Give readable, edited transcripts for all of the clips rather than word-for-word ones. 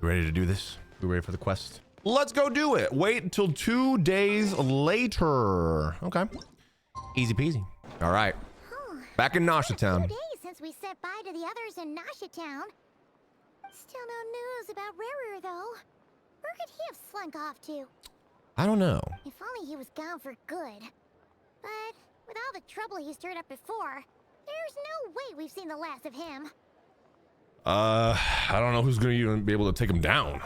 You ready to do this? We ready for the quest? Let's go do it. Wait until 2 days later. Okay. Easy peasy. All right. Back in Nasha Town. 2 days since we said bye to the others in Nasha Town. Still no news about Rarer though. Where could he have slunk off to? I don't know. If only he was gone for good. But with all the trouble he stirred up before, there's no way we've seen the last of him. I don't know who's gonna even be able to take him down.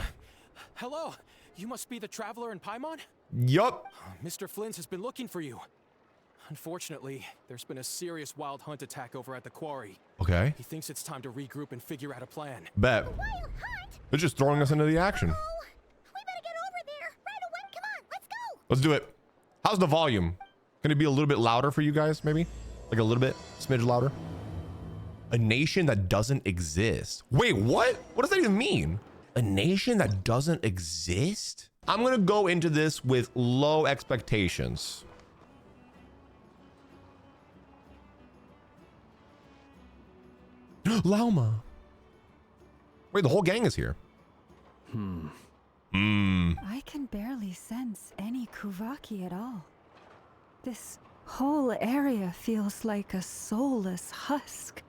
Hello, you must be the traveler in Paimon? Yup. Mr. Flynn has been looking for you. Unfortunately, there's been a serious wild hunt attack over at the quarry. Okay. He thinks it's time to regroup and figure out a plan. Bet. Wild hunt? They're just throwing us into the action. Oh, we better get over there right away. Come on, let's go. Let's do it. How's the volume? Can it be a little bit louder for you guys, maybe? Like a little bit, smidge louder? A nation that doesn't exist. Wait, what? What does that even mean? A nation that doesn't exist? I'm gonna go into this with low expectations. Lauma. Wait, the whole gang is here. I can barely sense any Kuvaki at all. This whole area feels like a soulless husk.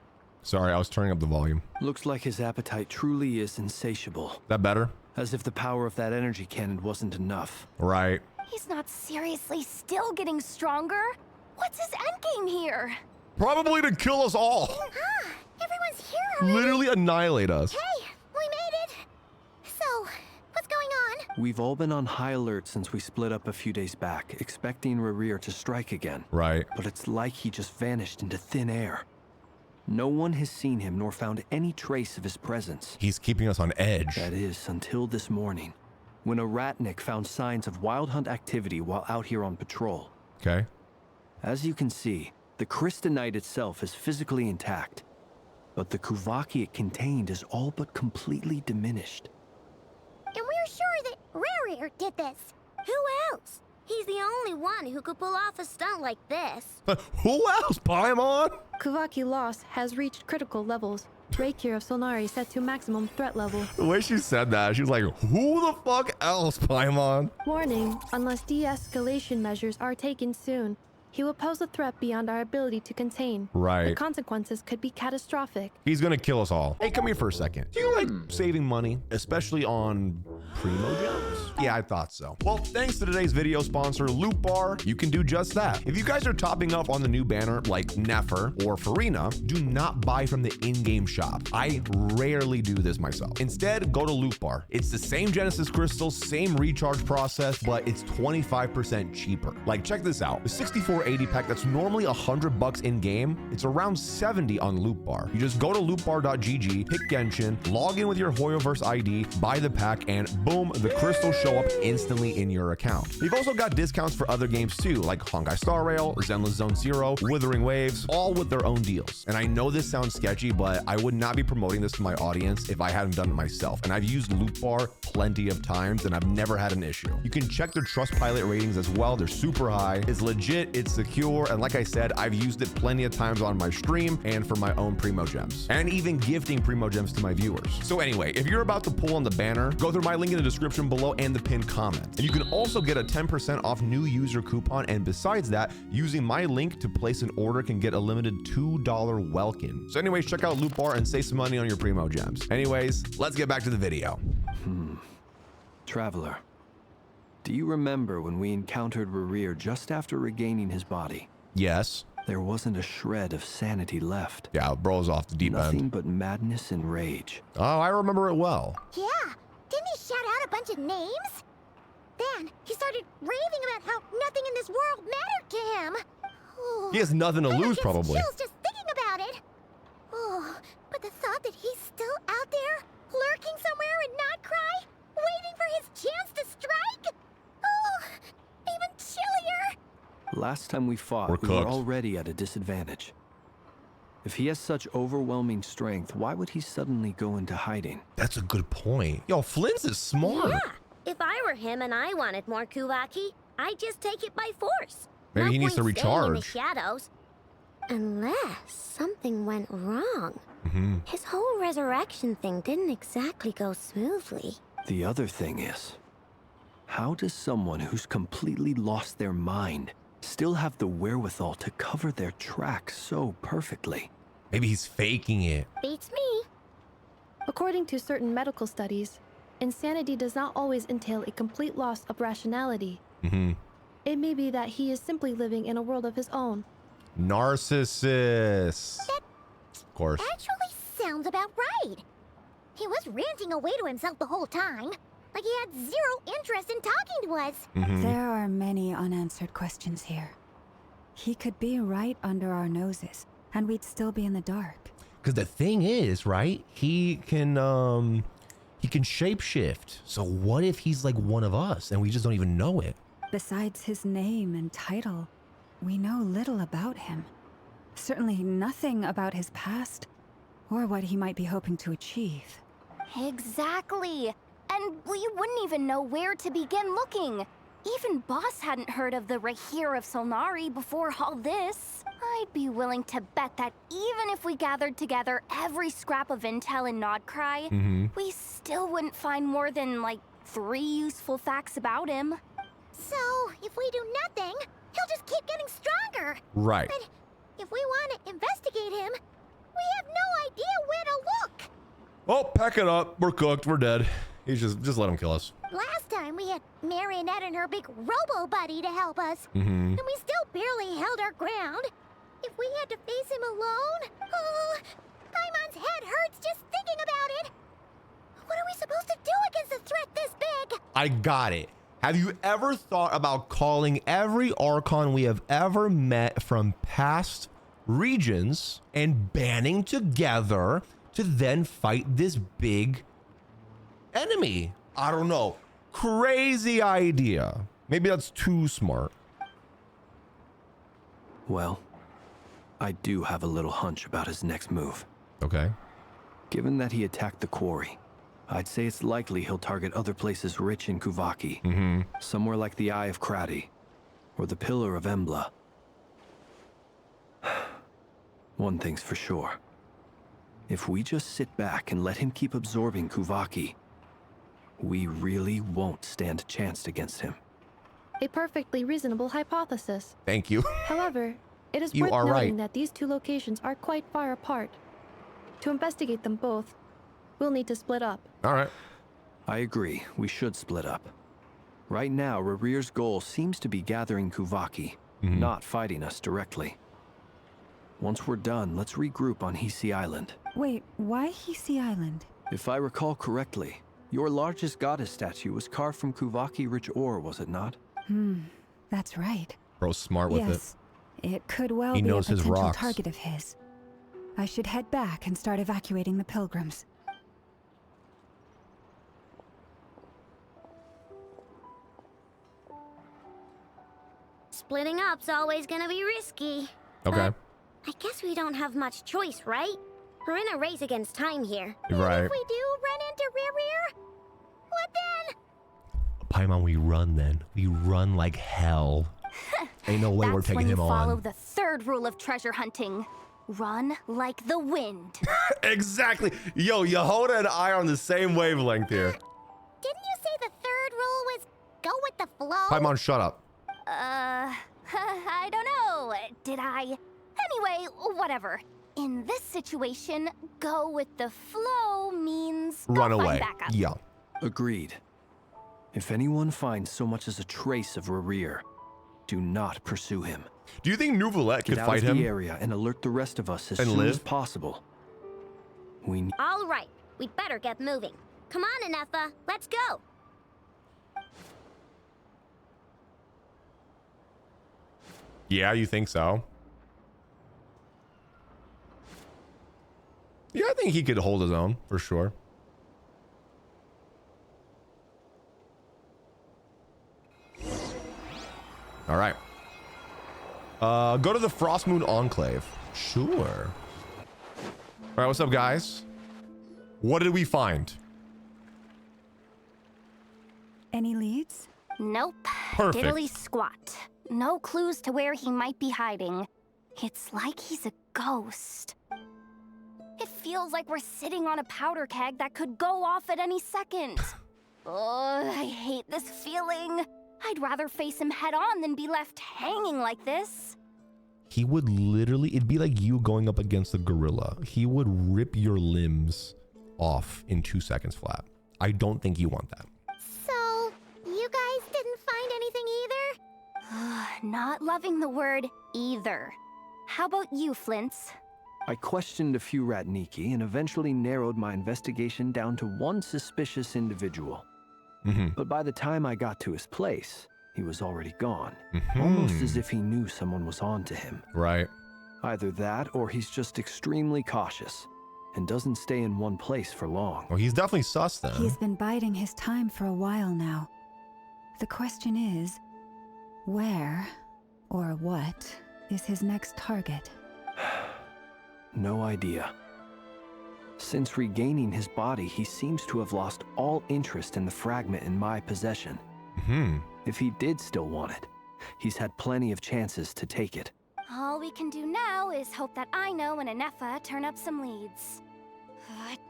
Sorry, I was turning up the volume. Looks like his appetite truly is insatiable. That better? As if the power of that energy cannon wasn't enough. Right. He's not seriously still getting stronger? What's his endgame here? Probably to kill us all. Ah, everyone's here already. Literally annihilate us. Hey, we made it. So, what's going on? We've all been on high alert since we split up a few days back, expecting Rarir to strike again. Right. But it's like he just vanished into thin air. No one has seen him nor found any trace of his presence. He's keeping us on edge. That is, until this morning, when a ratnik found signs of wild hunt activity while out here on patrol. Okay. As you can see, the Crystonite itself is physically intact, but the Kuvaki it contained is all but completely diminished. And we're sure that Rarir did this. Who else? He's the only one who could pull off a stunt like this. Who else? Paimon? Kuvaki loss has reached critical levels. Reikir of Solnari set to maximum threat level. The way she said that, she was like, who the fuck else, Paimon? Warning, unless de-escalation measures are taken soon, he will pose a threat beyond our ability to contain. The Right. consequences could be catastrophic. He's gonna kill us all. Hey, come here for a second. Do you like saving money, especially on Primo Gems? Yeah, I thought so. Well, thanks to today's video sponsor, Loot Bar, you can do just that. If you guys are topping up on the new banner like Nefer or Farina, do not buy from the in-game shop. I rarely do this myself. Instead, go to Loot Bar. It's the same Genesis crystals, same recharge process, but it's 25% cheaper. Like, check this out. The 6480 pack that's normally $100 in game, it's around 70 on Loot Bar. You just go to lootbar.gg, pick Genshin, log in with your Hoyoverse ID, buy the pack, and boom, the crystals show up instantly in your account. You've also got discounts for other games too, like Honkai Star Rail, Zenless Zone Zero, Withering Waves, all with their own deals. And I know this sounds sketchy, but I would not be promoting this to my audience if I hadn't done it myself. And I've used Loot Bar plenty of times and I've never had an issue. You can check their Trustpilot ratings as well. They're super high. It's legit, it's secure, and like I said, I've used it plenty of times on my stream and for my own Primo Gems, and even gifting Primo Gems to my viewers. So anyway, if you're about to pull on the banner, go through my link in the description below and the pinned comment. And you can also get a 10% off new user coupon, and besides that, using my link to place an order can get a limited $2 welcome. So anyways, check out Loot Bar and save some money on your Primo Gems. Anyways, let's get back to the video. Traveler, do you remember when we encountered Rarir just after regaining his body? Yes. There wasn't a shred of sanity left. Yeah, bro's off the deep Nothing end. but madness and rage. Oh, I remember it well. Yeah, didn't he shout out a bunch of names? Then he started raving about how nothing in this world mattered to him. Oh, He has nothing to I lose, get probably. chills just thinking about it. Oh, but the thought that he's still out there, lurking somewhere in Not Krai, waiting for his chance to strike? Oh, even chillier. Last time we fought, We're we were cooked. already at a disadvantage. If he has such overwhelming strength, why would he suddenly go into hiding? That's a good point. Yo, Flynn's is smart. Yeah, if I were him and I wanted more Kuvaki, I'd just take it by force. Maybe No he needs to point staying in the recharge. shadows. Unless something went wrong. His whole resurrection thing didn't exactly go smoothly. The other thing is, how does someone who's completely lost their mind still have the wherewithal to cover their tracks so perfectly? Maybe he's faking it. Beats me. According to certain medical studies, insanity does not always entail a complete loss of rationality. It may be that he is simply living in a world of his own. Narcissist. Of course. Actually sounds about right. He was ranting away to himself the whole time, like he had zero interest in talking to us. There are many unanswered questions here. He could be right under our noses, and we'd still be in the dark. Because the thing is, right? He can shapeshift. So what if he's like one of us and we just don't even know it? Besides his name and title, we know little about him. Certainly nothing about his past or what he might be hoping to achieve. Exactly. And we wouldn't even know where to begin looking. Even Boss hadn't heard of the Rahir of Solnari before all this. I'd be willing to bet that even if we gathered together every scrap of intel in Nodkrai, we still wouldn't find more than, like, 3 useful facts about him. So, if we do nothing, he'll just keep getting stronger. Right. But if we want to investigate him, we have no idea where to look. Oh, pack it up. We're cooked. We're dead. He's just let him kill us. Last time we had Marionette and her big robo buddy to help us, and we still barely held our ground. If we had to face him alone, Paimon's head hurts just thinking about it. What are we supposed to do against a threat this big? I got it. Have you ever thought about calling every Archon we have ever met from past regions and banding together to then fight this big enemy? I don't know. Crazy idea. Maybe that's too smart. Well, I do have a little hunch about his next move. Okay. Given that he attacked the quarry, I'd say it's likely he'll target other places rich in Kuvaki. Somewhere like the Eye of Krati, or the Pillar of Embla. One thing's for sure. If we just sit back and let him keep absorbing Kuvaki, we really won't stand a chance against him. A perfectly reasonable hypothesis. Thank you. However, it is You worth are noting right. that these two locations are quite far apart. To investigate them both, we'll need to split up. All right. I agree, we should split up. Right now, Rarir's goal seems to be gathering Kuvaki, not fighting us directly. Once we're done, let's regroup on Hisi Island. Wait, why Hisi Island? If I recall correctly, your largest goddess statue was carved from Kuvaki-rich ore, was it not? That's right. Bro's smart with it. Yes, it could well He be a knows his potential rocks. target of his. I should head back and start evacuating the pilgrims. Splitting up's always gonna be risky. Okay. I guess we don't have much choice, right? We're in a race against time here. Right. If we do run into Rear, what then? Paimon, we run then. We run like hell. Ain't no way we're That's taking when you him follow on. the third rule of treasure hunting. Run like the wind. Exactly. Yo, you hold an eye on the same wavelength here. Didn't you say the third rule was go with the flow? Paimon, shut up. I don't know. Did I? Anyway, whatever. In this situation, go with the flow means go Run find away. backup. Yeah. Agreed. If anyone finds so much as a trace of Rarir, do not pursue him. Do you think Nouvelette could Get out fight of him? the area and alert the rest of us as And soon as live? possible. We need All right, we better get moving. Come on, Anefa, let's go. Yeah, you think so? Yeah, I think he could hold his own for sure. All right. Go to the Frost Moon Enclave. Sure. All right, what's up, guys? What did we find? Any leads? Nope. Perfect. Diddly squat. No clues to where he might be hiding. It's like he's a ghost. It feels like we're sitting on a powder keg that could go off at any second. Oh, I hate this feeling. I'd rather face him head on than be left hanging like this. He would literally, it'd be like you going up against a gorilla. He would rip your limbs off in 2 seconds flat. I don't think you want that. So, you guys didn't find anything either? Not loving the word either. How about you, Flints? I questioned a few Ratniki and eventually narrowed my investigation down to one suspicious individual. But by the time I got to his place, he was already gone. Almost as if he knew someone was on to him. Right. Either that or he's just extremely cautious and doesn't stay in one place for long. Well, he's definitely sus then. He's been biding his time for a while now. The question is, where or what is his next target? No idea. Since regaining his body, he seems to have lost all interest in the fragment in my possession. If he did still want it, he's had plenty of chances to take it. All we can do now is hope that Aino and Anefa turn up some leads.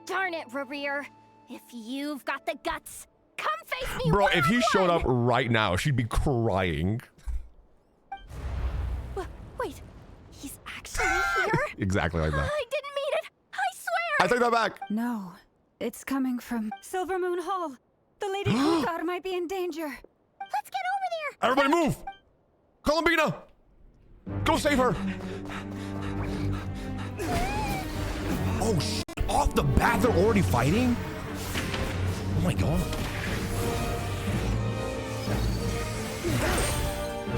Darn it, Rarir. If you've got the guts, come face me. Bro, if he one-on-one! showed up right now, she'd be crying. Wait, he's actually here? Exactly like that. I didn't mean it. I swear. I take that back. No, it's coming from Silver Moon Hall. The Lady Kuthar might be in danger. Let's get over there! Everybody move! Columbina! Go save her! Oh, shit. Off the bat, they're already fighting? Oh my god.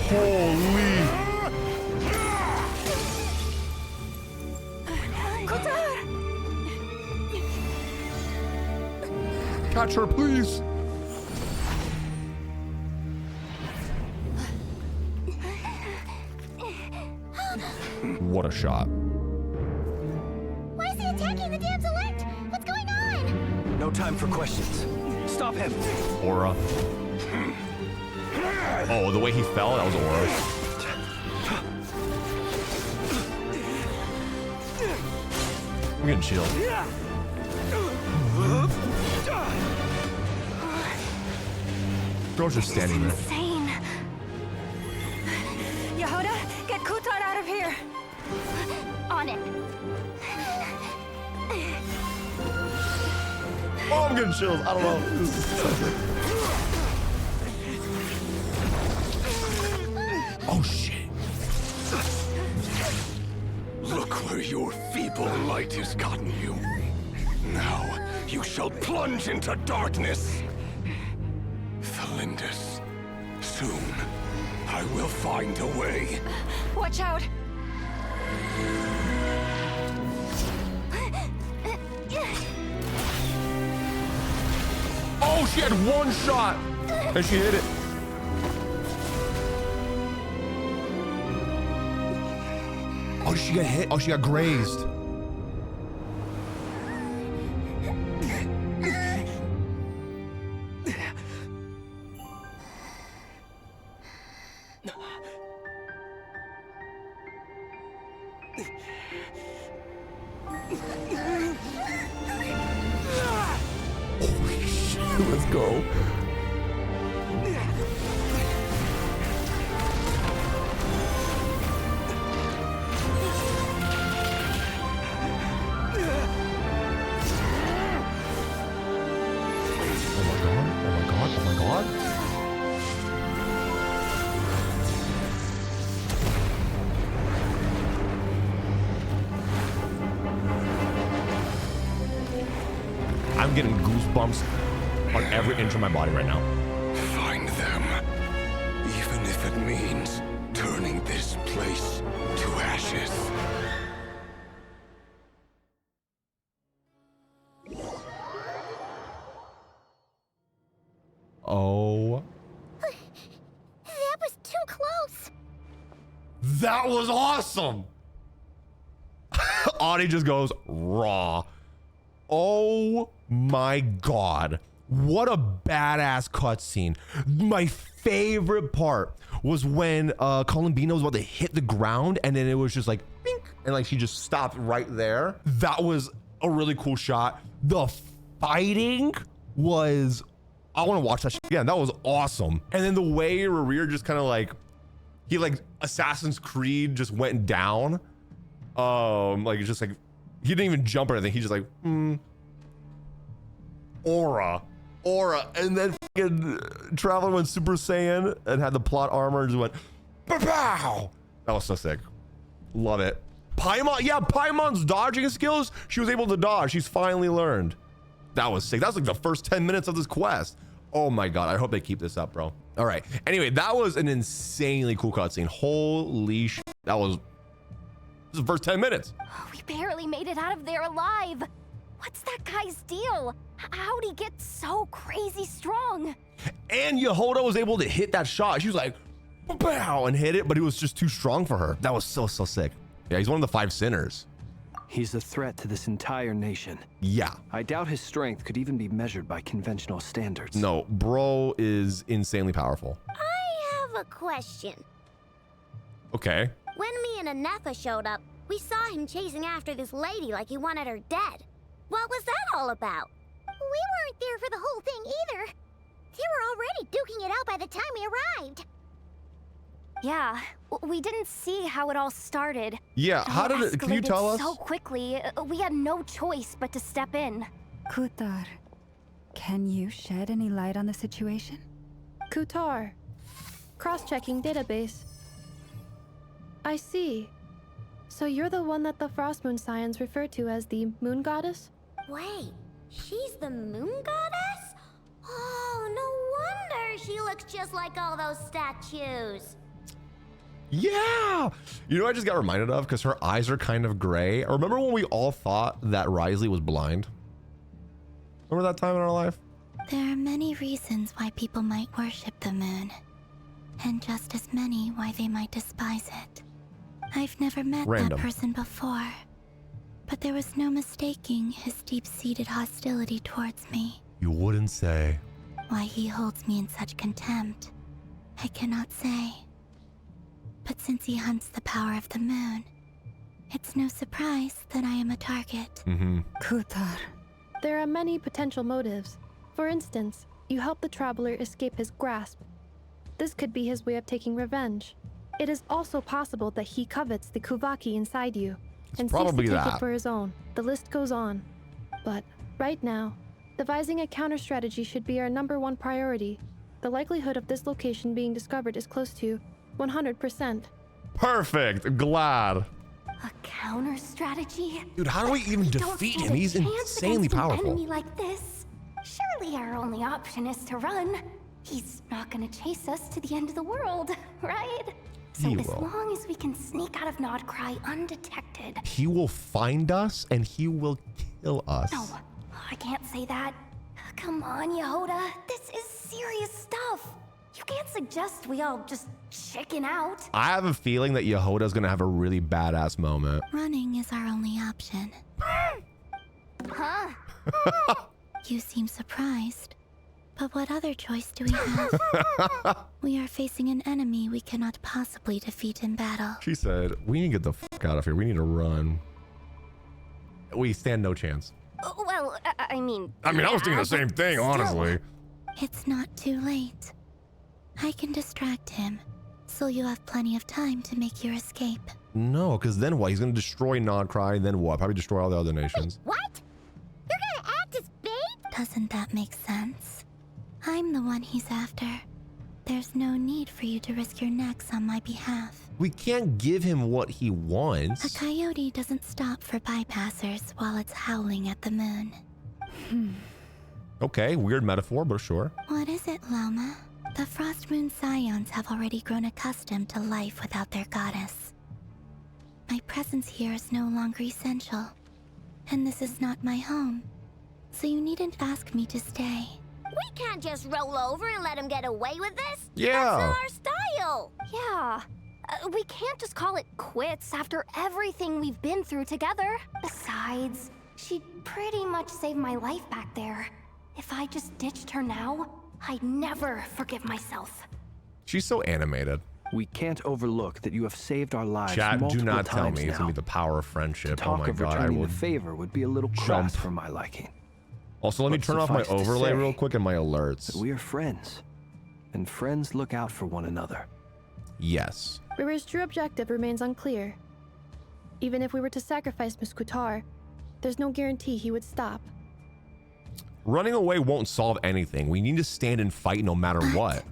Holy. Catch her, please. What a shot. Why is he attacking the damselette? What's going on? No time for questions. Stop him. Aura. Oh, the way he fell, that was Aura. I'm getting chilled. Girl's just standing there. Insane. Yehuda, get Kuthar out of here. On it. Oh, I'm getting chills. I don't know. Oh, shit. Look where your feeble light has gotten you. Now you shall plunge into darkness. Thalindus, soon I will find a way. Watch out. Oh, she had one shot and she hit it. Oh, she got hit. Oh, she got grazed. Holy shit, let's go. I'm getting goosebumps on every inch of my body right now. Find them, even if it means turning this place to ashes. Oh. That was too close. That was awesome. Audie just goes raw. Oh my God. What a badass cutscene. My favorite part was when Columbina was about to hit the ground and then it was just like, bink, and like she just stopped right there. That was a really cool shot. The fighting was, I want to watch that shit again. That was awesome. And then the way Rerir just kind of like, he like Assassin's Creed just went down. Like it's just like, he didn't even jump or anything. He just like, aura, and then Traveler went Super Saiyan and had the plot armor and just went, pow. That was so sick. Love it. Paimon, yeah, Paimon's dodging skills. She was able to dodge. She's finally learned. That was sick. That was like the first 10 minutes of this quest. Oh my God, I hope they keep this up, bro. All right. Anyway, that was an insanely cool cutscene. Holy shit. That was the first 10 minutes. We barely made it out of there alive. What's that guy's deal? How'd he get so crazy strong? And Yehoda was able to hit that shot. She was like, pow, and hit it, but he was just too strong for her. That was so sick. Yeah, he's one of the 5 sinners. He's a threat to this entire nation. Yeah. I doubt his strength could even be measured by conventional standards. No, bro is insanely powerful. I have a question. Okay. When me and Anefa showed up, we saw him chasing after this lady like he wanted her dead. What was that all about? We weren't there for the whole thing either. They were already duking it out by the time we arrived. Yeah, we didn't see how it all started. Yeah, how did it, can you tell us? So quickly, we had no choice but to step in. Kutar, can you shed any light on the situation? Kutar. Cross-checking database. I see. So you're the one that the Frost Moon Scions refer to as the Moon Goddess? Wait, she's the moon goddess? Oh, no wonder she looks just like all those statues. Yeah. You know what I just got reminded of? Because her eyes are kind of gray. Remember when we all thought that Risley was blind? Remember that time in our life? There are many reasons why people might worship the moon, and just as many why they might despise it. I've never met that person before, but there was no mistaking his deep-seated hostility towards me. You wouldn't say. Why he holds me in such contempt, I cannot say. But since he hunts the power of the moon, it's no surprise that I am a target. Kutar. There are many potential motives. For instance, you help the traveler escape his grasp. This could be his way of taking revenge. It is also possible that he covets the Kuvaki inside you and seeks to take it for his own. The list goes on. But right now, devising a counter-strategy should be our #1 priority. The likelihood of this location being discovered is close to 100%. Perfect. Glad. A counter strategy? Dude, how do we even defeat him? He's insanely powerful. An enemy like this. Surely our only option is to run. He's not gonna chase us to the end of the world, right? So as long as we can sneak out of Nodcry undetected. He will find us and he will kill us. No, I can't say that. Come on, Yehoda. This is serious stuff. You can't suggest we all just chicken out. I have a feeling that Yehoda's gonna have a really badass moment. Running is our only option. Huh? You seem surprised. But what other choice do we have? We are facing an enemy we cannot possibly defeat in battle. She said, we need to get the fuck out of here. We need to run. We stand no chance. Well, I mean, I was thinking the same thing, honestly. It's not too late. I can distract him, so you have plenty of time to make your escape. No, because then what? He's going to destroy Nodcry, and then what? Probably destroy all the other nations. Wait, what? You're gonna act as bait? Doesn't that make sense? I'm the one he's after. There's no need for you to risk your necks on my behalf. We can't give him what he wants. A coyote doesn't stop for bypassers while it's howling at the moon. Okay, weird metaphor, but sure. What is it, Loma? The Frost Moon Scions have already grown accustomed to life without their goddess. My presence here is no longer essential, and this is not my home, so you needn't ask me to stay. We can't just roll over and let him get away with this. Yeah. That's not our style. Yeah. We can't just call it quits after everything we've been through together. Besides, she pretty much saved my life back there. If I just ditched her now, I'd never forgive myself. She's so animated. We can't overlook that you have saved our lives Chat, multiple do not tell times me it's now. gonna be the power of friendship. To talk Oh my of god, I returning will the favor would be a little crass for my liking. Also, let me But turn off my suffice to overlay say real quick and my alerts. that we are friends, and friends look out for one another. Yes. River's true objective remains unclear. Even if we were to sacrifice Muskutar, there's no guarantee he would stop. Running away won't solve anything. We need to stand and fight no matter what.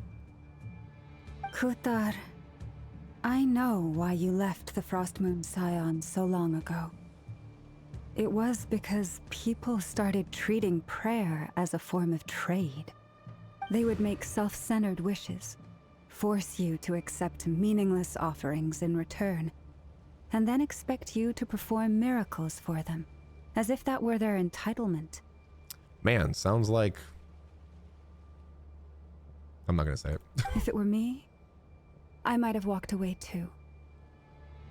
Kutar, I know why you left the Frost Moon Scion so long ago. It was because people started treating prayer as a form of trade. They would make self-centered wishes, force you to accept meaningless offerings in return, and then expect you to perform miracles for them, as if that were their entitlement. Man, sounds like... I'm not gonna say it. If it were me, I might have walked away too.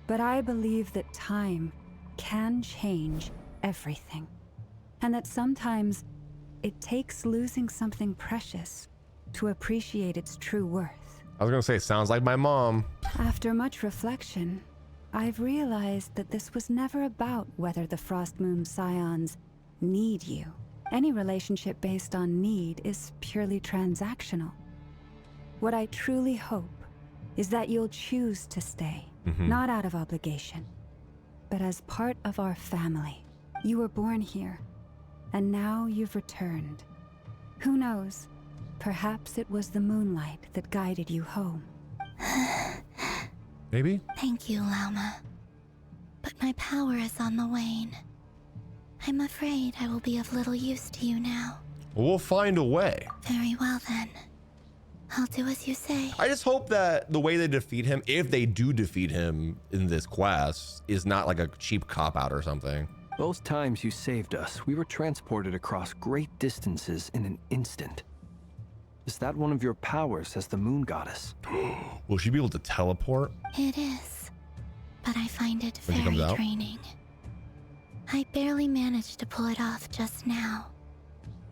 But I believe that time can change everything, and that sometimes it takes losing something precious to appreciate its true worth. I was gonna say, sounds like my mom. After much reflection, I've realized that this was never about whether the Frost Moon Scions need you. Any relationship based on need is purely transactional. What I truly hope is that you'll choose to stay, not out of obligation, but as part of our family. You were born here, and now you've returned. Who knows? Perhaps it was the moonlight that guided you home. Maybe? Thank you, Lauma. But my power is on the wane. I'm afraid I will be of little use to you now. We'll find a way. Very well then. I'll do as you say. I just hope that the way they defeat him, if they do defeat him in this quest, is not like a cheap cop-out or something. Both times you saved us, we were transported across great distances in an instant. Is that one of your powers as the moon goddess? Will she be able to teleport? It is, but I find it When she comes very out? draining. I barely managed to pull it off just now,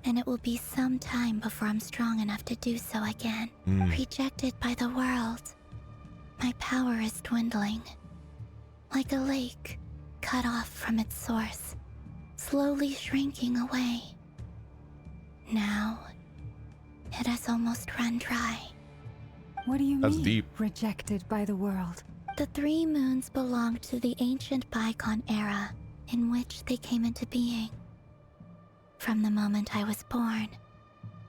and it will be some time before I'm strong enough to do so again. Rejected by the world, my power is dwindling. Like a lake cut off from its source, slowly shrinking away. Now, it has almost run dry. What do you That's mean, deep. rejected by the world? The 3 moons belonged to the ancient bygone era in which they came into being. From the moment I was born,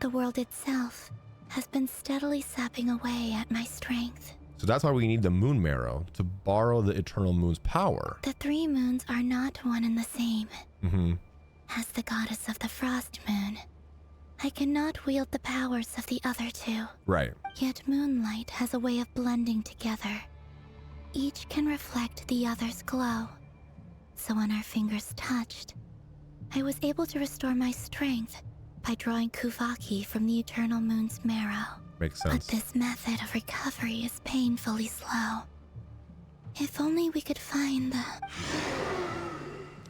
the world itself has been steadily sapping away at my strength. So that's why we need the moon marrow, to borrow the eternal moon's power. The 3 moons are not one and the same. As the goddess of the frost moon, I cannot wield the powers of the other 2. Right. Yet moonlight has a way of blending together. Each can reflect the other's glow. So when our fingers touched, I was able to restore my strength by drawing Kuvaki from the eternal moon's marrow. Makes But sense. this method of recovery is painfully slow. If only we could find the...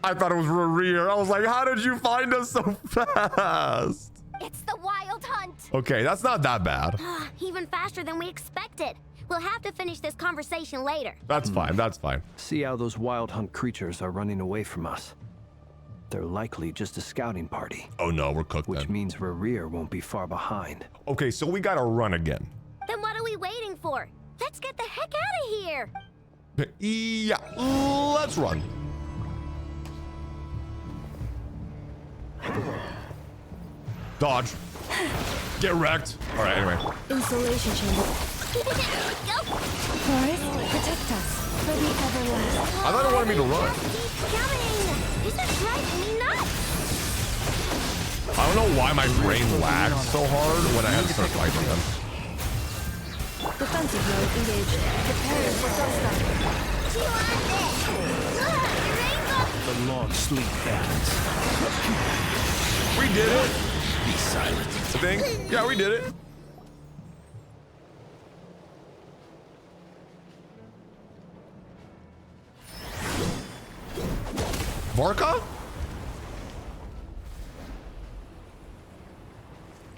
I thought it was Rarir. I was like, how did you find us so fast? It's the Wild Hunt! Okay, that's not that bad. Even faster than we expected. We'll have to finish this conversation later. That's fine, that's fine. See how those wild hunt creatures are running away from us. They're likely just a scouting party. Oh no, we're cooked Which then. means Rarir won't be far behind. Okay, so we gotta run again. Then what are we waiting for? Let's get the heck out of here! Yeah, let's run. Dodge. Get wrecked. All right, anyway. Insulation chamber. Go! Forest, protect us for the everlasting. I thought it wanted me to run. Keep coming! This is driving me nuts! I don't know why my brain lags so hard when I had to start fighting them. Defensive mode engaged. Prepare for dust. You are dead! Rainbow! The long sleep balance. We did it. Be silent. I think. Yeah, we did it. Varka?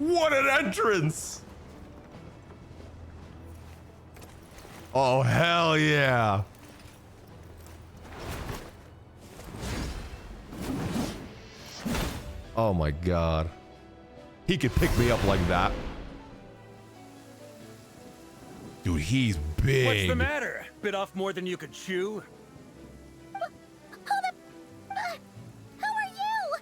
What an entrance! Oh, hell yeah. Oh my god. He could pick me up like that. Dude, he's big. What's the matter? Bit off more than you could chew? Who are you?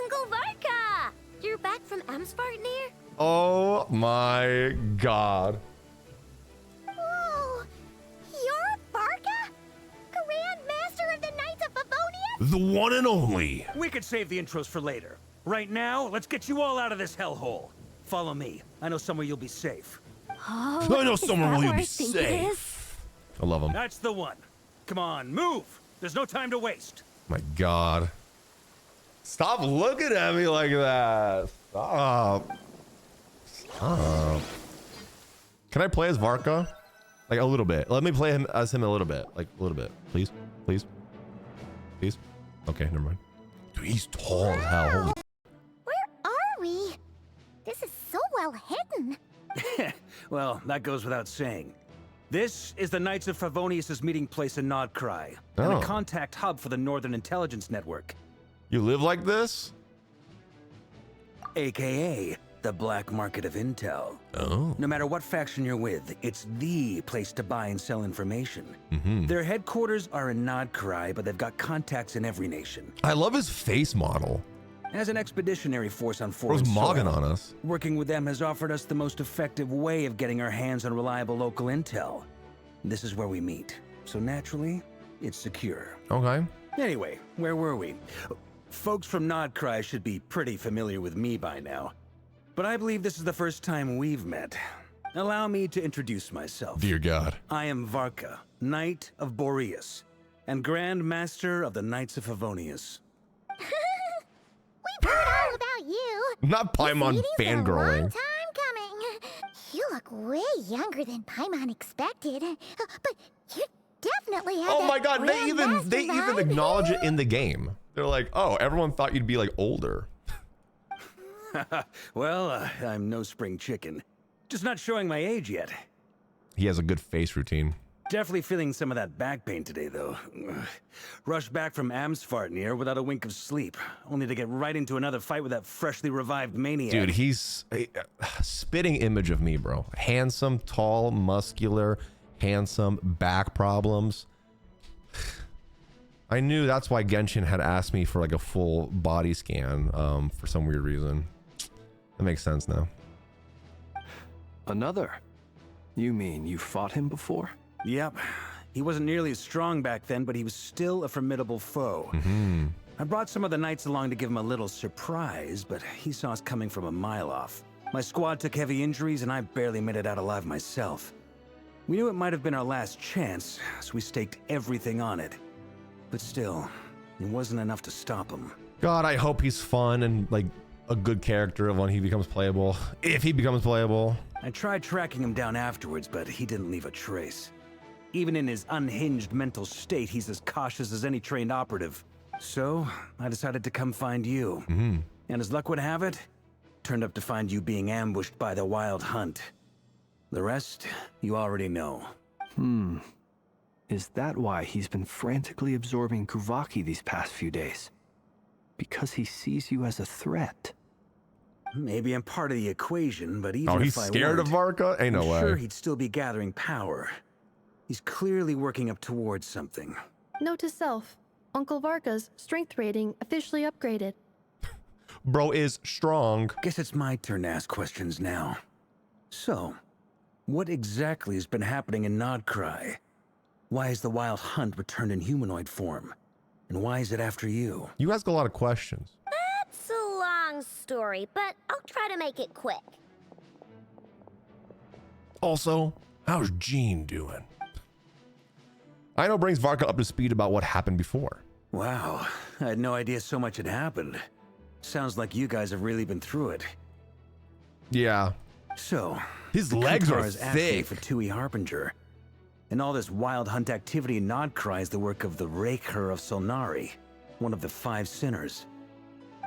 Uncle Varka! You're back from Amsvartnir? Oh my god. Oh, you're Varka? Grand Master of the Knights of Favonius? The one and only. We could save the intros for later. Right now, let's get you all out of this hellhole. Follow me. I know somewhere you'll be safe. Oh, I know someone will where be I think it is? safe. I love him. That's the one. Come on, move. There's no time to waste. My god. Stop looking at me like that. Stop. Stop. Can I play as Varka? Like a little bit. Let me play him as him a little bit. Like a little bit. Please. Please. Please. Okay, never mind. Dude, he's tall as hell. Holy. Where are we? This is so well hidden. Well, that goes without saying. This is the Knights of Favonius' meeting place in Krai, and Oh. a contact hub for the Northern Intelligence Network, You live like this? aka the black market of intel. Oh. No matter what faction you're with, it's the place to buy and sell information. Their headquarters are in Krai, but they've got contacts in every nation. I love his face model. As an expeditionary force on foreign Bro's mogging soil, on us. working with them has offered us the most effective way of getting our hands on reliable local intel. This is where we meet, so naturally, it's secure. Okay. Anyway, where were we? Folks from Krai should be pretty familiar with me by now, but I believe this is the first time we've met. Allow me to introduce myself. Dear God. I am Varka, Knight of Boreas, and Grand Master of the Knights of Favonius. We've heard all about you. Not Paimon This meeting's been a long fangirling. time coming. You look way younger than Paimon expected, but you definitely have Oh that my god, they Grand even Master vibe. acknowledge it in the game. They're like, oh, everyone thought you'd be like older. Well, I'm no spring chicken. Just not showing my age yet. He has a good face routine. Definitely feeling some of that back pain today, though. Rushed back from Amsvartnir without a wink of sleep, only to get right into another fight with that freshly revived maniac. Dude, he's a spitting image of me, bro. Handsome, tall, muscular, handsome, back problems. I knew that's why Genshin had asked me for like a full body scan for some weird reason. That makes sense now. Another? You mean you fought him before? Yep. He wasn't nearly as strong back then, but he was still a formidable foe. I brought some of the knights along to give him a little surprise, but he saw us coming from a mile off. My squad took heavy injuries, and I barely made it out alive myself. We knew it might have been our last chance, so we staked everything on it. But still, it wasn't enough to stop him. God, I hope he's fun and like a good character when he becomes playable. If he becomes playable. I tried tracking him down afterwards, but he didn't leave a trace. Even in his unhinged mental state, he's as cautious as any trained operative. So, I decided to come find you. And as luck would have it, turned up to find you being ambushed by the Wild Hunt. The rest, you already know. Is that why he's been frantically absorbing Kuvaki these past few days? Because he sees you as a threat? Maybe I'm part of the equation, but even Oh, if he's I scared of weren't, Varka? Ain't no I'm way. sure he'd still be gathering power. He's clearly working up towards something. Note to self, Uncle Varka's strength rating officially upgraded. Bro is strong. Guess it's my turn to ask questions now. So, what exactly has been happening in Krai? Why has the Wild Hunt returned in humanoid form? And why is it after you? You ask a lot of questions. It's a long story, but I'll try to make it quick. Also, how's Jean doing? I know brings Varka up to speed about what happened before. Wow, I had no idea so much had happened. Sounds like you guys have really been through it. Yeah. So, His the legs Kutar are is actually thick. for Tui Harbinger. And all this wild hunt activity in Krai is the work of the Raker of Solnari, one of the 5 sinners.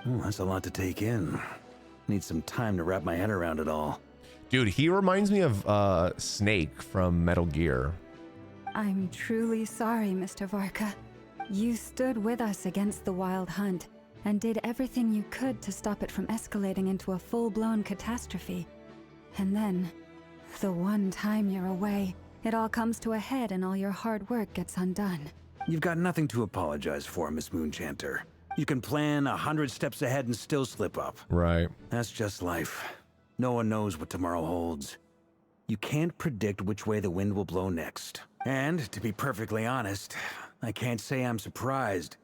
That's a lot to take in. Need some time to wrap my head around it all. Dude, he reminds me of Snake from Metal Gear. I'm truly sorry, Mr. Varka. You stood with us against the Wild Hunt and did everything you could to stop it from escalating into a full-blown catastrophe. And then, the one time you're away, it all comes to a head and all your hard work gets undone. You've got nothing to apologize for, Miss Moonchanter. You can plan 100 steps ahead and still slip up. Right. That's just life. No one knows what tomorrow holds. You can't predict which way the wind will blow next. And, to be perfectly honest, I can't say I'm surprised.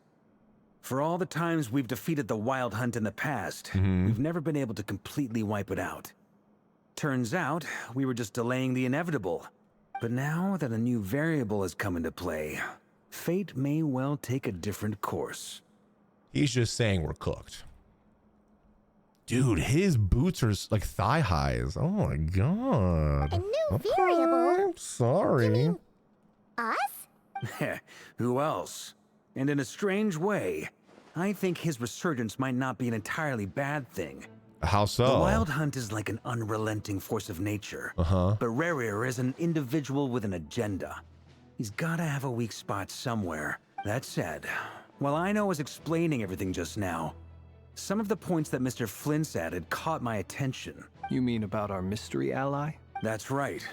For all the times we've defeated the Wild Hunt in the past, we've never been able to completely wipe it out. Turns out, we were just delaying the inevitable. But now that a new variable has come into play, fate may well take a different course. He's just saying we're cooked. Dude, his boots are like thigh highs. Oh my god. A new variable? I'm sorry. You mean us? Who else? And in a strange way, I think his resurgence might not be an entirely bad thing. How so? The Wild Hunt is like an unrelenting force of nature. But Rerir is an individual with an agenda. He's gotta have a weak spot somewhere. That said, while I was explaining everything just now, some of the points that Mr. Flint's added caught my attention. You mean about our mystery ally? That's right.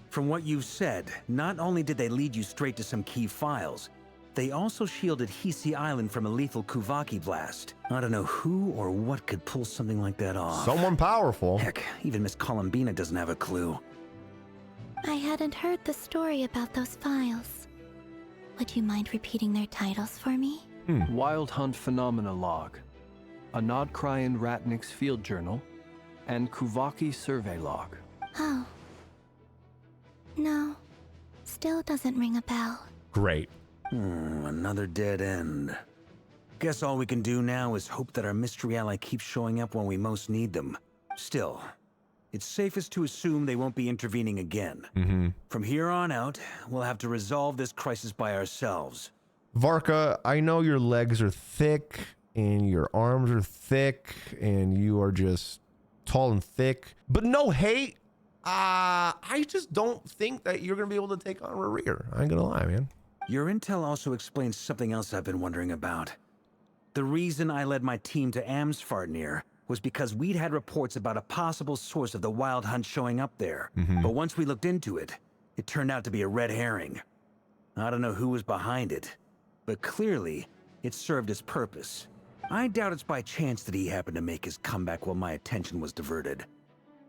From what you've said, not only did they lead you straight to some key files, they also shielded Hisi Island from a lethal Kuvaki blast. I don't know who or what could pull something like that off. Someone powerful. Heck, even Miss Columbina doesn't have a clue. I hadn't heard the story about those files. Would you mind repeating their titles for me? Wild Hunt Phenomena Log, a Nodkrayan Ratnik's Field Journal, and Kuvaki Survey Log. Oh. No. Still doesn't ring a bell. Great. Another dead end. Guess all we can do now is hope that our mystery ally keeps showing up when we most need them. Still, it's safest to assume they won't be intervening again. From here on out, we'll have to resolve this crisis by ourselves. Varka, I know your legs are thick and your arms are thick and you are just tall and thick, but no hate. I just don't think that you're gonna be able to take on Rerir. I ain't gonna lie, man. Your intel also explains something else I've been wondering about. The reason I led my team to Amsfarnir was because we'd had reports about a possible source of the Wild Hunt showing up there. But once we looked into it, it turned out to be a red herring. I don't know who was behind it, but clearly, it served its purpose. I doubt it's by chance that he happened to make his comeback while my attention was diverted.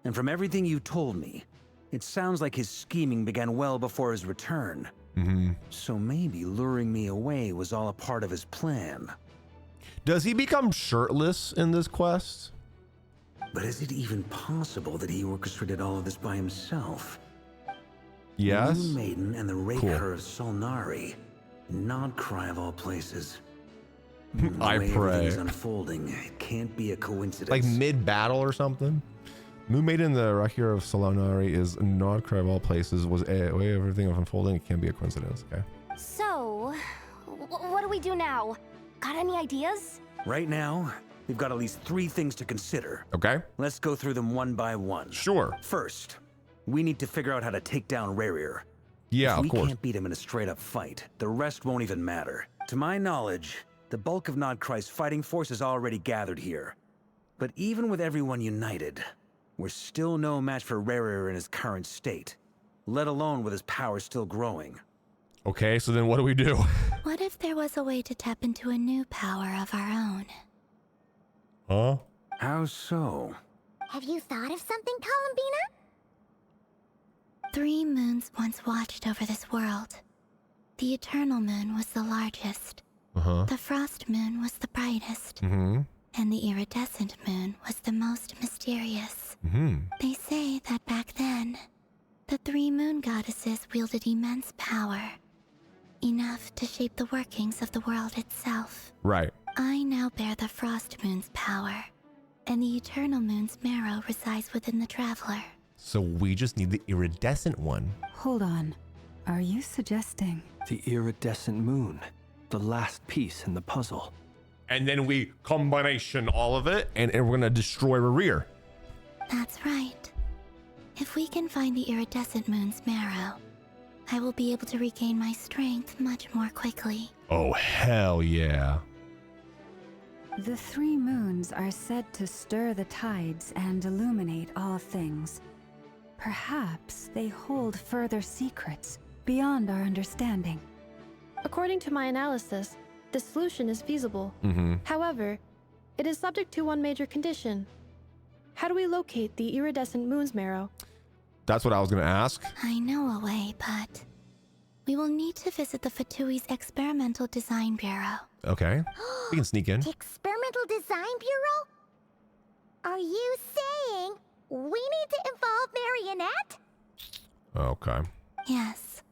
And from everything you told me, it sounds like his scheming began well before his return. So maybe luring me away was all a part of his plan. Does he become shirtless in this quest? But is it even possible that he orchestrated all of this by himself? Yes. The Moon Maiden and the Raker of Solnari. Nodkrai of all places. I The way pray. everything's unfolding, it can't be a coincidence. Like mid-battle or something? Moon Maiden, the Rakir of Solonari, is Nodkrai of all places, was a way everything of unfolding. It can't be a coincidence, okay? So, what do we do now? Got any ideas? Right now, we've got at least 3 things to consider. Okay. Let's go through them one by one. Sure. First, we need to figure out how to take down Rerir. Yeah, if of course. we can't beat him in a straight-up fight, the rest won't even matter. To my knowledge, the bulk of Nodkrai's fighting force is already gathered here. But even with everyone united, we're still no match for Rerir in his current state, let alone with his power still growing. Okay, so then what do we do? What if there was a way to tap into a new power of our own? Huh? How so? Have you thought of something, Columbina? 3 moons once watched over this world. The Eternal Moon was the largest. The Frost Moon was the brightest. And the Iridescent Moon was the most mysterious. They say that back then, the 3 moon goddesses wielded immense power. Enough to shape the workings of the world itself. Right. I now bear the Frost Moon's power, and the Eternal Moon's marrow resides within the Traveler. So we just need the iridescent one. Hold on. Are you suggesting? The iridescent moon, the last piece in the puzzle. and then we combination all of it, and we're gonna destroy Rerir. That's right. If we can find the iridescent moon's marrow, I will be able to regain my strength much more quickly. Oh, hell yeah. The 3 moons are said to stir the tides and illuminate all things. Perhaps they hold further secrets beyond our understanding. According to my analysis, the solution is feasible. However, it is subject to one major condition. How do we locate the iridescent moon's marrow? That's what I was gonna ask. I know a way, but we will need to visit the Fatui's Experimental Design Bureau. Okay, we can sneak in. The Experimental Design Bureau? Are you saying we need to involve Marionette? Okay. Yes.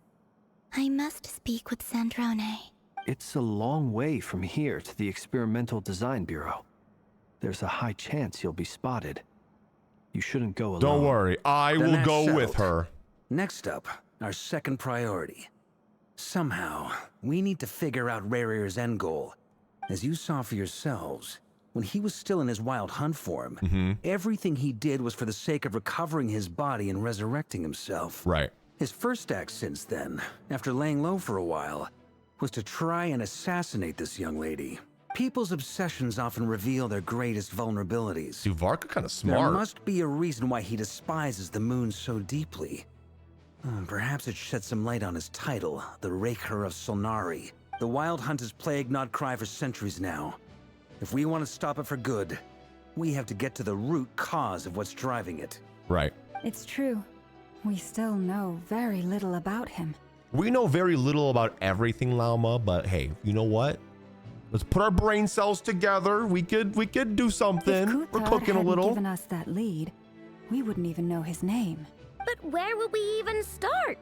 I must speak with Sandrone. It's a long way from here to the Experimental Design Bureau. There's a high chance you'll be spotted. You shouldn't go alone. Don't worry, I Then will that's go with settled. her. Next up, our second priority. Somehow, we need to figure out Rerir's end goal. As you saw for yourselves, when he was still in his wild hunt form, everything he did was for the sake of recovering his body and resurrecting himself. Right. His first act since then, after laying low for a while, was to try and assassinate this young lady. People's obsessions often reveal their greatest vulnerabilities. Dude, Varka kind of There smart. must be a reason why he despises the moon so deeply. Perhaps it sheds some light on his title, the Raker of Solnari. The Wild Hunt has plagued Not Krai for centuries now. If we want to stop it for good, we have to get to the root cause of what's driving it. Right. It's true. We still know very little about him. We know very little about everything, Lauma, but hey, you know what? Let's put our brain cells together. We could do something. If We're Kuthar cooking a hadn't little. given us that lead, we wouldn't even know his name. But where would we even start?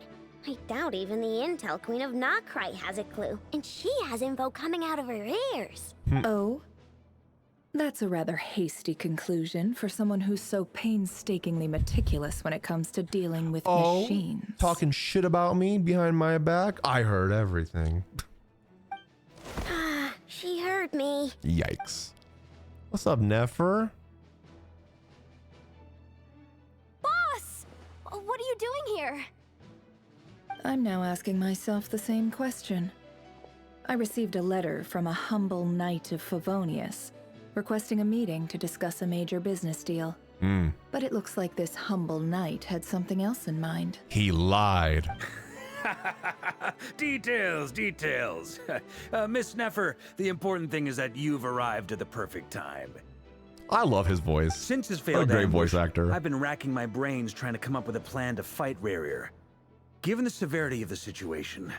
I doubt even the Intel Queen of Not Krai has a clue, and she has info coming out of her ears. Oh? That's a rather hasty conclusion for someone who's so painstakingly meticulous when it comes to dealing with machines. Talking shit about me behind my back? I heard everything. She heard me. Yikes. What's up, Nefer? Boss! What are you doing here? I'm now asking myself the same question. I received a letter from a humble knight of Favonius, requesting a meeting to discuss a major business deal. But it looks like this humble knight had something else in mind. He lied. Details. Miss Nefer, the important thing is that you've arrived at the perfect time. I love his voice. Since his What a failed great ambush, voice actor. I've been racking my brains trying to come up with a plan to fight Rerir. Given the severity of the situation,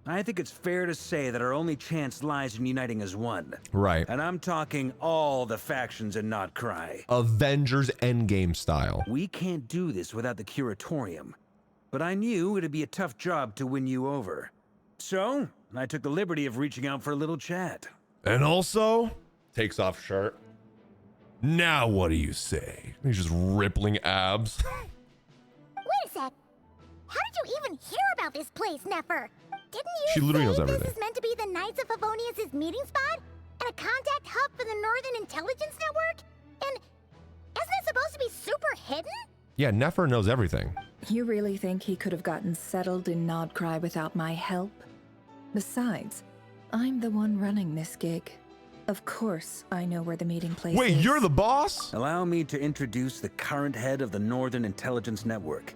I think it's fair to say that our only chance lies in uniting as one. Right. And I'm talking all the factions in Not Krai. Avengers Endgame style. We can't do this without the Curatorium. But I knew it'd be a tough job to win you over. So, I took the liberty of reaching out for a little chat. And also, takes off shirt. Now what do you say? He's just rippling abs. Wait a sec. How did you even hear about this place, Nefer? Didn't you She literally knows say everything. this is meant to be the Knights of Favonius' meeting spot? And a contact hub for the Northern Intelligence Network? And isn't it supposed to be super hidden? Yeah, Nefer knows everything. You really think he could have gotten settled in Not Krai without my help? Besides, I'm the one running this gig. Of course, I know where the meeting place Wait, is. you're the boss? Allow me to introduce the current head of the Northern Intelligence Network.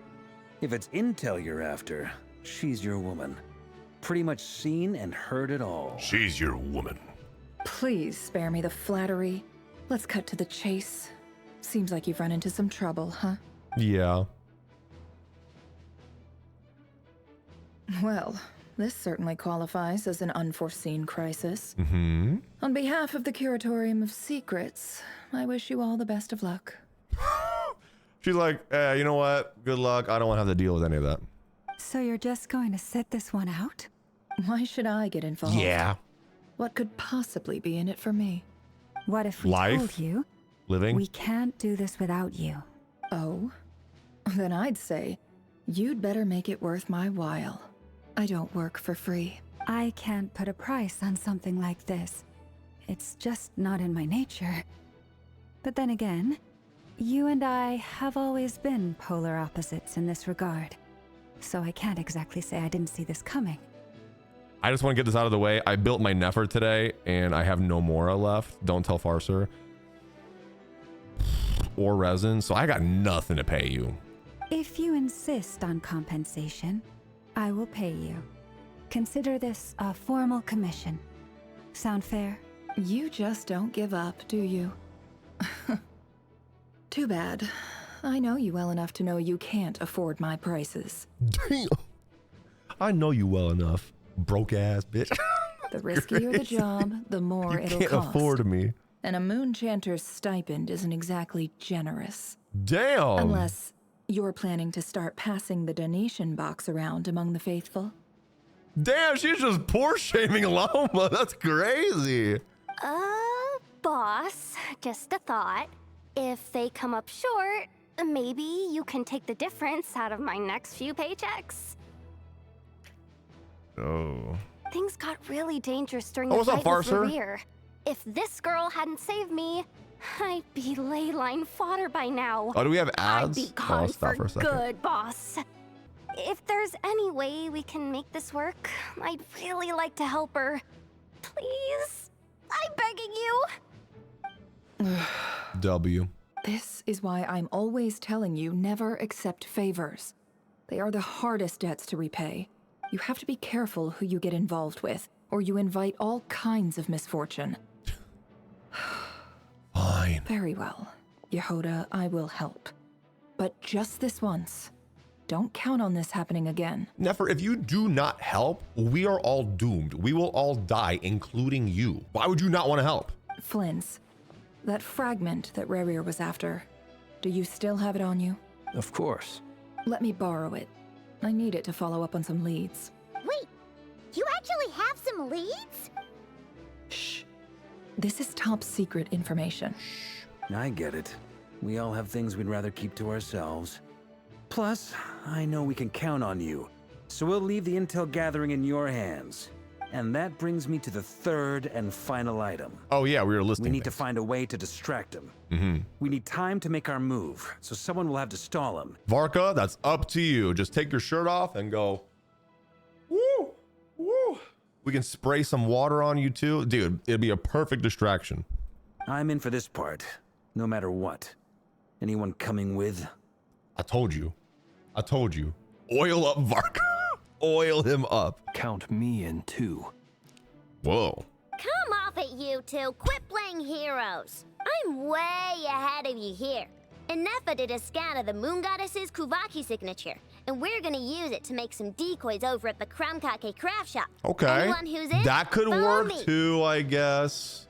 If it's intel you're after, she's your woman. Pretty much seen and heard it all. She's your woman. Please spare me the flattery. Let's cut to the chase. Seems like you've run into some trouble, huh? Yeah. Well, this certainly qualifies as an unforeseen crisis. Mm-hmm. On behalf of the Curatorium of Secrets, I wish you all the best of luck. She's like, you know what? Good luck. I don't want to have to deal with any of that. So you're just going to sit this one out? Why should I get involved? Yeah. What could possibly be in it for me? What if we Life? told you Living? we can't do this without you? Oh? Then I'd say, you'd better make it worth my while. I don't work for free. I can't put a price on something like this. It's just not in my nature. But then again, you and I have always been polar opposites in this regard. So I can't exactly say I didn't see this coming. I just want to get this out of the way. I built my Nefer today, and I have no Mora left. Don't tell Farser. Or resin, so I got nothing to pay you. If you insist on compensation, I will pay you. Consider this a formal commission. Sound fair? You just don't give up, do you? Too bad. I know you well enough to know you can't afford my prices. Damn. I know you well enough, broke ass bitch. The riskier the job, the more it'll cost. You can't afford me. And a moon chanter's stipend isn't exactly generous. Damn. Unless you're planning to start passing the donation box around among the faithful. Damn, she's just poor shaming Loma. That's crazy. Boss, just a thought. If they come up short, maybe you can take the difference out of my next few paychecks. Oh. Things got really dangerous during the what's up, fight with Farser? Rerir. If this girl hadn't saved me, I'd be ley line fodder by now. Oh, do we have ads? I'd be gone stop for a second. good, boss. If there's any way we can make this work, I'd really like to help her. Please, I'm begging you. W. This is why I'm always telling you never accept favors. They are the hardest debts to repay. You have to be careful who you get involved with, or you invite all kinds of misfortune. Fine. Very well. Yehoda, I will help. But just this once. Don't count on this happening again. Nefer, if you do not help, we are all doomed. We will all die, including you. Why would you not want to help? Flins, that fragment that Rerir was after, do you still have it on you? Of course. Let me borrow it. I need it to follow up on some leads. Wait, you actually have some leads? Shh. This is top secret information. I get it. We all have things we'd rather keep to ourselves. Plus, I know we can count on you, so we'll leave the intel gathering in your hands. And that brings me to the third and final item. Oh yeah, we were listening. We need to find a way to distract him. We need time to make our move, so someone will have to stall him. Varka, that's up to you. Just take your shirt off and go. Woo, woo. We can spray some water on you too. Dude, it'd be a perfect distraction. I'm in for this part, no matter what. Anyone coming with? I told you. I told you. Oil up Varka. Oil him up. Count me in too. Whoa. Come off it, you two. Quit playing heroes. I'm way ahead of you here. And Nefa did a scan of the Moon Goddess's Kuvaki signature, and we're gonna use it to make some decoys over at the Kramkake craft shop. Okay. Anyone who's in, that could follow work me. too, I guess.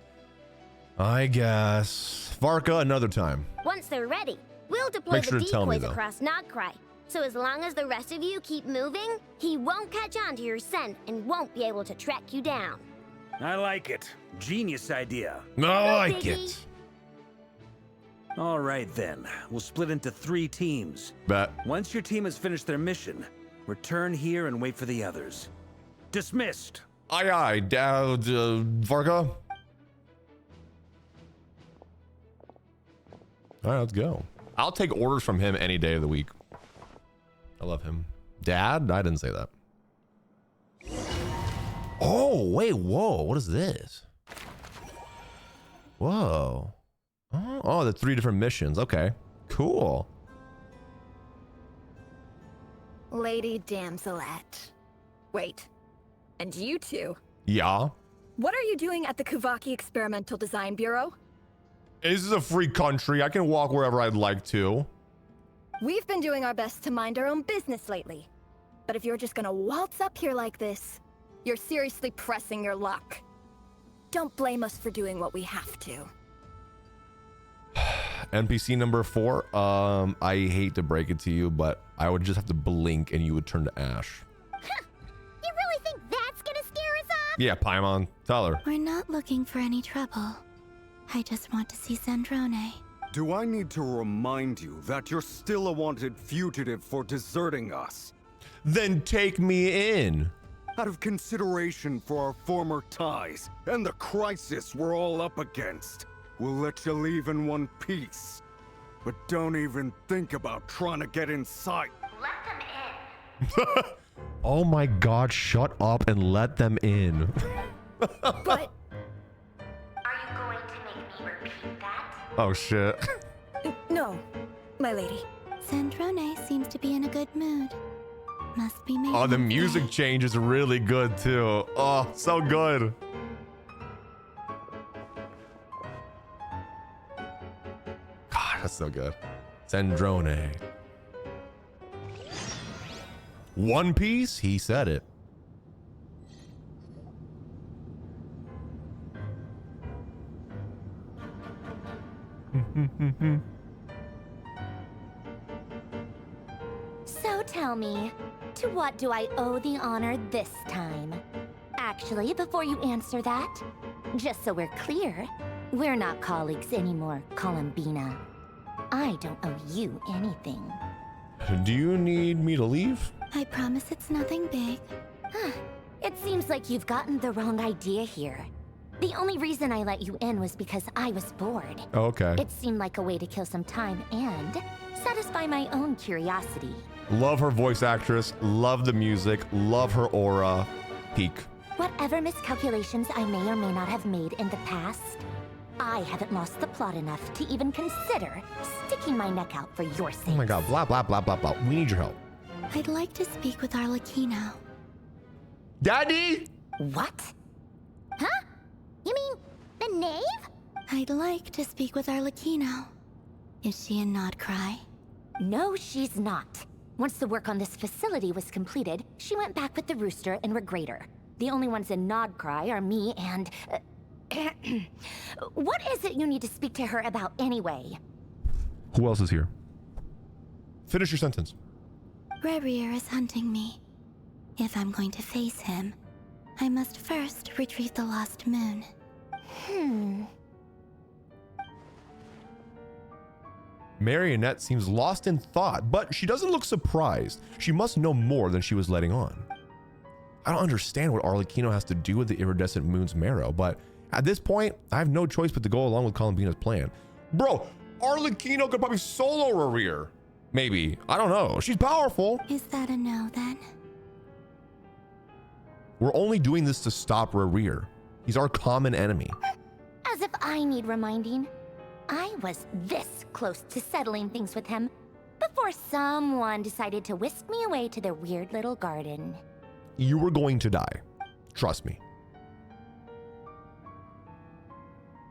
Varka, another time. Once they're ready, we'll deploy Make sure the to tell me, decoys though. across Krai. So as long as the rest of you keep moving, he won't catch on to your scent and won't be able to track you down. I like it. Genius idea. I like Biggie. it. All right then, we'll split into 3 teams. Bet. Once your team has finished their mission, return here and wait for the others. Dismissed. Aye, aye. Varka. All right, let's go. I'll take orders from him any day of the week. I love him. Dad? I didn't say that. Oh, wait, whoa. What is this? Whoa. Oh, the 3 different missions. Okay, cool. Lady Damselette. Wait, and you two? Yeah. What are you doing at the Kuvaki Experimental Design Bureau? This is a free country. I can walk wherever I'd like to. We've been doing our best to mind our own business lately. But if you're just gonna waltz up here like this, you're seriously pressing your luck. Don't blame us for doing what we have to. NPC number 4. I hate to break it to you, but I would just have to blink and you would turn to ash. You really think that's gonna scare us off? Yeah, Paimon, tell her. We're not looking for any trouble. I just want to see Zandrone. Do I need to remind you that you're still a wanted fugitive for deserting us? Then take me in. out of consideration for our former ties and the crisis we're all up against. We'll let you leave in one piece. But don't even think about trying to get inside. Let them in. Oh my god, shut up and let them in. But... Are you going to make me repeat that? Oh shit. No, my lady. Sandrone seems to be in a good mood. Must be made. Oh, the music change is really good too. Oh, so good. God, that's so good. Sandrone. One Piece? He said it. So tell me, to what do I owe the honor this time? Actually, before you answer that, just so we're clear, we're not colleagues anymore, Columbina. I don't owe you anything. Do you need me to leave? I promise it's nothing big. It seems like you've gotten the wrong idea here. The only reason I let you in was because I was bored. Okay. It seemed like a way to kill some time and satisfy my own curiosity. Love her voice actress, love the music, love her aura. Peak. Whatever miscalculations I may or may not have made in the past, I haven't lost the plot enough to even consider sticking my neck out for your sake. Oh my god, blah, blah, blah, blah, blah. We need your help. I'd like to speak with Arlecchino. Daddy? What? Huh? You mean the knave? I'd like to speak with Arlecchino. Is she in Nodcry? No, she's not. Once the work on this facility was completed, she went back with the Rooster and Regrator. The only ones in Nodcry are me and... What is it you need to speak to her about anyway? Who else is here? Finish your sentence. Rerir is hunting me. If I'm going to face him, I must first retrieve the lost moon. Marionette seems lost in thought, but she doesn't look surprised. She must know more than she was letting on. I don't understand what Arlecchino has to do with the iridescent moon's marrow, but at this point, I have no choice but to go along with Columbina's plan. Bro, Arlecchino could probably solo Rerir. Maybe. I don't know. She's powerful. Is that a no, then? We're only doing this to stop Rerir. He's our common enemy. As if I need reminding. I was this close to settling things with him before someone decided to whisk me away to their weird little garden. You were going to die. Trust me.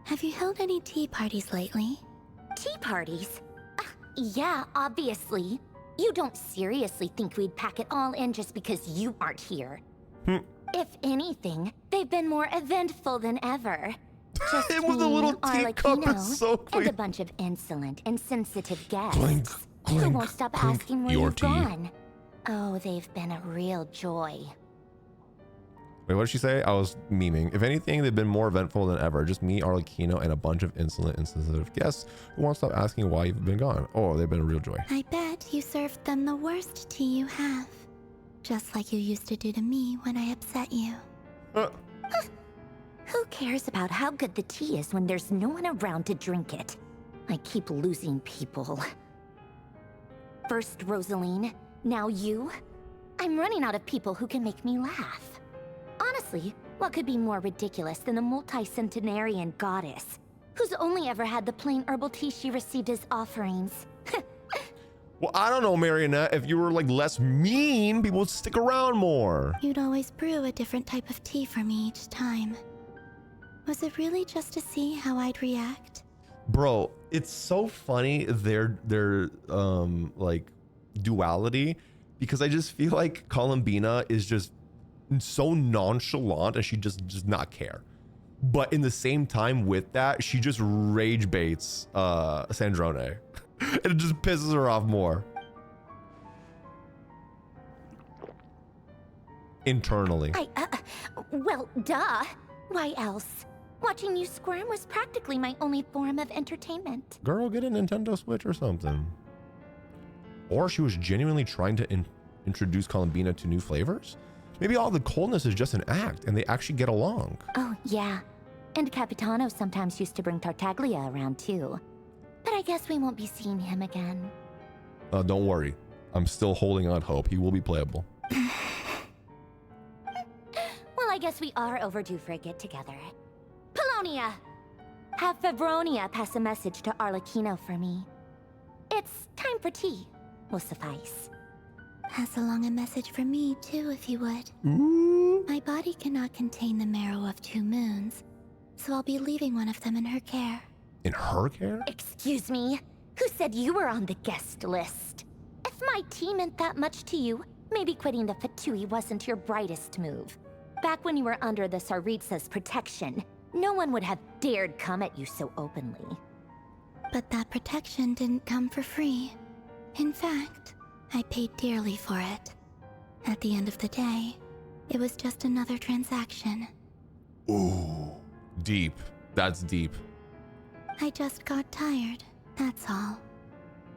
Have you held any tea parties lately? Tea parties? Yeah, obviously. You don't seriously think we'd pack it all in just because you aren't here. If anything, they've been more eventful than ever. Just it was a little teacup. It's so quick. And a bunch of insolent, insensitive guests Clink, clink, who won't stop clink, asking where your you've tea. gone. Oh, they've been a real joy. Wait, what did she say? I was memeing. If anything, they've been more eventful than ever. Just me, Arlecchino, and a bunch of insolent, insensitive guests who won't stop asking why you've been gone. Oh, they've been a real joy. I bet you served them the worst tea you have. Just like you used to do to me when I upset you. Who cares about how good the tea is when there's no one around to drink it? I keep losing people. First Rosaline, now you. I'm running out of people who can make me laugh. Honestly, what could be more ridiculous than the multi-centenarian goddess, who's only ever had the plain herbal tea she received as offerings? Well, I don't know, Marionette. If you were like less mean, people would stick around more. You'd always brew a different type of tea for me each time. Was it really just to see how I'd react? Bro, it's so funny their like duality, because I just feel like Columbina is just so nonchalant and she just does not care. But in the same time with that, she just rage baits Sandrone. And it just pisses her off more. Internally. Well, duh. Why else? Watching you squirm was practically my only form of entertainment. Girl, get a Nintendo Switch or something. Or she was genuinely trying to introduce Columbina to new flavors. Maybe all the coldness is just an act and they actually get along. Oh, yeah. And Capitano sometimes used to bring Tartaglia around too. But I guess we won't be seeing him again. Don't worry. I'm still holding out hope. He will be playable. Well, I guess we are overdue for a get-together. Polonia! Have Favronia pass a message to Arlecchino for me. It's time for tea. Will suffice. Pass along a message for me, too, if you would. My body cannot contain the marrow of 2 moons, so I'll be leaving one of them in her care. In her care? Excuse me? Who said you were on the guest list? If my tea meant that much to you, maybe quitting the Fatui wasn't your brightest move. Back when you were under the Tsaritsa's protection, no one would have dared come at you so openly. But that protection didn't come for free. In fact, I paid dearly for it. At the end of the day, it was just another transaction. Ooh, deep. That's deep. I just got tired, that's all.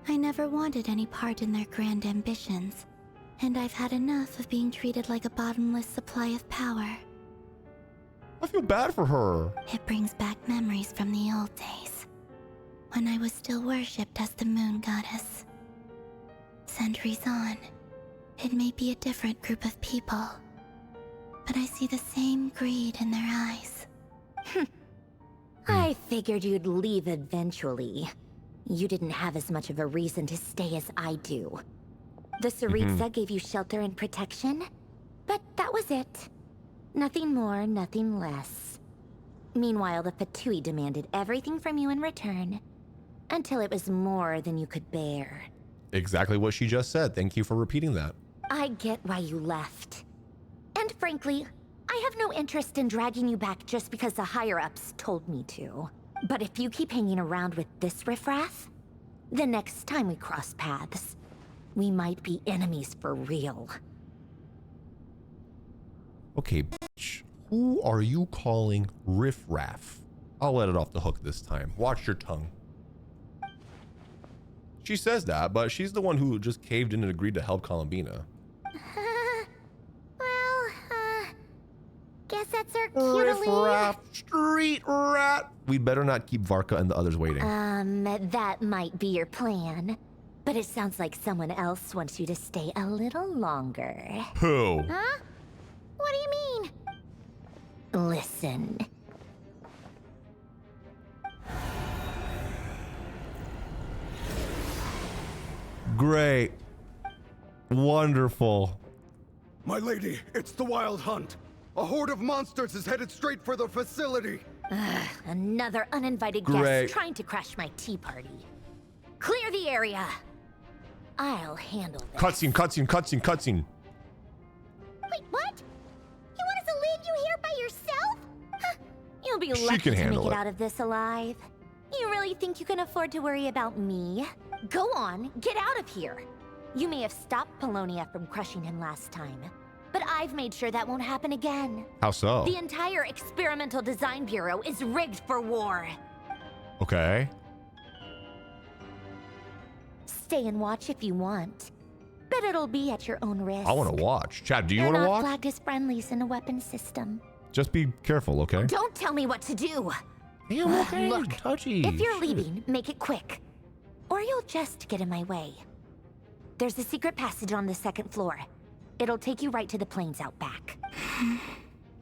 I never wanted any part in their grand ambitions, and I've had enough of being treated like a bottomless supply of power. I feel bad for her. It brings back memories from the old days, when I was still worshipped as the moon goddess. Centuries on, it may be a different group of people, but I see the same greed in their eyes. I figured you'd leave eventually. You didn't have as much of a reason to stay as I do. The Tsaritsa gave you shelter and protection, but that was it. Nothing more, nothing less. Meanwhile, the Fatui demanded everything from you in return, until it was more than you could bear. Exactly what she just said. Thank you for repeating that. I get why you left. And frankly, I have no interest in dragging you back just because the higher-ups told me to. But if you keep hanging around with this riffraff, the next time we cross paths, we might be enemies for real. Okay, bitch. Who are you calling riffraff? I'll let it off the hook this time. Watch your tongue. She says that, but she's the one who just caved in and agreed to help Columbina. Guess that's our cue to leave. Riffraff, street rat. We'd better not keep Varka and the others waiting. That might be your plan. But it sounds like someone else wants you to stay a little longer. Who? Huh? What do you mean? Listen. Great. Wonderful. My lady, it's the Wild Hunt. A horde of monsters is headed straight for the facility. Another uninvited guest trying to crash my tea party. Clear the area. I'll handle this. Cutscene, cutscene, cutscene, cutscene. Wait, what? You want us to leave you here by yourself? Huh. You'll be She lucky can to make handle it it. out of this alive. You really think you can afford to worry about me? Go on, get out of here. You may have stopped Polonia from crushing him last time, but I've made sure that won't happen again. How so? The entire Experimental Design Bureau is rigged for war. Okay. Stay and watch if you want, but it'll be at your own risk. I want to watch. Chad, do you want to They're not watch? flagged as friendlies in the weapons system. Just be careful, okay? Don't tell me what to do. Damn, okay. Look, touchy. if you're leaving, make it quick, or you'll just get in my way. There's a secret passage on the 2nd floor. It'll take you right to the plains out back.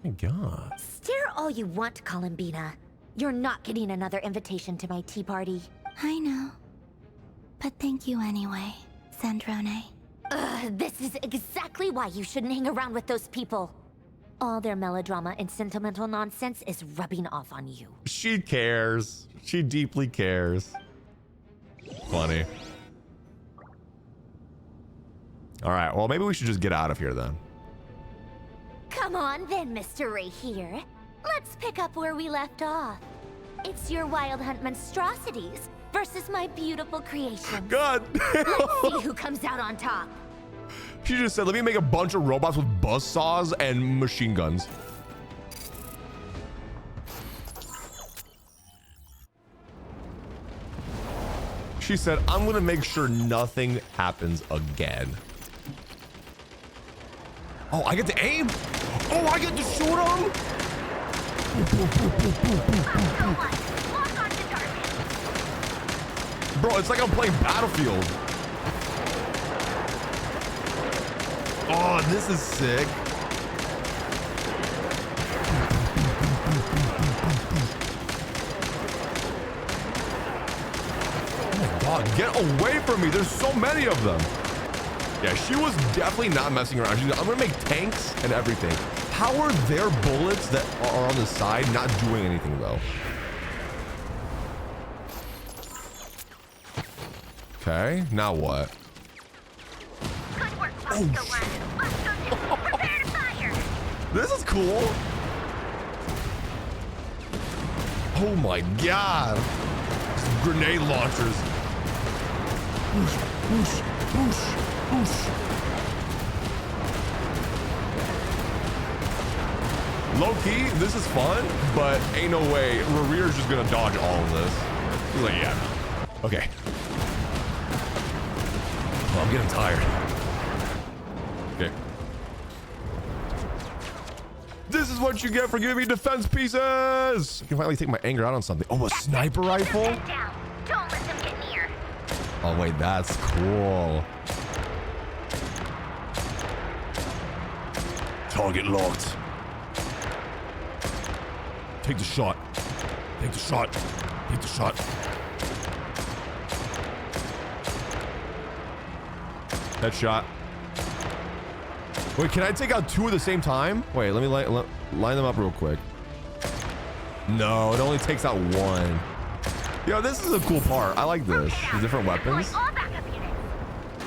My God. Stare all you want, Columbina. You're not getting another invitation to my tea party. I know. But thank you anyway, Sandrone. This is exactly why you shouldn't hang around with those people. All their melodrama and sentimental nonsense is rubbing off on you. She cares. She deeply cares. Funny. All right, well, maybe we should just get out of here then. Come on then, Mr. Ray here. Let's pick up where we left off. It's your Wild Hunt monstrosities versus my beautiful creations. God. Let's see who comes out on top. She just said, let me make a bunch of robots with buzzsaws and machine guns. She said, I'm gonna make sure nothing happens again. Oh, I get to aim? Oh, I get to shoot him? Bro, it's like I'm playing Battlefield. Oh, this is sick. Oh my God, get away from me. There's so many of them. Yeah, she was definitely not messing around. She's like, I'm gonna make tanks and everything. How are their bullets that are on the side not doing anything though? Okay, now what? Oh, this is cool. Oh my God. Grenade launchers. Whoosh, whoosh, whoosh, whoosh. Low key, this is fun, but ain't no way Rerear's just gonna dodge all of this. He's like, yeah, no. Okay. Oh, I'm getting tired. Okay. This is what you get for giving me defense pieces. I can finally take my anger out on something. Oh, a sniper rifle? Don't let them get near. Oh wait, that's cool. Target locked. Take the shot. Take the shot. Take the shot. Headshot. Wait, can I take out two at the same time? Wait, let me line them up real quick. No, it only takes out one. Yo, this is a cool part. I like this. The different weapons.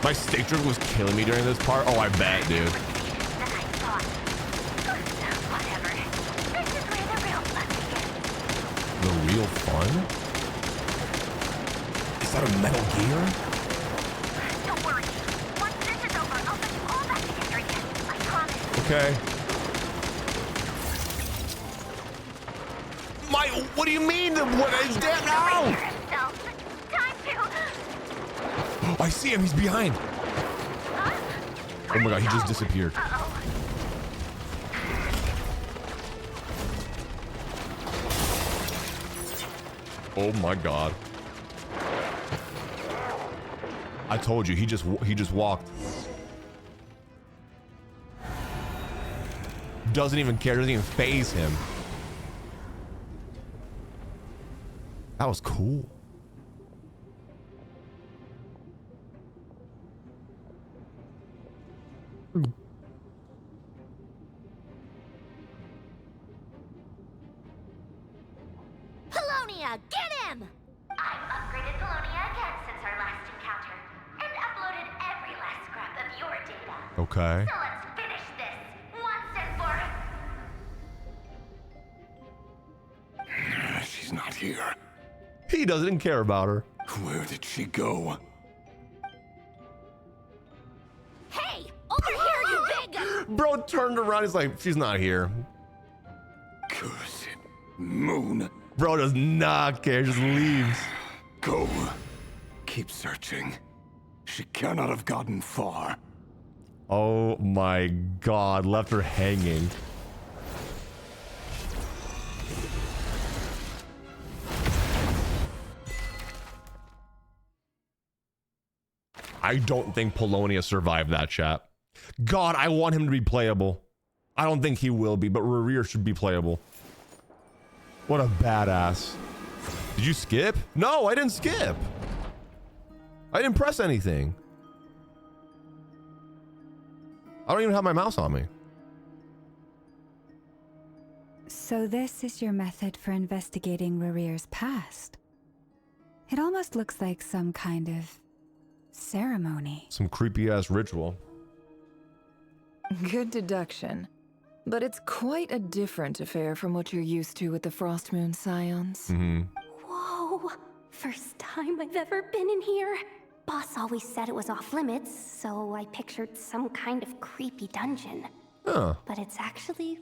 My stake drift was killing me during this part. Oh, I bet, dude. The real fun? Is that a Metal Gear? Don't worry. Once this is over, I'll put you all back together again. I promise. Okay. What do you mean? What is that now? Oh, I see him. He's behind. Oh my God, he just disappeared. Oh my God. I told you, he just walked. Doesn't even care, doesn't even faze him. That was cool. Polonia, get him! I've upgraded Polonia again since our last encounter, and uploaded every last scrap of your data. Okay. So let's finish this once and for... She's not here. He doesn't care about her. Where did she go? Hey, over here, you big... Bro turned around, he's like, she's not here. Curse it, Moon. Bro does not care, just leaves. Go. Keep searching. She cannot have gotten far. Oh my God, left her hanging. I don't think Polonia survived that, chat. God, I want him to be playable. I don't think he will be, but Rerear should be playable. What a badass. Did you skip? No, I didn't skip. I didn't press anything. I don't even have my mouse on me. So this is your method for investigating Rerear's past. It almost looks like some kind of ceremony. Some creepy ass ritual. Good deduction. But it's quite a different affair from what you're used to with the Frost Moon Scions. Mm-hmm. Whoa! First time I've ever been in here. Boss always said it was off limits, so I pictured some kind of creepy dungeon. Huh. But it's actually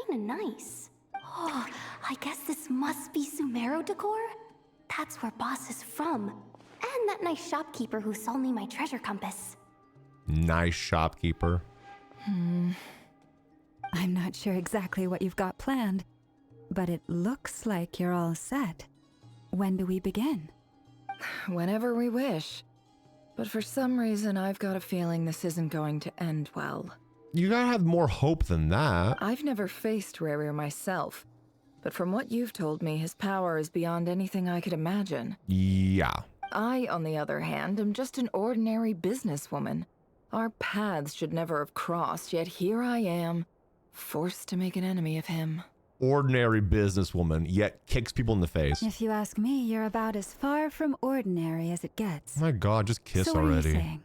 kinda nice. Oh, I guess this must be Sumero decor? That's where Boss is from. And that nice shopkeeper who sold me my treasure compass. Nice shopkeeper. I'm not sure exactly what you've got planned, but it looks like you're all set. When do we begin? Whenever we wish. But for some reason, I've got a feeling this isn't going to end well. You gotta have more hope than that. I've never faced Rerir myself, but from what you've told me, his power is beyond anything I could imagine. Yeah. I, on the other hand, am just an ordinary businesswoman. Our paths should never have crossed, yet here I am, forced to make an enemy of him. Ordinary businesswoman, yet kicks people in the face. If you ask me, you're about as far from ordinary as it gets. My God, just kiss so already. What are you saying?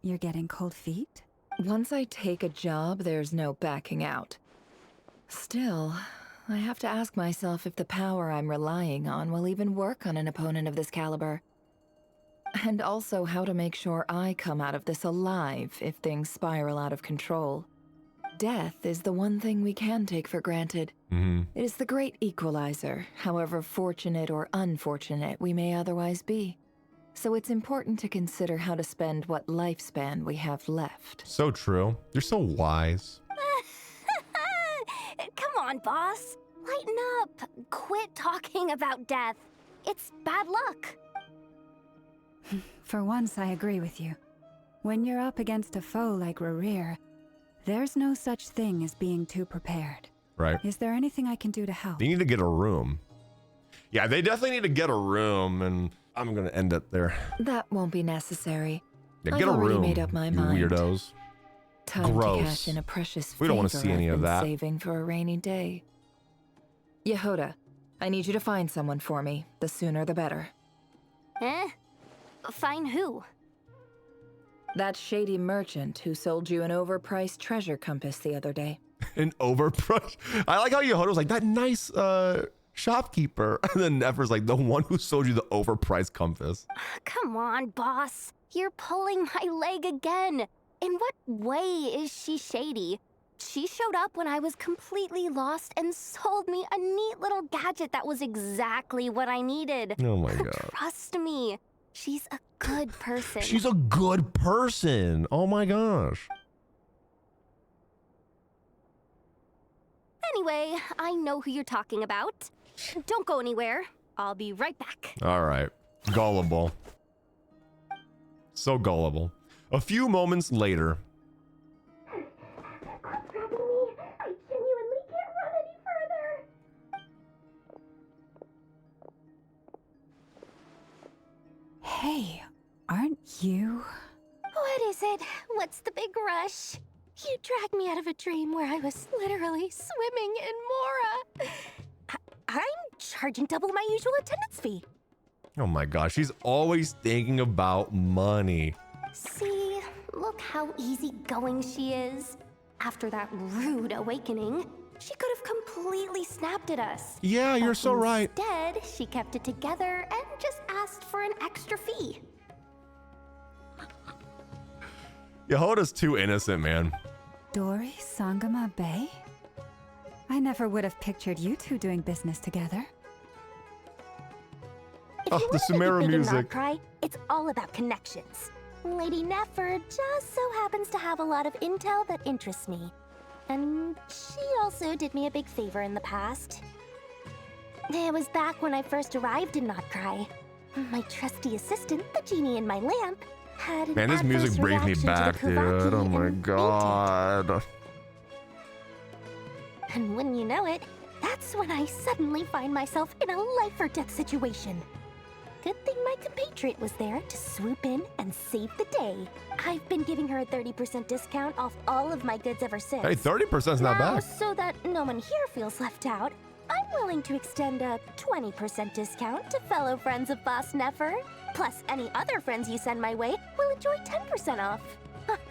You're getting cold feet? Once I take a job, there's no backing out. Still, I have to ask myself if the power I'm relying on will even work on an opponent of this caliber. And also how to make sure I come out of this alive if things spiral out of control. Death is the one thing we can take for granted. Mm-hmm. It is the great equalizer, however fortunate or unfortunate we may otherwise be. So it's important to consider how to spend what lifespan we have left. So true. You're so wise. Come on, boss. Lighten up. Quit talking about death. It's bad luck. For once, I agree with you. When you're up against a foe like Rerir, there's no such thing as being too prepared. Right. Is there anything I can do to help? They need to get a room. Yeah, they definitely need to get a room, and I'm gonna end it there. That won't be necessary. Yeah, I've get a already room, made up my you mind. weirdos. Time Gross. to cash in a precious We don't want to favor see any I've of been that. saving for a rainy day. Yehoda, I need you to find someone for me. The sooner the better. Eh? Find who? That shady merchant who sold you an overpriced treasure compass the other day. An overpriced. I like how Yehoda was like, that nice shopkeeper. And then Nefer's like, the one who sold you the overpriced compass. Come on, boss. You're pulling my leg again. In what way is she shady? She showed up when I was completely lost and sold me a neat little gadget that was exactly what I needed. Oh my God. Trust me. She's a good person. She's a good person. Oh my gosh. Anyway, I know who you're talking about. Don't go anywhere. I'll be right back. All right. Gullible. So gullible. A few moments later. What's happening to me? I genuinely can't run any further. Hey, aren't you? What is it? What's the big rush? You dragged me out of a dream where I was literally swimming in Mora. I'm charging double my usual attendance fee. Oh my gosh, she's always thinking about money. See, look how easygoing she is. After that rude awakening, she could have completely snapped at us. Yeah, you're so right. Instead, she kept it together and just asked for an extra fee. Yehoda's too innocent, man. Dori Sangama Bay? I never would have pictured you two doing business together. Oh, the Sumeru music. Krai, it's all about connections. Lady Nefer just so happens to have a lot of intel that interests me. And she also did me a big favor in the past. It was back when I first arrived in Krai. My trusty assistant, the genie in my lamp, had an Man, this music adverse brings me reaction to back, the dude. Kuvaki Oh my and God. And when you know it, that's when I suddenly find myself in a life or death situation. Good thing my compatriot was there to swoop in and save the day. I've been giving her a 30% discount off all of my goods ever since. Hey, 30%'s not Now, bad. so that no one here feels left out, I'm willing to extend a 20% discount to fellow friends of Boss Nefer. Plus, any other friends you send my way will enjoy 10% off.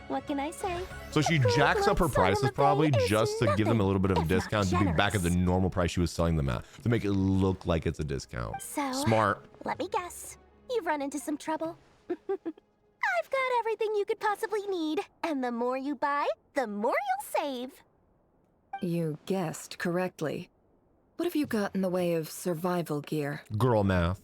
What can I say? So she jacks up her prices probably just to give them a little bit of a discount to be back at the normal price she was selling them at, to make it look like it's a discount. So, smart. Let me guess. You've run into some trouble. I've got everything you could possibly need, and the more you buy, the more you'll save. You guessed correctly. What have you got in the way of survival gear? Girl math.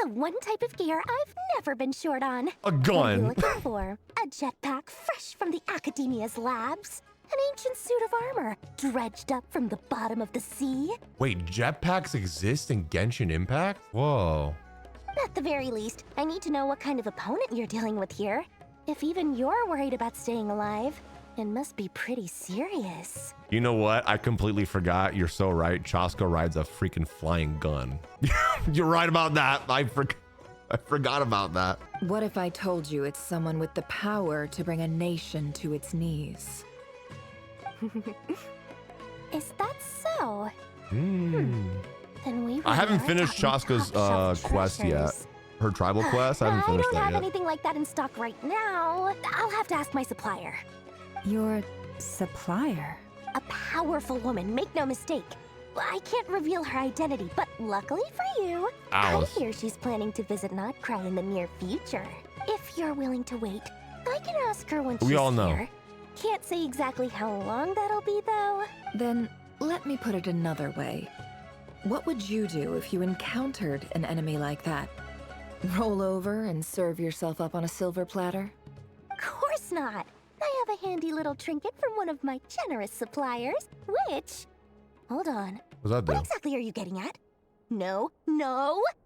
The one type of gear I've never been short on. A What are you gun. looking for? A jetpack fresh from the Academia's labs? An ancient suit of armor, dredged up from the bottom of the sea. Wait, jetpacks exist in Genshin Impact? Whoa. At the very least, I need to know what kind of opponent you're dealing with here. If even you're worried about staying alive, it must be pretty serious. You know what? I completely forgot. You're so right. Chaska rides a freaking flying gun. You're right about that. I forgot about that. What if I told you it's someone with the power to bring a nation to its knees? Is that so? Then we I haven't finished Chaska's quest yet. Her tribal quest, I haven't finished that yet. I don't have anything like that in stock right now. I'll have to ask my supplier. Your supplier? A powerful woman, make no mistake. I can't reveal her identity, but luckily for you, Alice. I hear she's planning to visit Krai in the near future. If you're willing to wait, I can ask her when she's We all know. here. Can't say exactly how long that'll be, though. Then let me put it another way. What would you do if you encountered an enemy like that? Roll over and serve yourself up on a silver platter? Of course not. I have a handy little trinket from one of my generous suppliers, which... Hold on. What's that do? What exactly are you getting at? No.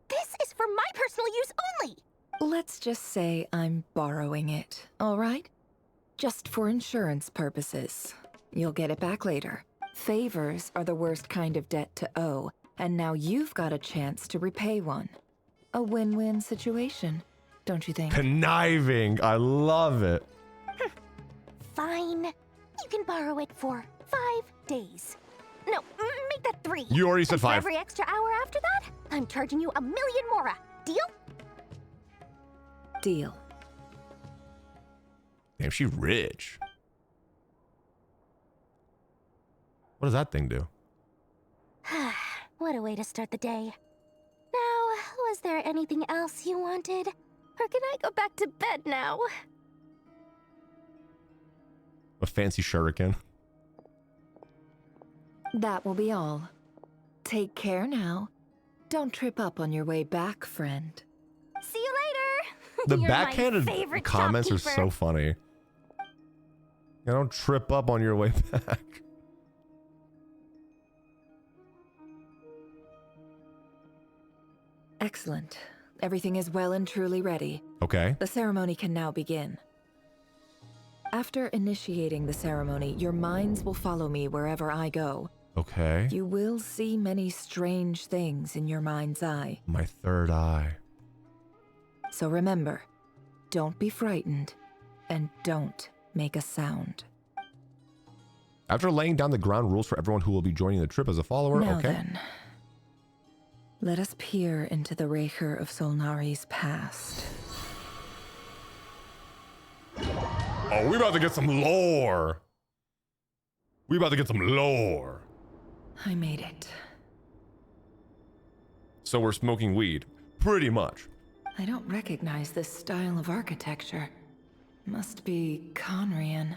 This is for my personal use only. Let's just say I'm borrowing it, all right? Just for insurance purposes. You'll get it back later. Favors are the worst kind of debt to owe, and now you've got a chance to repay one. A win-win situation, don't you think? Conniving. I love it. Fine. You can borrow it for 5 days. No, make that 3. You already said And for 5. every extra hour after that, I'm charging you 1,000,000 mora. Deal? Deal. Damn, she rich. What does that thing do? What a way to start the day. Now, was there anything else you wanted? Or can I go back to bed now? A fancy shuriken. That will be all. Take care now. Don't trip up on your way back, friend. See you later! The You're my backhanded favorite comments are shopkeeper. so funny. Yeah, don't trip up on your way back. Excellent. Everything is well and truly ready. Okay. The ceremony can now begin. After initiating the ceremony, your minds will follow me wherever I go. Okay. You will see many strange things in your mind's eye. My third eye. So remember, don't be frightened, and don't make a sound. After laying down the ground rules for everyone who will be joining the trip as a follower, Now okay. then, let us peer into the Raker of Solnari's past. Oh, we about to get some lore. We about to get some lore. I made it. So we're smoking weed. Pretty much. I don't recognize this style of architecture. Must be Conrian.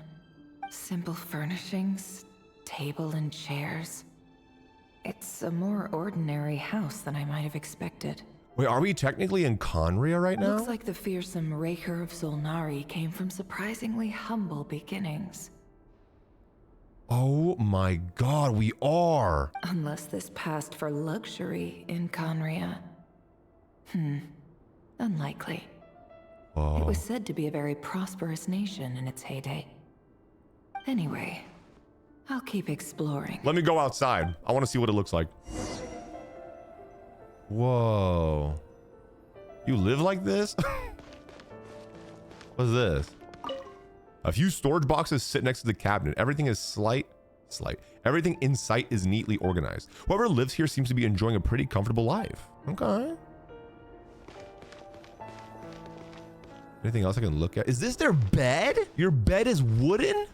Simple furnishings, table and chairs. It's a more ordinary house than I might have expected. Wait, are we technically in Conria right now? Looks like the fearsome Raker of Solnari came from surprisingly humble beginnings. Oh my god, we are. Unless this passed for luxury in Conria. Unlikely. Whoa. It was said to be a very prosperous nation in its heyday. Anyway, I'll keep exploring. Let me go outside. I want to see what it looks like. Whoa. You live like this? What's this? A few storage boxes sit next to the cabinet. Everything is Everything in sight is neatly organized. Whoever lives here seems to be enjoying a pretty comfortable life. Okay. Anything else I can look at? Is this their bed? Your bed is wooden?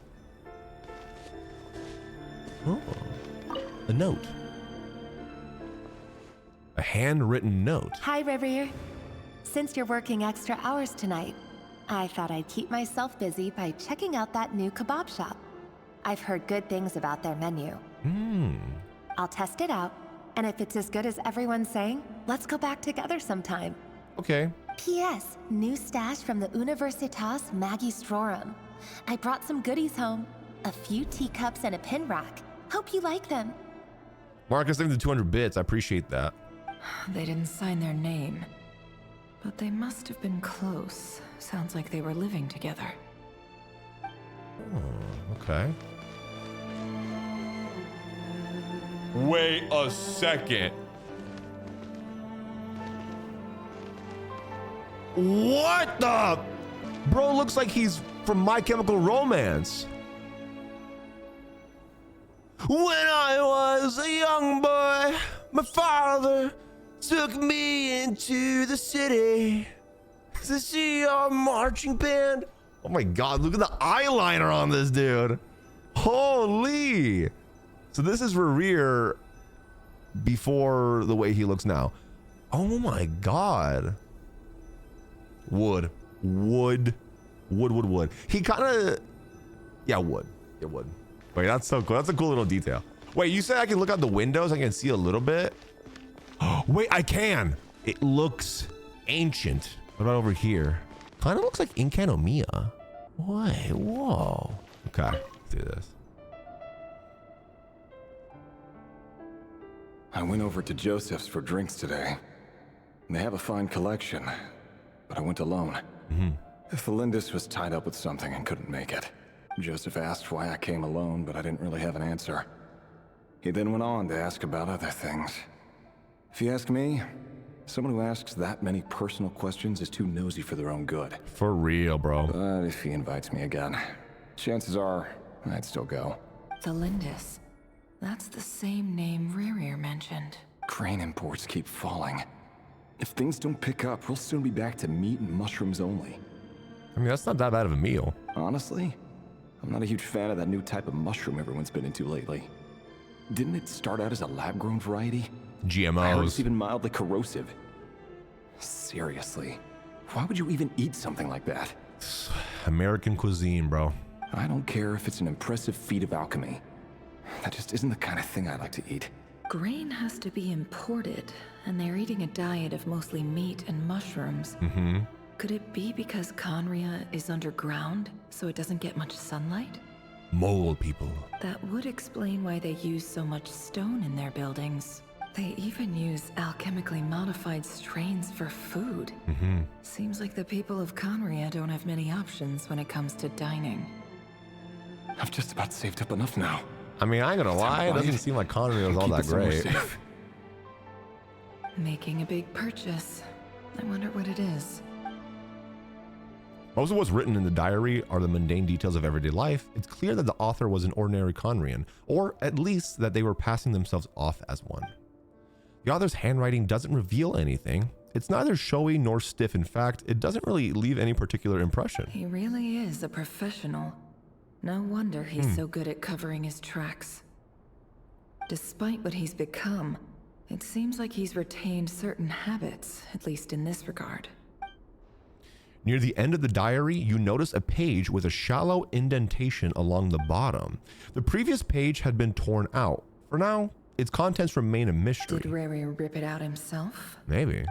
Oh. A note. A handwritten note. Hi, Rivier. Since you're working extra hours tonight, I thought I'd keep myself busy by checking out that new kebab shop. I've heard good things about their menu. I'll test it out, and if it's as good as everyone's saying, let's go back together sometime. Okay. P.S. New stash from the Universitas Magistrorum. I brought some goodies home. A few teacups and a pin rack. Hope you like them. Marcus, thanks for 200 bits. I appreciate that. They didn't sign their name, but they must have been close. Sounds like they were living together. Oh, okay. Wait a second. What the? Bro looks like he's from My Chemical Romance. When I was a young boy, my father took me into the city to see our marching band. Oh my God, look at the eyeliner on this dude. Holy. So this is Rerir before the way he looks now. Oh my God. Wood. He kind of, yeah, wood. It would. Wait, that's so cool. That's a cool little detail. Wait, you said I can look out the windows? I can see a little bit? Oh, wait, I can. It looks ancient. What about over here? Kind of looks like Inkanomiya. Wait, whoa. Okay, let's do this. I went over to Joseph's for drinks today. They have a fine collection, but I went alone. Felindis was tied up with something and couldn't make it. Joseph asked why I came alone, but I didn't really have an answer. He then went on to ask about other things. If you ask me, someone who asks that many personal questions is too nosy for their own good. For real, bro. But if he invites me again, chances are I'd still go. Felindis. That's the same name Rerir mentioned. Crane imports keep falling. If things don't pick up, we'll soon be back to meat and mushrooms only. I mean, that's not that bad of a meal. Honestly, I'm not a huge fan of that new type of mushroom everyone's been into lately. Didn't it start out as a lab-grown variety? GMOs. I heard it's even mildly corrosive. Seriously, why would you even eat something like that? American cuisine, bro. I don't care if it's an impressive feat of alchemy. That just isn't the kind of thing I like to eat. Grain has to be imported, and they're eating a diet of mostly meat and mushrooms. Could it be because Conria is underground, so it doesn't get much sunlight? Mole people. That would explain why they use so much stone in their buildings. They even use alchemically modified strains for food. Seems like the people of Conria don't have many options when it comes to dining. I've just about saved up enough now. I mean, I ain't gonna lie, it doesn't seem like Connery was all that great. Making a big purchase. I wonder what it is. Most of what's written in the diary are the mundane details of everyday life. It's clear that the author was an ordinary Conrian, or at least that they were passing themselves off as one. The author's handwriting doesn't reveal anything. It's neither showy nor stiff. In fact, it doesn't really leave any particular impression. He really is a professional. No wonder he's so good at covering his tracks. Despite what he's become, it seems like he's retained certain habits, at least in this regard. Near the end of the diary, you notice a page with a shallow indentation along the bottom. The previous page had been torn out. For now, its contents remain a mystery. Did Rerir rip it out himself? Maybe.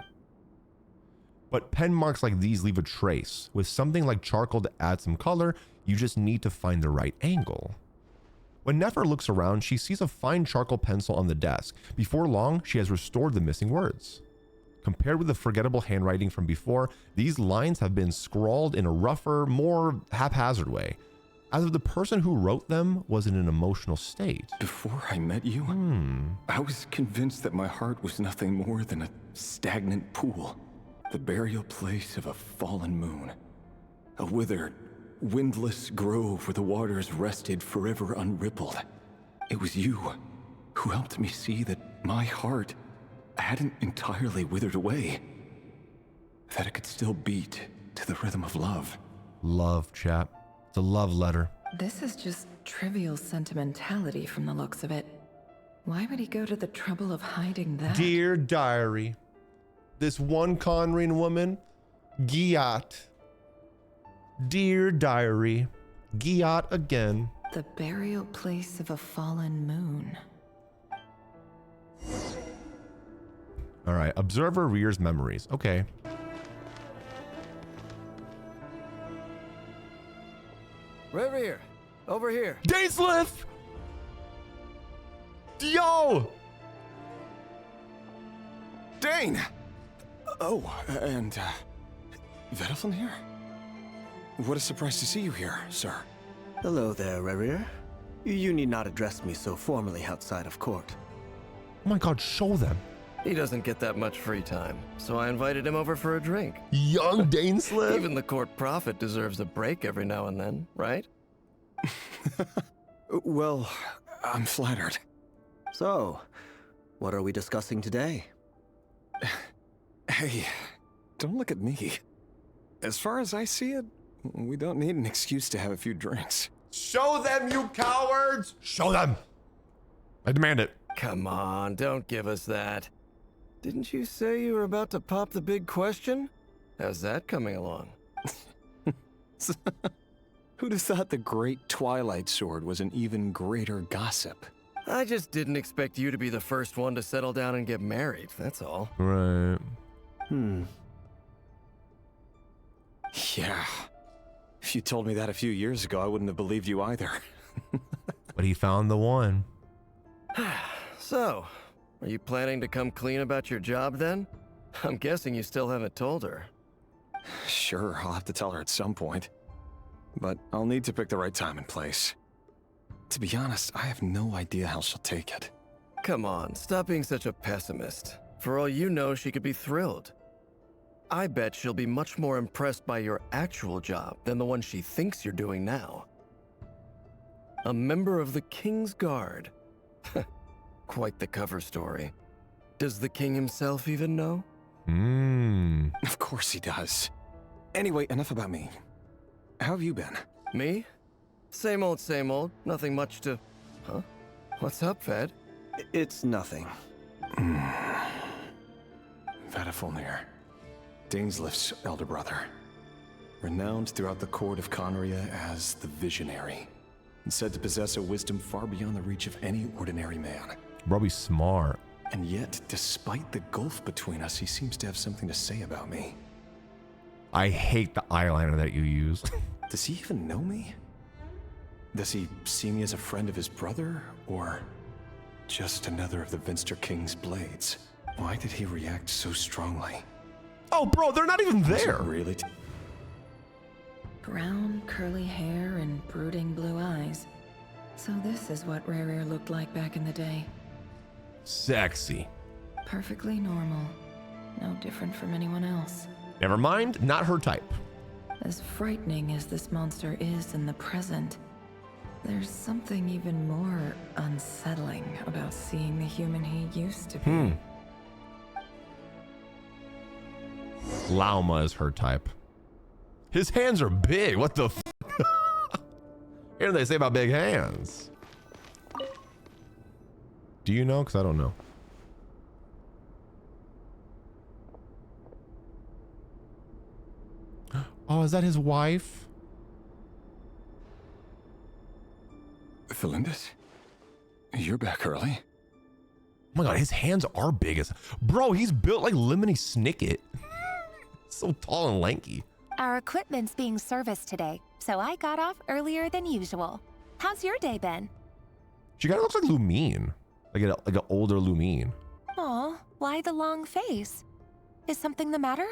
But pen marks like these leave a trace. With something like charcoal to add some color, you just need to find the right angle. When Nefer looks around, she sees a fine charcoal pencil on the desk. Before long, she has restored the missing words. Compared with the forgettable handwriting from before, these lines have been scrawled in a rougher, more haphazard way, as if the person who wrote them was in an emotional state. Before I met you, I was convinced that my heart was nothing more than a stagnant pool, the burial place of a fallen moon, a withered, windless grove where the waters rested forever unrippled. It was you who helped me see that my heart hadn't entirely withered away, that it could still beat to the rhythm of love. Love, chap. It's a love letter. This is just trivial sentimentality from the looks of it. Why would he go to the trouble of hiding that? Dear diary, this one Conrian woman, Giat. Dear diary, Giat again. The burial place of a fallen moon. All right, observe Rerir's memories. Okay. Rerir, over here. Dainsleif! Yo! Dane! Oh, and, Vediflin here? What a surprise to see you here, sir. Hello there, Rerir. You need not address me so formally outside of court. Oh my god, show them. He doesn't get that much free time, so I invited him over for a drink. Young Dainsleif? Even the court prophet deserves a break every now and then, right? Well, I'm flattered. So, what are we discussing today? Hey, don't look at me. As far as I see it, we don't need an excuse to have a few drinks. Show them, you cowards! Show them! I demand it. Come on, don't give us that. Didn't you say you were about to pop the big question? How's that coming along? Who'd have thought the great Twilight Sword was an even greater gossip? I just didn't expect you to be the first one to settle down and get married, that's all. Right. Yeah. If you told me that a few years ago, I wouldn't have believed you either. But he found the one. So, are you planning to come clean about your job then? I'm guessing you still haven't told her. Sure, I'll have to tell her at some point. But I'll need to pick the right time and place. To be honest, I have no idea how she'll take it. Come on, stop being such a pessimist. For all you know, she could be thrilled. I bet she'll be much more impressed by your actual job than the one she thinks you're doing now. A member of the King's Guard. Quite the cover story. Does the king himself even know? Of course he does. Anyway, enough about me. How have you been? Me? Same old, nothing much to... Huh? What's up, Ved? It's nothing. Vediflin, Dainsleif's elder brother. Renowned throughout the court of Conria as the Visionary. And said to possess a wisdom far beyond the reach of any ordinary man. Bro, he's smart. And yet, despite the gulf between us, he seems to have something to say about me. I hate the eyeliner that you use. Does he even know me? Does he see me as a friend of his brother, or just another of the Vinster King's blades? Why did he react so strongly? Oh, bro, they're not even there. Really? Brown, curly hair and brooding blue eyes. So this is what Rerir looked like back in the day. Sexy. Perfectly normal. No different from anyone else. Never mind, not her type. As frightening as this monster is in the present, there's something even more unsettling about seeing the human he used to be. Lauma is her type. His hands are big. What the f? Here they say about big hands. Do you know? Because I don't know. Oh, is that his wife? Felindus? You're back early. Oh my god, his hands are big as... Bro, he's built like Lemony Snicket. So tall and lanky. Our equipment's being serviced today, so I got off earlier than usual. How's your day been? She kind of looks like Lumine. Like an older Lumine. Aw, why the long face? Is something the matter?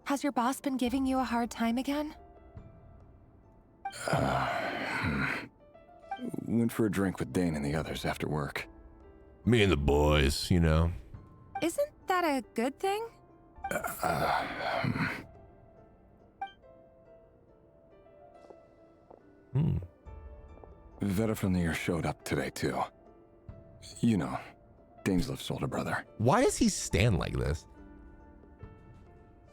Has your boss been giving you a hard time again? Went for a drink with Dane and the others after work. Me and the boys, you know. Isn't that a good thing? Vediflin showed up today too. You know, Dainsleif's older brother. Why does he stand like this?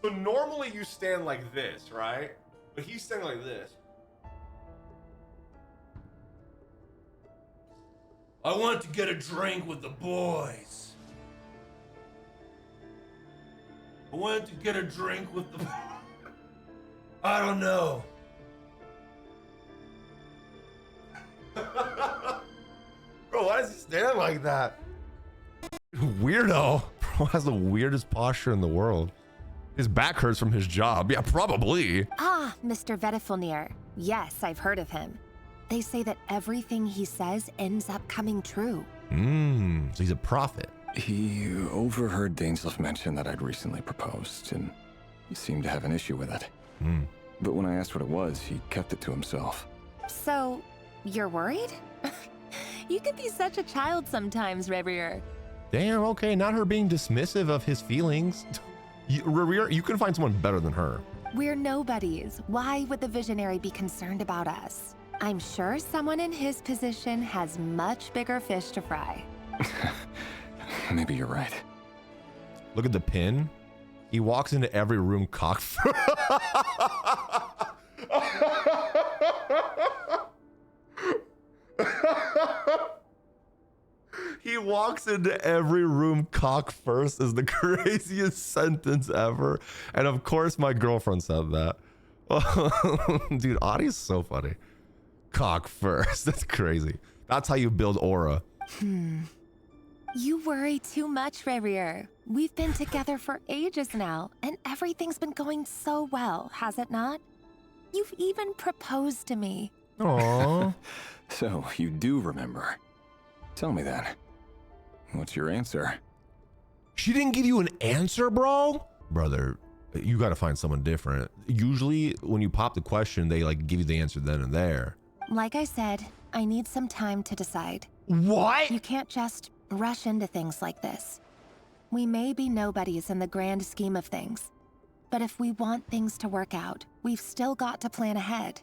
So normally you stand like this, right? But he's standing like this. I want to get a drink with the boys. I want to get a drink with the... I don't know. Bro, why does he stand like that? Weirdo. Bro has the weirdest posture in the world. His back hurts from his job. Yeah, probably. Ah, Mr. Vediflin. Yes, I've heard of him. They say that everything he says ends up coming true. So he's a prophet. He overheard Dainsleif mention that I'd recently proposed, and he seemed to have an issue with it. But when I asked what it was, he kept it to himself. So, you're worried? You can be such a child sometimes, Revier. Damn, okay, not her being dismissive of his feelings. Revier, you can find someone better than her. We're nobodies. Why would the Visionary be concerned about us? I'm sure someone in his position has much bigger fish to fry. Maybe you're right. Look at the pin. He walks into every room cocked. He walks into every room cock first is the craziest sentence ever. And of course my girlfriend said that. Dude, Audie's so funny. Cock first. That's crazy. That's how you build aura. You worry too much, Revier. We've been together for ages now, and everything's been going so well, has it not? You've even proposed to me. Aww. So, you do remember. Tell me then. What's your answer? She didn't give you an answer, bro? Brother, you gotta find someone different. Usually, when you pop the question, they like give you the answer then and there. Like I said, I need some time to decide. What? You can't just rush into things like this. We may be nobodies in the grand scheme of things, but if we want things to work out, we've still got to plan ahead.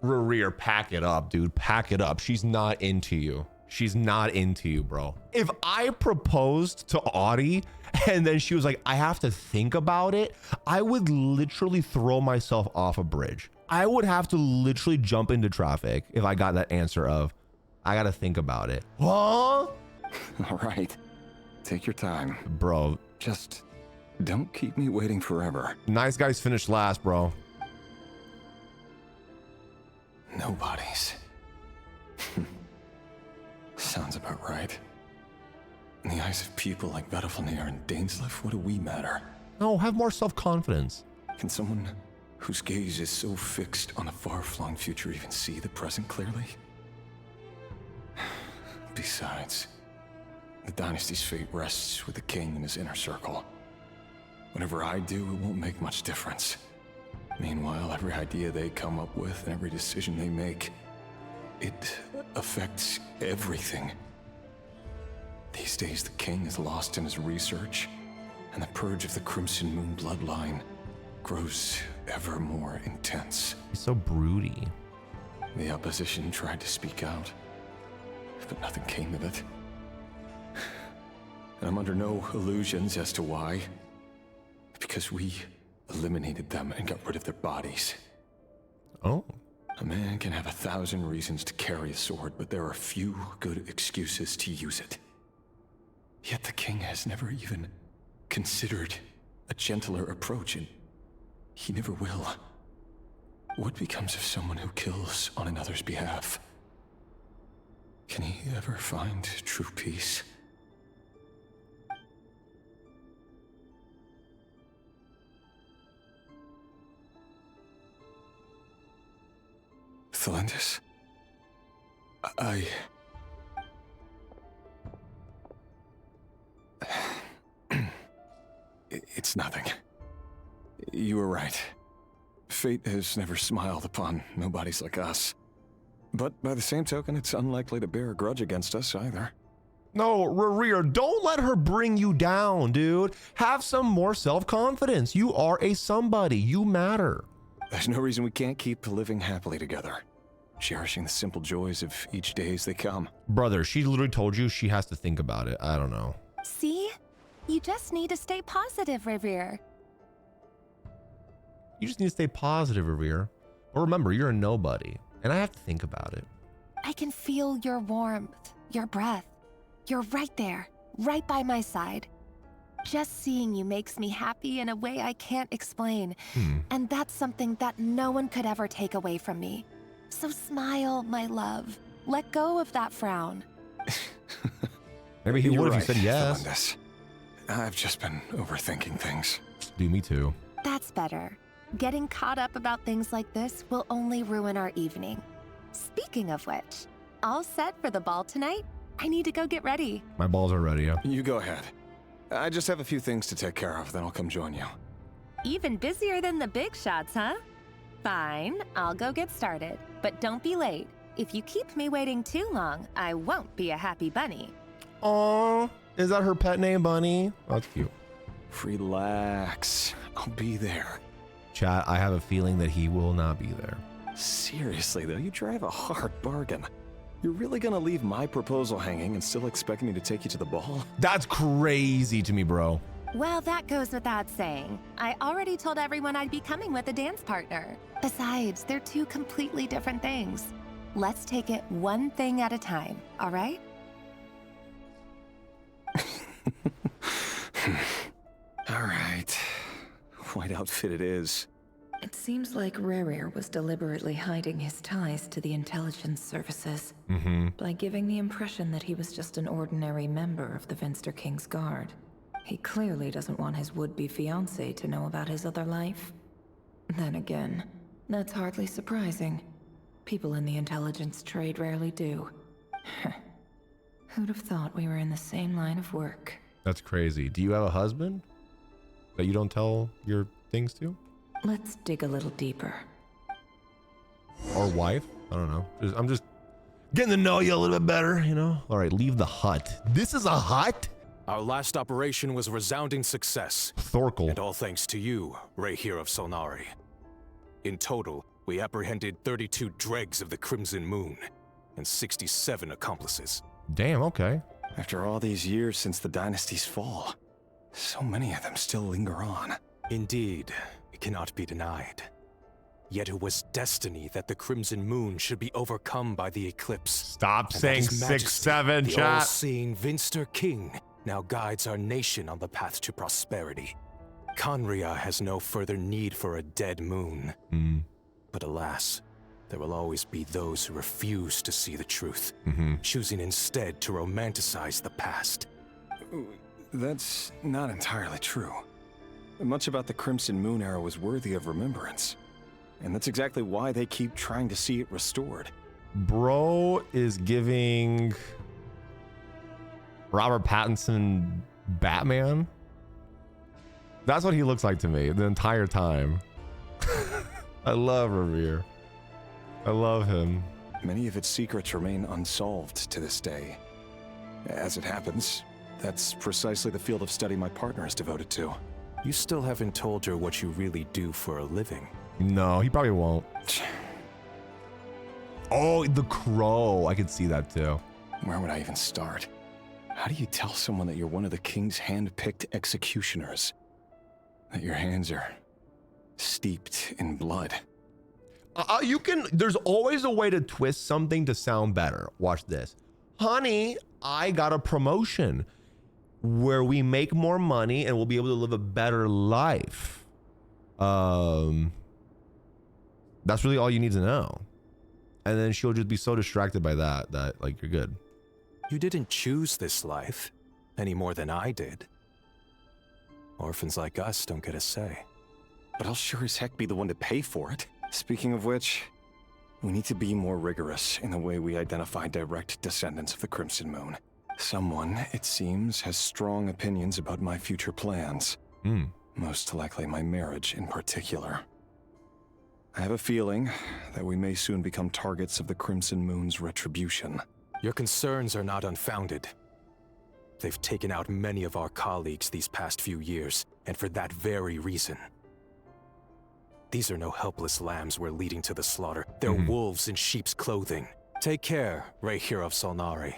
Revier, pack it up, dude. Pack it up. She's not into you. She's not into you, bro. If I proposed to Audie and then she was like, I have to think about it, I would literally throw myself off a bridge. I would have to literally jump into traffic if I got that answer of, I gotta think about it. Huh? All right. Take your time. Bro. Just don't keep me waiting forever. Nice guys finished last, bro. Nobodies. Sounds about right. In the eyes of people like Vedalfnir and Dainsleif, what do we matter? No, have more self-confidence. Can someone whose gaze is so fixed on a far-flung future even see the present clearly? Besides, the dynasty's fate rests with the king and his inner circle. Whatever I do, it won't make much difference. Meanwhile, every idea they come up with and every decision they make, it affects everything. These days, the king is lost in his research, and the purge of the Crimson Moon bloodline grows ever more intense. He's so broody. The opposition tried to speak out, but nothing came of it. And I'm under no illusions as to why. Because we eliminated them and got rid of their bodies. Oh. A man can have 1,000 reasons to carry a sword, but there are few good excuses to use it. Yet the king has never even considered a gentler approach, and he never will. What becomes of someone who kills on another's behalf? Can he ever find true peace? Thelendis? It's nothing. You were right. Fate has never smiled upon nobodies like us. But by the same token, it's unlikely to bear a grudge against us either. No, Revier, don't let her bring you down, dude. Have some more self-confidence. You are a somebody. You matter. There's no reason we can't keep living happily together, cherishing the simple joys of each day as they come. Brother, she literally told you she has to think about it. I don't know. See? You just need to stay positive, Revier. You just need to stay positive, Revier. But remember, you're a nobody, and I have to think about it. I can feel your warmth, your breath. You're right there, right by my side. Just seeing you makes me happy in a way I can't explain. And that's something that no one could ever take away from me. So smile, my love. Let go of that frown. Maybe he would if right, you said yes. Thelendis. I've just been overthinking things. Do me too. That's better. Getting caught up about things like this will only ruin our evening. Speaking of which, all set for the ball tonight? I need to go get ready. My balls are ready, yeah. You go ahead. I just have a few things to take care of, then I'll come join you. Even busier than the big shots, huh? Fine, I'll go get started. But don't be late. If you keep me waiting too long, I won't be a happy bunny. Aww, is that her pet name, Bunny? Oh, that's cute. Relax, I'll be there. Chat, I have a feeling that he will not be there. Seriously though, you drive a hard bargain. You're really gonna leave my proposal hanging and still expect me to take you to the ball? That's crazy to me, bro. Well, that goes without saying. I already told everyone I'd be coming with a dance partner. Besides, they're two completely different things. Let's take it one thing at a time, all right? All right. White outfit it is. It seems like Rerir was deliberately hiding his ties to the intelligence services by giving the impression that he was just an ordinary member of the Venster King's Guard. He clearly doesn't want his would-be fiancée to know about his other life. Then again, that's hardly surprising. People in the intelligence trade rarely do. Who'd have thought we were in the same line of work? That's crazy. Do you have a husband that you don't tell your things to? Let's dig a little deeper. Or wife? I don't know. I'm just getting to know you a little bit better, you know? All right, leave the hut. This is a hut? Our last operation was a resounding success. Thorkel. And all thanks to you, Rahir of Solnari. In total, we apprehended 32 dregs of the Crimson Moon and 67 accomplices. Damn, okay. After all these years since the dynasty's fall, so many of them still linger on. Indeed, it cannot be denied. Yet it was destiny that the Crimson Moon should be overcome by the eclipse. Stop saying 6-7, the chat. all-seeing Venster King now guides our nation on the path to prosperity. Conria has no further need for a dead moon. But alas, there will always be those who refuse to see the truth, choosing instead to romanticize the past. That's not entirely true. Much about the Crimson Moon era was worthy of remembrance. And that's exactly why they keep trying to see it restored. Bro is giving Robert Pattinson Batman. That's what he looks like to me the entire time. I love Revere. I love him. Many of its secrets remain unsolved to this day. As it happens, that's precisely the field of study my partner is devoted to. You still haven't told her what you really do for a living. No, he probably won't. Oh, the crow. I could see that too. Where would I even start? How do you tell someone that you're one of the king's hand-picked executioners? That your hands are steeped in blood? There's always a way to twist something to sound better. Watch this. Honey, I got a promotion where we make more money and we'll be able to live a better life. That's really all you need to know. And then she'll just be so distracted by that like you're good. You didn't choose this life any more than I did. Orphans like us don't get a say. But I'll sure as heck be the one to pay for it. Speaking of which, we need to be more rigorous in the way we identify direct descendants of the Crimson Moon. Someone, it seems, has strong opinions about my future plans. Most likely my marriage in particular. I have a feeling that we may soon become targets of the Crimson Moon's retribution. Your concerns are not unfounded. They've taken out many of our colleagues these past few years, and for that very reason. These are no helpless lambs we're leading to the slaughter. They're wolves in sheep's clothing. Take care, Rahir of Solnari.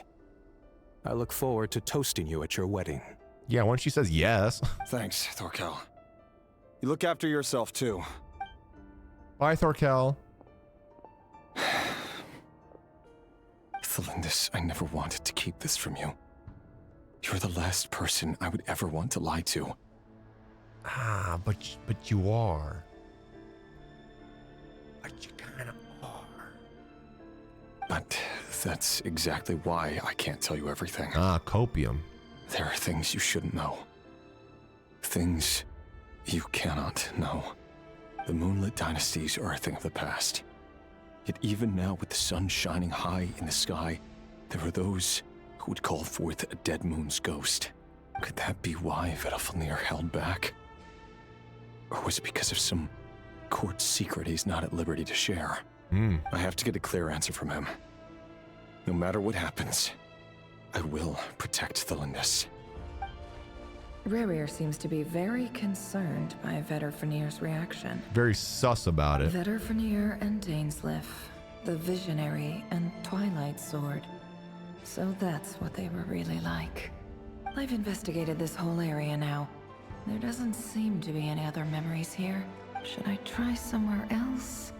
I look forward to toasting you at your wedding. Yeah, once she says yes. Thanks, Thorkel. You look after yourself, too. Bye, Thorkel. Thelindis, I never wanted to keep this from you. You're the last person I would ever want to lie to. But you are. But you kind of are. But that's exactly why I can't tell you everything. Copium. There are things you shouldn't know. Things you cannot know. The moonlit dynasties are a thing of the past. Yet even now, with the sun shining high in the sky, there are those who would call forth a dead moon's ghost. Could that be why Vedalfnir held back? Or was it because of some court secret he's not at liberty to share? I have to get a clear answer from him. No matter what happens, I will protect the Lindis. Rerir seems to be very concerned by Vedalfnir's reaction. Very sus about it. Vedalfnir and Dainsleif, the Visionary and Twilight Sword. So that's what they were really like. I've investigated this whole area now. There doesn't seem to be any other memories here. Should I try somewhere else?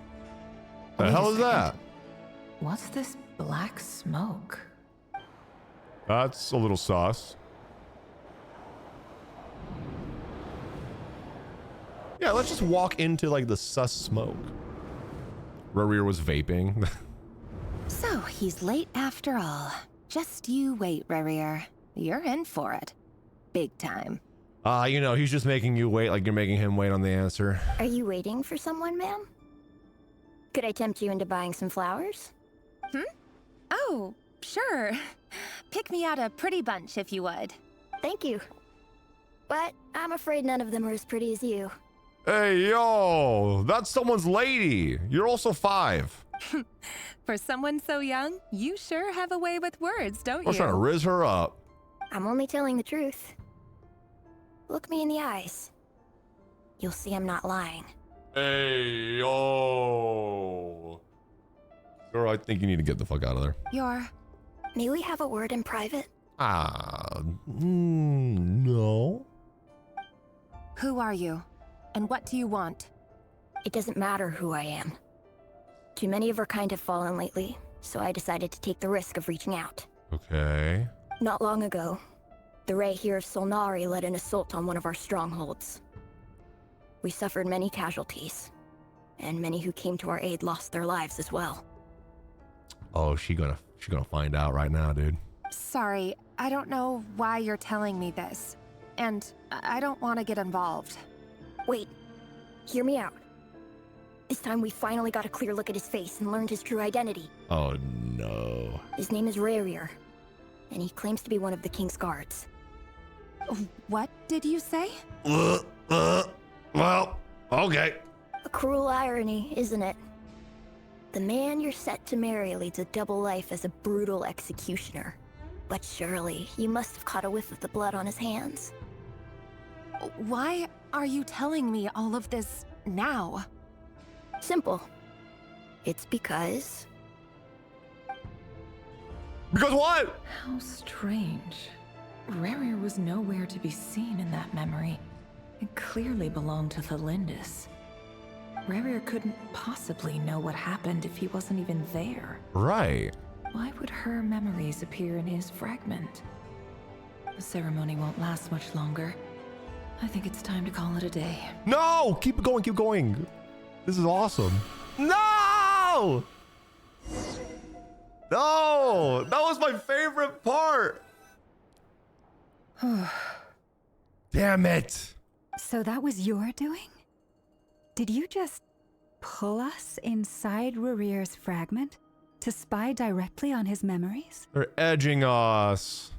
The hell is that? What's this black smoke? That's a little sus. Yeah, let's just walk into like the sus smoke. Rerir was vaping. So he's late after all. Just you wait, Rerir. You're in for it. Big time. You know, he's just making you wait like you're making him wait on the answer. Are you waiting for someone, ma'am? Could I tempt you into buying some flowers? Oh, sure. Pick me out a pretty bunch if you would. Thank you. But I'm afraid none of them are as pretty as you. Hey, yo, that's someone's lady. You're also 5. For someone so young, you sure have a way with words, don't I was trying to riz her up. I'm only telling the truth. Look me in the eyes. You'll see I'm not lying. Hey, yo. Girl, I think you need to get the fuck out of there. May we have a word in private? No. Who are you? And what do you want? It doesn't matter who I am. Too many of our kind have fallen lately, so I decided to take the risk of reaching out. Okay. Not long ago, the Ray here of Solnari led an assault on one of our strongholds. We suffered many casualties, and many who came to our aid lost their lives as well. Oh, she's gonna find out right now, dude. Sorry, I don't know why you're telling me this. And I don't want to get involved. Wait, hear me out. This time we finally got a clear look at his face and learned his true identity. Oh no. His name is Rerir, and he claims to be one of the King's guards. What did you say? Well, okay. A cruel irony, isn't it? The man you're set to marry leads a double life as a brutal executioner. But surely, you must have caught a whiff of the blood on his hands. Why are you telling me all of this now? Simple. It's because... Because what? How strange. Rerir was nowhere to be seen in that memory. It clearly belonged to the Lindis. Rerir couldn't possibly know what happened if he wasn't even there. Right. Why would her memories appear in his fragment? The ceremony won't last much longer. I think it's time to call it a day. No! Keep it going, keep going. This is awesome. No! No! That was my favorite part. Damn it. So that was your doing? Did you just pull us inside Rerir's fragment to spy directly on his memories? They're edging us.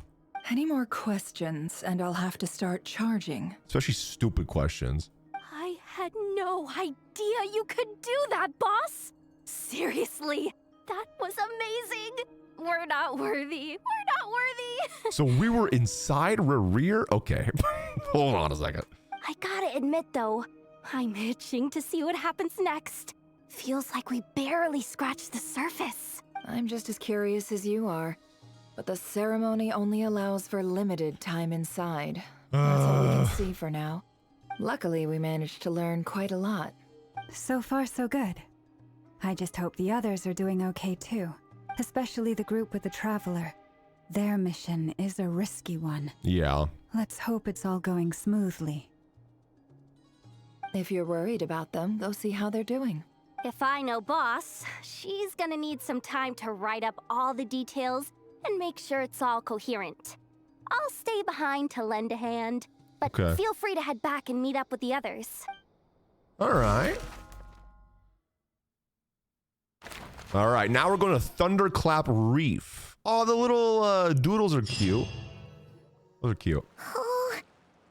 Any more questions, and I'll have to start charging. Especially stupid questions. I had no idea you could do that, boss! Seriously, that was amazing! We're not worthy. We're not worthy! So we were inside Rerir? Okay. Hold on a second. I gotta admit, though, I'm itching to see what happens next. Feels like we barely scratched the surface. I'm just as curious as you are. But the ceremony only allows for limited time inside. That's all we can see for now. Luckily, we managed to learn quite a lot. So far, so good. I just hope the others are doing okay too. Especially the group with the Traveler. Their mission is a risky one. Yeah. Let's hope it's all going smoothly. If you're worried about them, go see how they're doing. If I know Boss, she's gonna need some time to write up all the details and make sure it's all coherent. I'll stay behind to lend a hand, but Okay. feel free to head back and meet up with the others. All right. All right, now we're going to Thunderclap Reef. Oh, the little doodles are cute. Those are cute. Oh,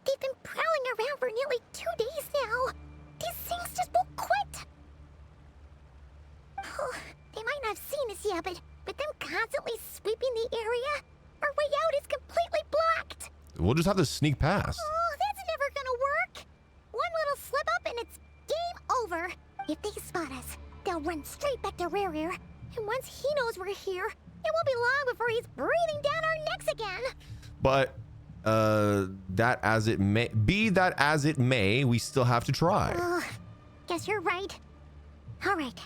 they've been prowling around for nearly 2 days now. These things just won't quit. Oh, they might not have seen us yet, but with them constantly sweeping the area, our way out is completely blocked. We'll just have to sneak past. Oh, that's never gonna work. One little slip up and it's game over. If they spot us, they'll run straight back to Rare. And once he knows we're here, it won't be long before he's breathing down our necks again. But that as it may, we still have to try. Guess you're right. All right,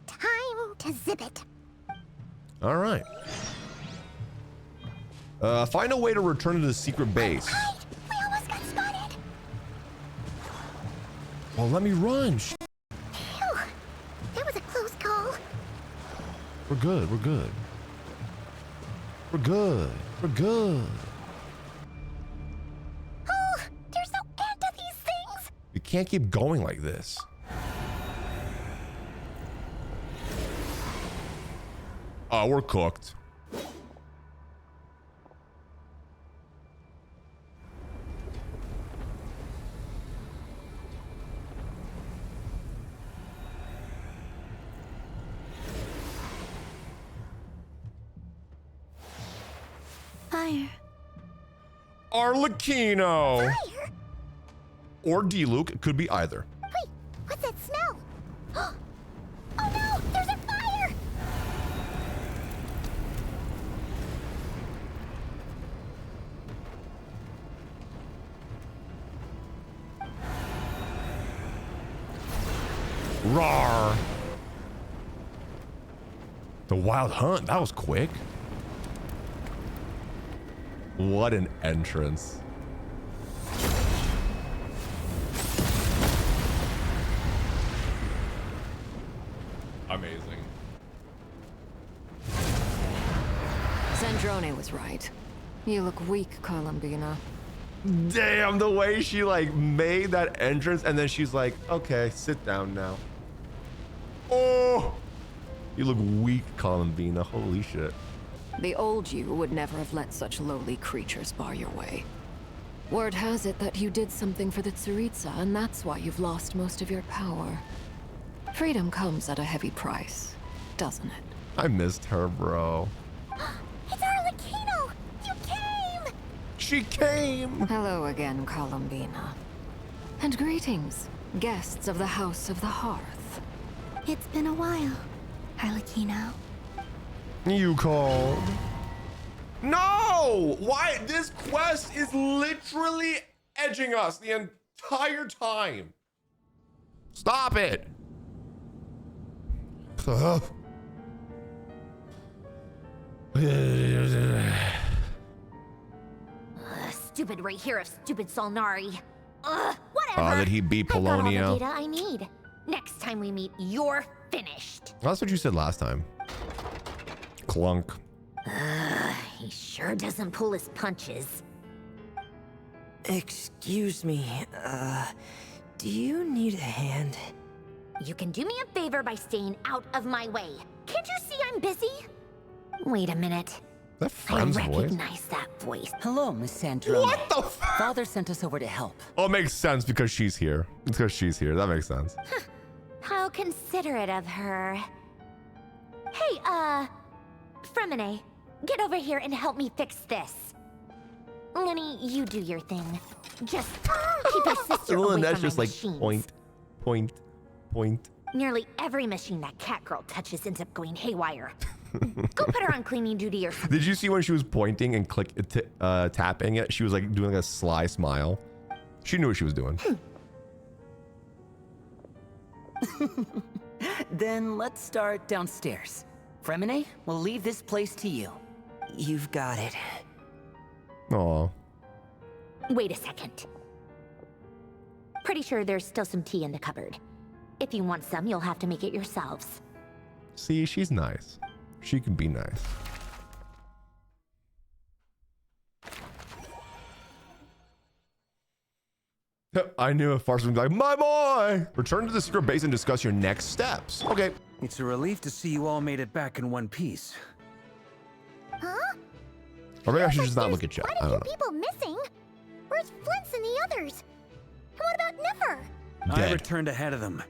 time to zip it. All right. Find a way to return to the secret base. Right. We almost got spotted. Well, let me run. Phew. That was a close call. We're good. We're good. We're good. We're good. Oh, there's no end to these things. We can't keep going like this. Oh, we're cooked. Fire. Arlecchino. Fire? Or D-Luke. It could be either. Wait, what's that smell? Oh no, there's a fire! Rawr. The Wild Hunt. That was quick. What an entrance. Amazing. Zandrone was right. You look weak, Columbina. Damn, the way she like made that entrance and then she's like, okay, sit down now. Oh, you look weak, Columbina. Holy shit. The old you would never have let such lowly creatures bar your way. Word has it that you did something for the Tsaritsa, and that's why you've lost most of your power. Freedom comes at a heavy price, doesn't it? I missed her, bro. It's Arlecchino! You came! She came! Hello again, Columbina. And greetings, guests of the House of the Hearth. It's been a while, Arlecchino. You called. No! Why? This quest is literally edging us the entire time. Stop it. Stupid right here of stupid Solnari. Whatever. Did he beat I got all the Polonio? data I need. Next time we meet, you're finished. That's what you said last time. Clunk. He sure doesn't pull his punches. Excuse me, do you need a hand? You can do me a favor by staying out of my way. Can't you see I'm busy? Wait a minute. That friend's I voice? recognize that voice. Hello, Miss Sandrone. What the f— Father sent us over to help. Oh, it makes sense because she's here. It's because she's here. That makes sense. How considerate of her. Hey, Fremine, get over here and help me fix this. Lenny, you do your thing. Just keep your sister away And from that's my just like machines. point. Nearly every machine that cat girl touches ends up going haywire. Go put her on cleaning duty or something. Did you see when she was pointing and tapping it? She was like doing like a sly smile. She knew what she was doing. Then let's start downstairs. Fremine, we'll leave this place to you. You've got it. Aw. Wait a second. Pretty sure there's still some tea in the cupboard. If you want some, you'll have to make it yourselves. See, she's nice. She can be nice. I knew if Farson would be like, my boy! Return to the secret base and discuss your next steps. Okay, It's a relief to see you all made it back in one piece. Huh? Or maybe I should just not look at chat. Quite I a don't few know. people missing. Where's Flint's and the others? And what about Nefer? I returned ahead of them.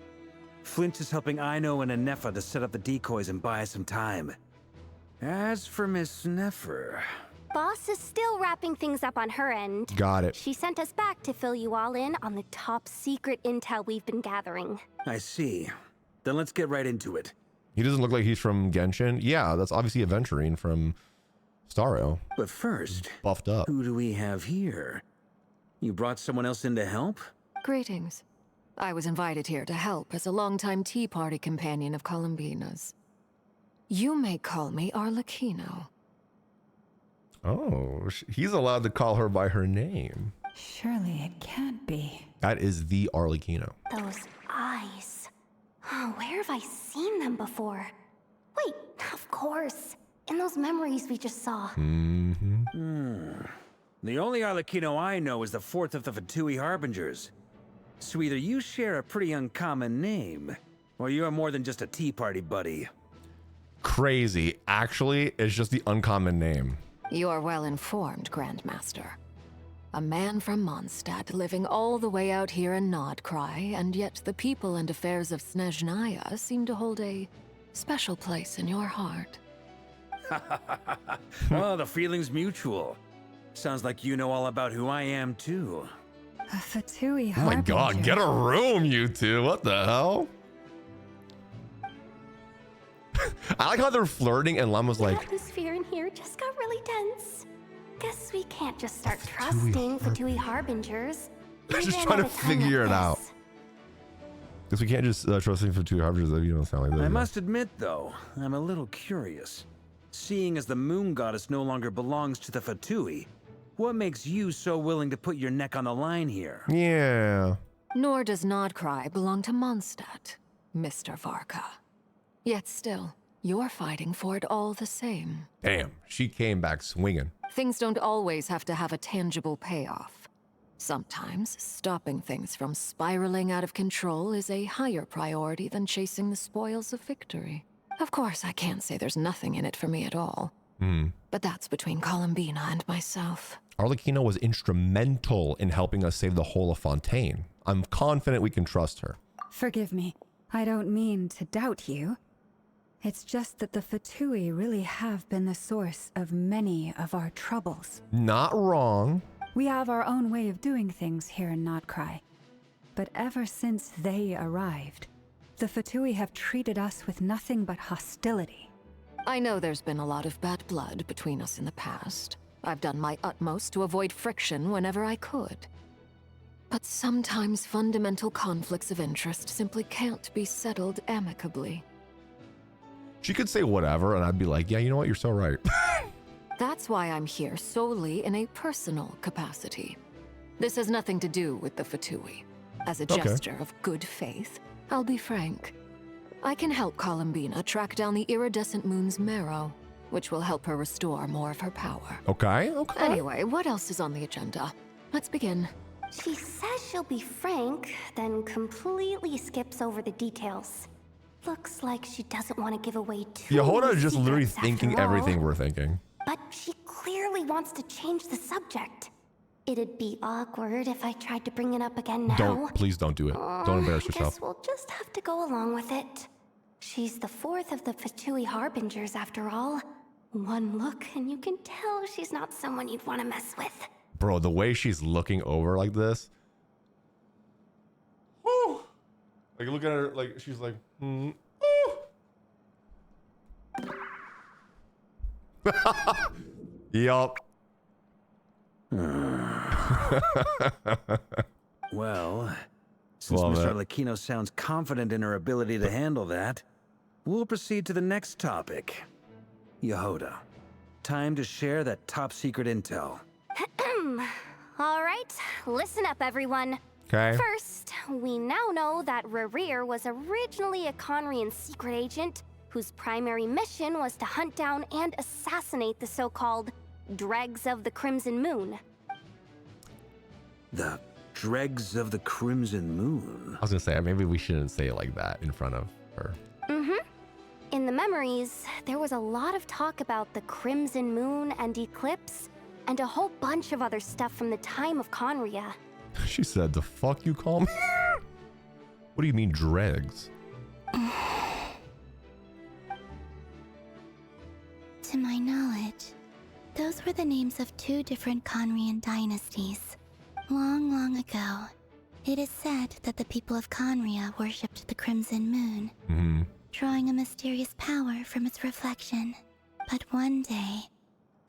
Flint is helping Aino and Nefer to set up the decoys and buy us some time. As for Miss Nefer... Boss is still wrapping things up on her end. Got it. She sent us back to fill you all in on the top secret intel we've been gathering. I see. Then let's get right into it. He doesn't look like he's from Genshin. Yeah, that's obviously Aventurine from Starro. But first, buffed up. Who do we have here? You brought someone else in to help? Greetings. I was invited here to help as a longtime Tea Party companion of Columbina's. You may call me Arlecchino. Oh, he's allowed to call her by her name. Surely it can't be. That is the Arlecchino. Those eyes. Oh, where have I seen them before? Wait, of course. In those memories we just saw. The only Arlecchino I know is the fourth of the Fatui Harbingers. So either you share a pretty uncommon name, or you're more than just a Tea Party buddy. Crazy. Actually, it's just the uncommon name. You are well informed, Grandmaster. A man from Mondstadt living all the way out here in Nordkrai, and yet the people and affairs of Snezhnaya seem to hold a special place in your heart. Oh, the feeling's mutual. Sounds like you know all about who I am, too. A Fatui Oh my god, get a room, you two. What the hell? I like how they're flirting and Llama's like, The atmosphere in here just got really tense. Guess we can't just start trusting Fatui Harbingers. they're just even trying to at a time figure like it out. this. Because we can't just trust him for 2 Harbingers if you don't sound like that. I must admit, though, I'm a little curious. Seeing as the moon goddess no longer belongs to the Fatui, what makes you so willing to put your neck on the line here? Yeah. Nor does Nordkrai belong to Mondstadt, Mr. Varka. Yet still, you're fighting for it all the same. Damn, she came back swinging. Things don't always have to have a tangible payoff. Sometimes, stopping things from spiraling out of control is a higher priority than chasing the spoils of victory. Of course, I can't say there's nothing in it for me at all. But that's between Columbina and myself. Arlecchino was instrumental in helping us save the whole of Fontaine. I'm confident we can trust her. Forgive me. I don't mean to doubt you. It's just that the Fatui really have been the source of many of our troubles. Not wrong. We have our own way of doing things here in Nordkrai. But ever since they arrived, the Fatui have treated us with nothing but hostility. I know there's been a lot of bad blood between us in the past. I've done my utmost to avoid friction whenever I could. But sometimes fundamental conflicts of interest simply can't be settled amicably. She could say whatever and I'd be like, yeah, you know what? You're so right. That's why I'm here solely in a personal capacity. This has nothing to do with the Fatui. As a gesture of good faith, I'll be frank. I can help Columbina track down the iridescent moon's marrow, which will help her restore more of her power. Okay. Anyway, what else is on the agenda? Let's begin. She says she'll be frank, then completely skips over the details. Looks like she doesn't want to give away too Yehoda many is just literally secrets thinking after all. everything we're thinking. But she clearly wants to change the subject. It'd be awkward if I tried to bring it up again now. Please don't do it. Don't embarrass yourself. Guess we'll just have to go along with it. She's the fourth of the Fatui Harbingers after all. One look and you can tell she's not someone you'd want to mess with. Bro, the way she's looking over like this. Woo! Like, look at her, like, she's like, Yup. Well, since Love Mr. it. Arlecchino sounds confident in her ability to handle that, we'll proceed to the next topic. Yehoda, time to share that top secret intel. All right, listen up, everyone. Okay. First, we now know that Rerir was originally a Conrian secret agent whose primary mission was to hunt down and assassinate the so-called Dregs of the Crimson Moon. The Dregs of the Crimson Moon? I was gonna say, maybe we shouldn't say it like that in front of her. In the memories, there was a lot of talk about the Crimson Moon and Eclipse, and a whole bunch of other stuff from the time of Conria. She said, "The fuck you call me?" What do you mean, dregs? To my knowledge, those were the names of 2 different Conrian dynasties. Long, long ago, it is said that the people of Conria worshipped the Crimson Moon, drawing a mysterious power from its reflection. But one day,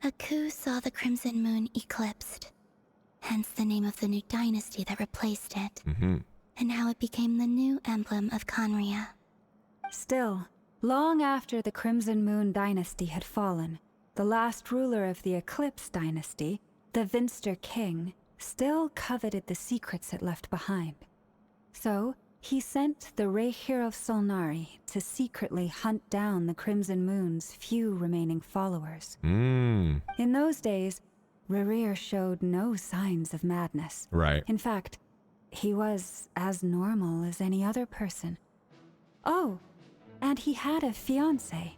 a coup saw the Crimson Moon eclipsed, hence the name of the new dynasty that replaced it, and how it became the new emblem of Conria. Still, long after the Crimson Moon dynasty had fallen, the last ruler of the Eclipse dynasty, the Vinster King, still coveted the secrets it left behind. So, he sent the Rehir of Solnari to secretly hunt down the Crimson Moon's few remaining followers. In those days, Rerir showed no signs of madness. Right. In fact, he was as normal as any other person. Oh, and he had a fiancé,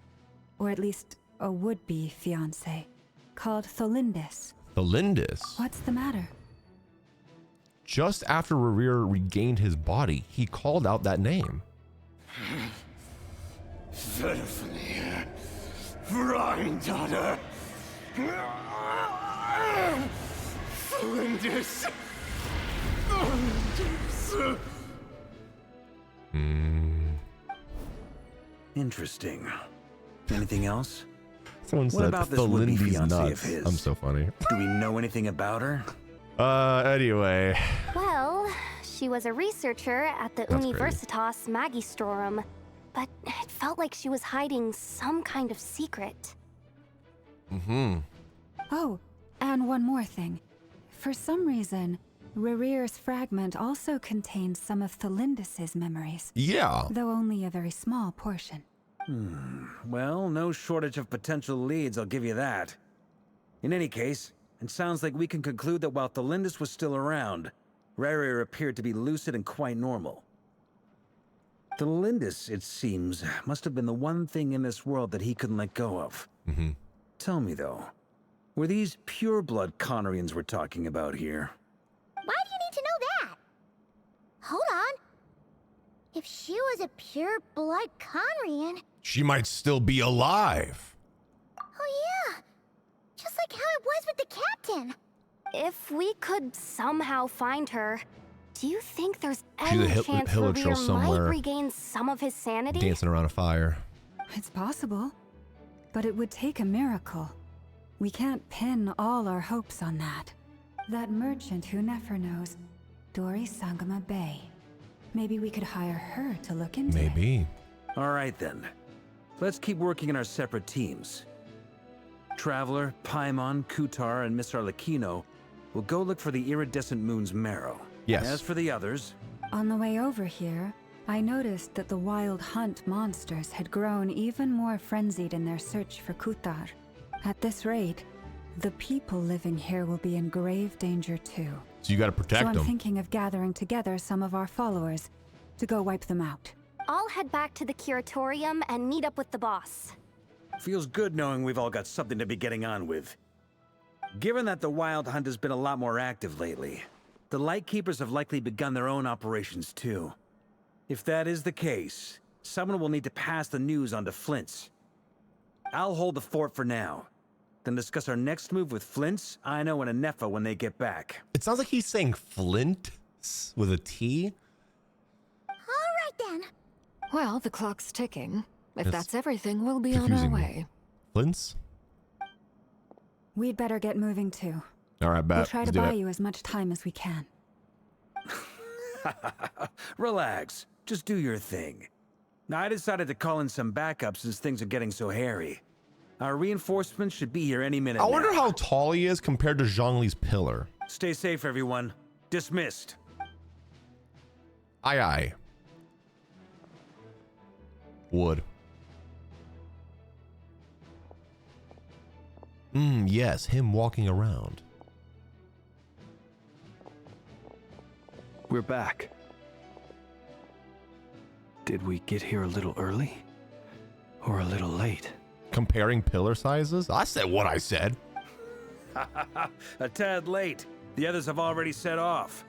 or at least a would-be fiancé, called Tholindis. Tholindis? What's the matter? Just after Rerir regained his body, he called out that name. Verfnir, Rheindaughter, Flinders. Interesting. Anything else? Someone What said about this would-be Tholindis fiancé nuts. of his? I'm so funny. Do we know anything about her? Anyway. Well, she was a researcher at the That's Universitas Magistrorum, but it felt like she was hiding some kind of secret. Oh, and one more thing. For some reason, Rerir's fragment also contains some of Tholindis' memories. Yeah. Though only a very small portion. Well, no shortage of potential leads, I'll give you that. In any case, it sounds like we can conclude that while Tholindis was still around, Rerir appeared to be lucid and quite normal. Tholindis, it seems, must have been the one thing in this world that he couldn't let go of. Tell me, though, were these pure-blood Conrians we're talking about here? Why do you need to know that? Hold on. If she was a pure-blood Conrian... She might still be alive. Oh yeah, just like how it was with the captain. If we could somehow find her, do you think there's She's a any chance Hiller Trail Rerir might somewhere. regain some of his sanity? Dancing around a fire. It's possible, but it would take a miracle. We can't pin all our hopes on that. That merchant who never knows, Dori Sangama Bay. Maybe we could hire her to look into it. Maybe. All right, then. Let's keep working in our separate teams. Traveler, Paimon, Kutar, and Miss Arlecchino will go look for the iridescent moon's marrow. Yes. As for the others... On the way over here, I noticed that the wild hunt monsters had grown even more frenzied in their search for Kutar. At this rate, the people living here will be in grave danger too. So you gotta protect I'm them. thinking of gathering together some of our followers to go wipe them out. I'll head back to the curatorium and meet up with the boss. Feels good knowing we've all got something to be getting on with. Given that the Wild Hunt has been a lot more active lately, the Lightkeepers have likely begun their own operations too. If that is the case, someone will need to pass the news on to Flint's. I'll hold the fort for now, then discuss our next move with Flint's, Aino, and Anefa when they get back. It sounds like he's saying Flint with a T. All right then. Well, the clock's ticking. If It's that's everything, we'll be on our confusing me. way. Flint's? We'd better get moving too. All right, bet. We'll try to Let's do buy it. you as much time as we can. Relax. Just do your thing. Now, I decided to call in some backup since things are getting so hairy. Our reinforcements should be here any minute I wonder now. how tall he is compared to Zhongli's pillar. Stay safe, everyone. Dismissed. Aye, aye. Wood. Yes, him walking around. We're back. Did we get here a little early? Or a little late. Comparing pillar sizes? I said what I said. A tad late. The others have already set off.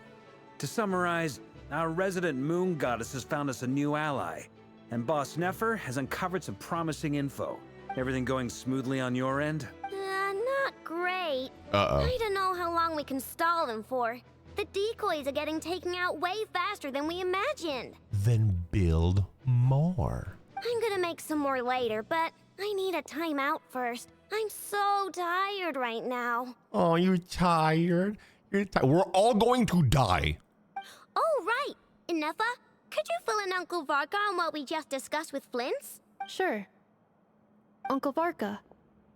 To summarize, our resident moon goddess has found us a new ally, and Boss Nefer has uncovered some promising info. Everything going smoothly on your end? Not great. Uh-oh. I don't know how long we can stall them for. The decoys are getting taken out way faster than we imagined. Then build more. I'm gonna make some more later, but I need a timeout first. I'm so tired right now. Oh, you're tired? You're tired. We're all going to die. Oh, right. Inefa, could you fill in Uncle Varka on what we just discussed with Flints? Sure. Uncle Varka,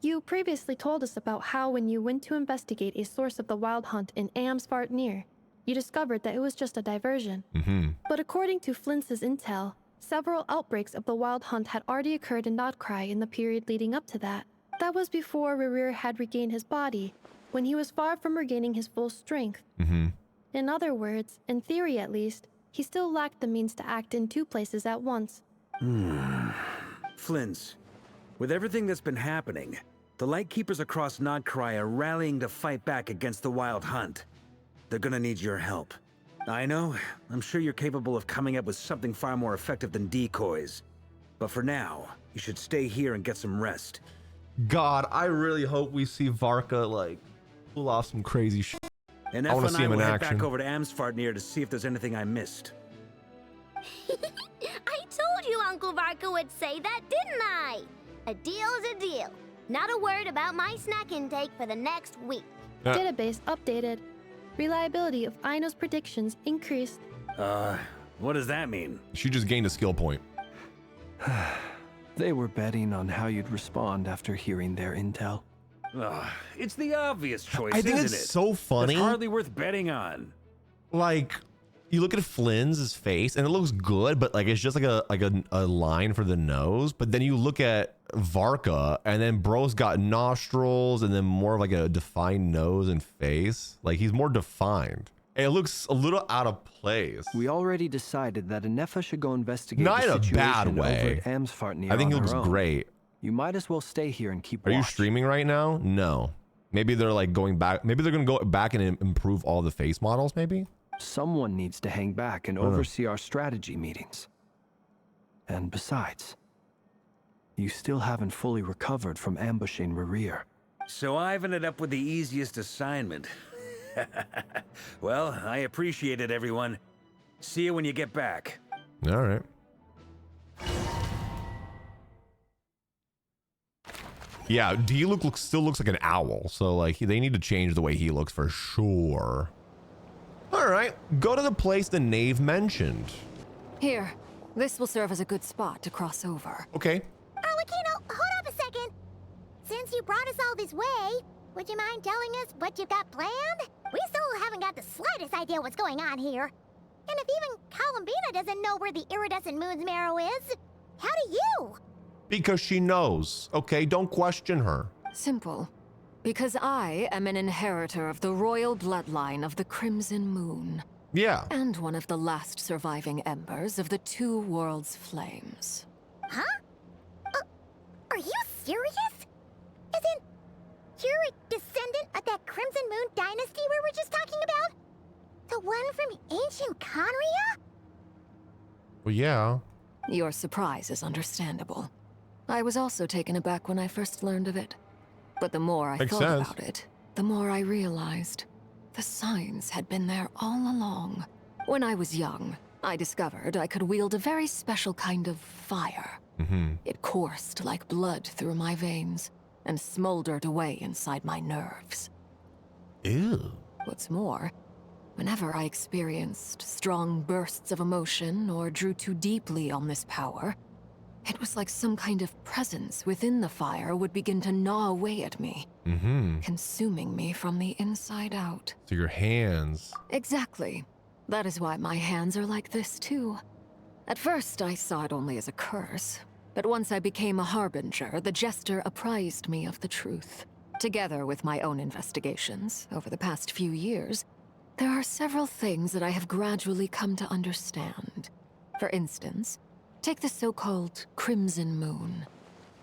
you previously told us about how when you went to investigate a source of the wild hunt in Amsvartnir, you discovered that it was just a diversion. But according to Flints' intel, several outbreaks of the wild hunt had already occurred in Notkrai in the period leading up to that. That was before Rerir had regained his body, when he was far from regaining his full strength. In other words, in theory at least, he still lacked the means to act in two places at once. Flints, with everything that's been happening, the Lightkeepers across Notkrai are rallying to fight back against the Wild Hunt. They're gonna need your help. I know, I'm sure you're capable of coming up with something far more effective than decoys. But for now, you should stay here and get some rest. God, I really hope we see Varka, like, pull off some crazy shit. And I want to see him in head action. back over to Amsvartnir to see if there's anything I missed. I told you Uncle Varka would say that, didn't I? A deal's a deal. Not a word about my snack intake for the next week. Database updated. Reliability of Aino's predictions increased. What does that mean? She just gained a skill point. They were betting on how you'd respond after hearing their intel. It's the obvious choice, I think isn't it's it? so funny. It's hardly worth betting on. Like, you look at Flynn's face and it looks good, but like it's just like a line for the nose. But then you look at Varka and then bro's got nostrils and then more of like a defined nose and face. Like he's more defined. It looks a little out of place. We already decided that Inefa should go investigate Not the in a situation bad way. over at Amsvartnir I think he on looks her own. great. You might as well stay here and keep Are watch. you streaming right now? No. Maybe they're like going back. Maybe they're going to go back and improve all the face models maybe? Someone needs to hang back and oversee our strategy meetings. And besides, you still haven't fully recovered from ambushing Rerir. So I've ended up with the easiest assignment. Well, I appreciate it, everyone. See you when you get back. All right. Yeah, D still looks like an owl, so like they need to change the way he looks for sure. All right, go to the place the knave mentioned. Here, this will serve as a good spot to cross over. Okay. Arlecchino, hold up a second. Since you brought us all this way, would you mind telling us what you've got planned? We still haven't got the slightest idea what's going on here. And if even Columbina doesn't know where the iridescent moon's marrow is, how do you? Because she knows, okay? Don't question her. Simple. Because I am an inheritor of the royal bloodline of the Crimson Moon. Yeah. And one of the last surviving embers of the Two Worlds' flames. Huh? Are you serious? As in, you're a descendant of that Crimson Moon dynasty we were just talking about? The one from ancient Conria? Well, yeah. Your surprise is understandable. I was also taken aback when I first learned of it. But the more I thought about it, the more I realized the signs had been there all along. When I was young, I discovered I could wield a very special kind of fire. It coursed like blood through my veins and smoldered away inside my nerves. Ew. What's more, whenever I experienced strong bursts of emotion or drew too deeply on this power, it was like some kind of presence within the fire would begin to gnaw away at me, consuming me from the inside out. So your hands. Exactly. That is why my hands are like this too. At first, I saw it only as a curse, but once I became a harbinger, the jester apprised me of the truth. Together with my own investigations over the past few years, there are several things that I have gradually come to understand. For instance, take the so-called Crimson Moon.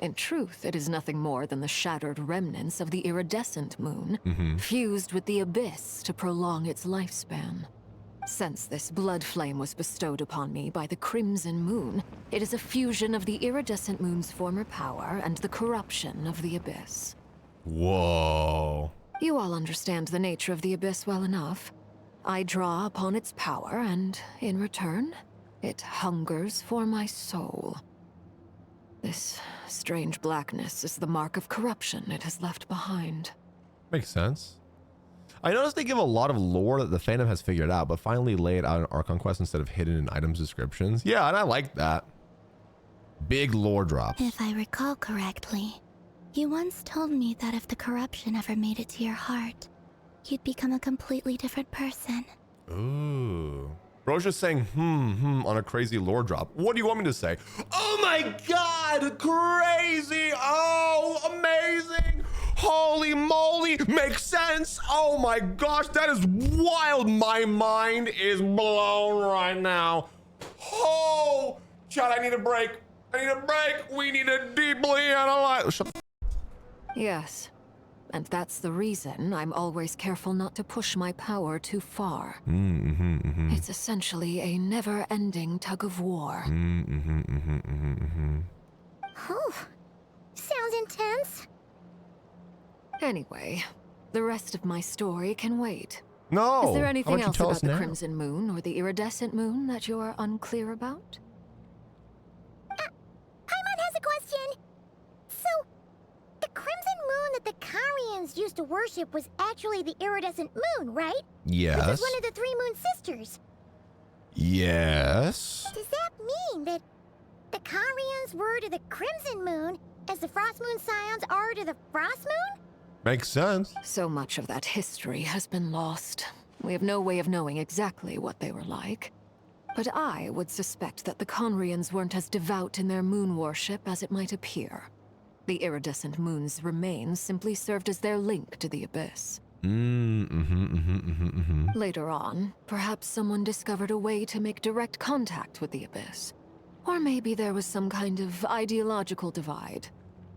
In truth, it is nothing more than the shattered remnants of the iridescent moon, fused with the abyss to prolong its lifespan. Since this blood flame was bestowed upon me by the Crimson Moon, it is a fusion of the iridescent moon's former power and the corruption of the abyss. Whoa. You all understand the nature of the abyss well enough. I draw upon its power, and in return, it hungers for my soul. This strange blackness is the mark of corruption it has left behind. Makes sense. I noticed they give a lot of lore that the fandom has figured out, but finally lay it out in Archon quests instead of hidden in items descriptions. Yeah, and I like that. Big lore drops. If I recall correctly, you once told me that if the corruption ever made it to your heart, you'd become a completely different person. Ooh. Bro's just saying on a crazy lore drop. What do you want me to say? Oh my god, crazy! Oh, amazing! Holy moly, makes sense! Oh my gosh, that is wild! My mind is blown right now. Oh, chat, I need a break. I need a break. We need to deeply analyze. Shut the Yes. And that's the reason I'm always careful not to push my power too far. It's essentially a never-ending tug of war. Oh, sounds intense. Anyway, the rest of my story can wait. No. Is there anything else about the now? Crimson Moon or the Iridescent Moon that you're unclear about? Paimon has a question. So, the Crimson Moon that the Karians used to worship was actually the Iridescent Moon, right? Yes. Which is one of the three moon sisters. Yes. Does that mean that the Karians were to the Crimson Moon as the Frost Moon Scions are to the Frost Moon? Makes sense. So much of that history has been lost. We have no way of knowing exactly what they were like. But I would suspect that the Conrians weren't as devout in their moon worship as it might appear. The iridescent moon's remains simply served as their link to the abyss. Later on, perhaps someone discovered a way to make direct contact with the abyss. Or maybe there was some kind of ideological divide.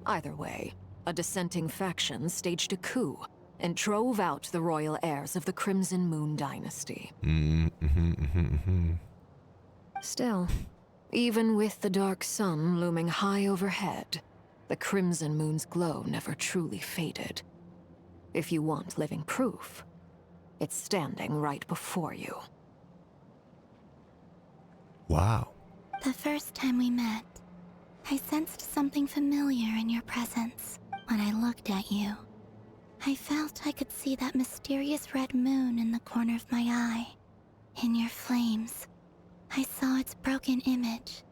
Either way, a dissenting faction staged a coup and drove out the royal heirs of the Crimson Moon dynasty. Still, even with the dark sun looming high overhead, the Crimson Moon's glow never truly faded. If you want living proof, it's standing right before you. Wow. The first time we met, I sensed something familiar in your presence. When I looked at you, I felt I could see that mysterious red moon in the corner of my eye. In your flames, I saw its broken image,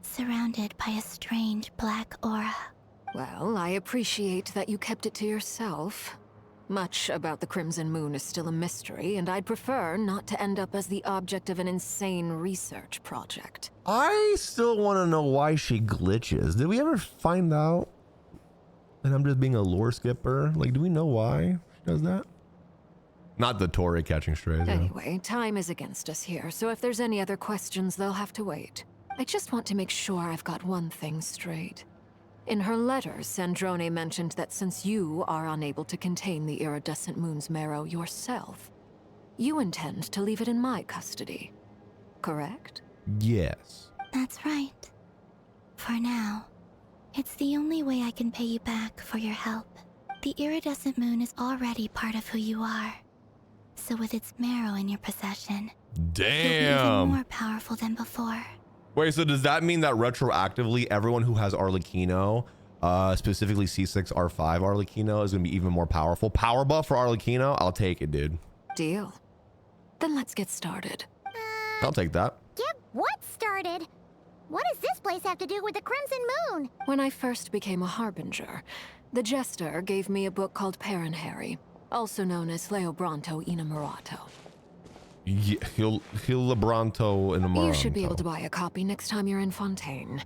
surrounded by a strange black aura. Well, I appreciate that you kept it to yourself. Much about the Crimson Moon is still a mystery, and I'd prefer not to end up as the object of an insane research project. I still want to know why she glitches. Did we ever find out? And I'm just being a lore skipper. Like, do we know why she does that? Not the Tori catching strays. Anyway, time is against us here, so if there's any other questions, they'll have to wait. I just want to make sure I've got one thing straight. In her letters, Sandrone mentioned that since you are unable to contain the iridescent moon's marrow yourself, you intend to leave it in my custody. Correct? Yes. That's right. For now. It's the only way I can pay you back for your help. The iridescent moon is already part of who you are. So with its marrow in your possession, you'll be even more powerful than before. Wait, so does that mean that retroactively everyone who has Arlecchino, specifically C6 R5 Arlecchino, is going to be even more powerful? Power buff for Arlecchino? I'll take it, dude. Deal. Then let's get started. I'll take that. Get what started? What does this place have to do with the Crimson Moon? When I first became a Harbinger, the Jester gave me a book called Paranhari, also known as Leobranto Inamorato. Hilabranto Inamorato. You should be able to buy a copy next time you're in Fontaine.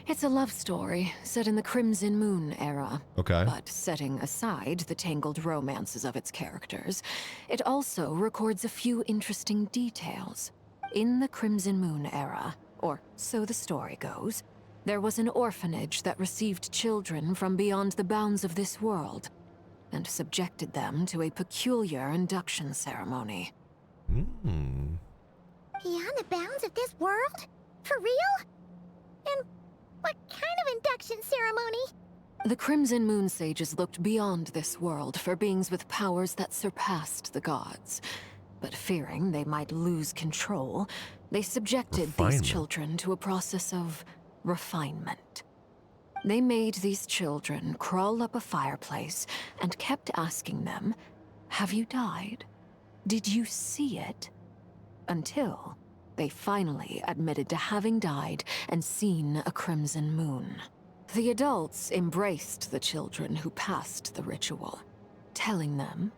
It's a love story set in the Crimson Moon era. Okay. But setting aside the tangled romances of its characters, it also records a few interesting details. In the Crimson Moon era, or so the story goes, There was an orphanage that received children from beyond the bounds of this world and subjected them to a peculiar induction ceremony. Beyond the bounds of this world? For real? And what kind of induction ceremony? The Crimson Moon Sages looked beyond this world for beings with powers that surpassed the gods. But fearing they might lose control, they subjected these children to a process of refinement. They made these children crawl up a fireplace and kept asking them, "Have you died? Did you see it?" Until they finally admitted to having died and seen a crimson moon. The adults embraced the children who passed the ritual, telling them,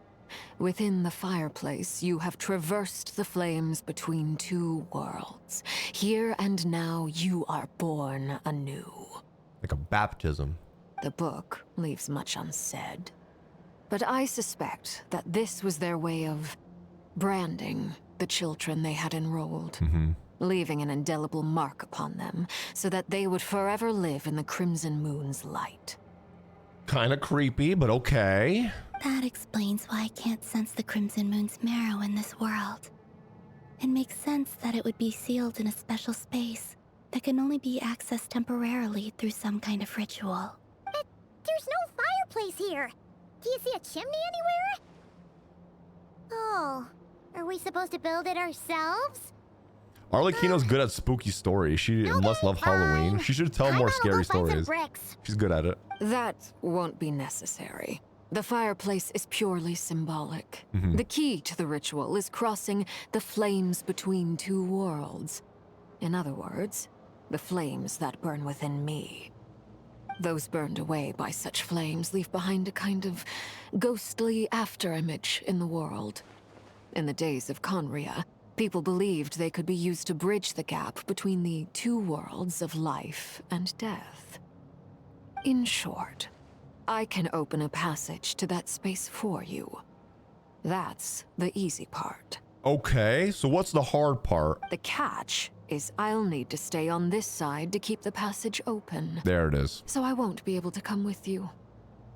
"Within the fireplace, you have traversed the flames between two worlds. Here and now, you are born anew." Like a baptism. The book leaves much unsaid, but I suspect that this was their way of branding the children they had enrolled, leaving an indelible mark upon them so that they would forever live in the Crimson Moon's light. Kind of creepy, but okay. That explains why I can't sense the Crimson Moon's marrow in this world. It makes sense that it would be sealed in a special space that can only be accessed temporarily through some kind of ritual. But there's no fireplace here. Do you see a chimney anywhere? Oh, are we supposed to build it ourselves? Arlecchino's good at spooky stories. She must love Halloween. She should tell more scary stories. She's good at it. That won't be necessary. The fireplace is purely symbolic. The key to the ritual is crossing the flames between two worlds. In other words, the flames that burn within me. Those burned away by such flames leave behind a kind of ghostly afterimage in the world. In the days of Conria, people believed they could be used to bridge the gap between the two worlds of life and death. In short, I can open a passage to that space for you. That's the easy part. Okay, so what's the hard part? The catch is I'll need to stay on this side to keep the passage open. There it is. So I won't be able to come with you.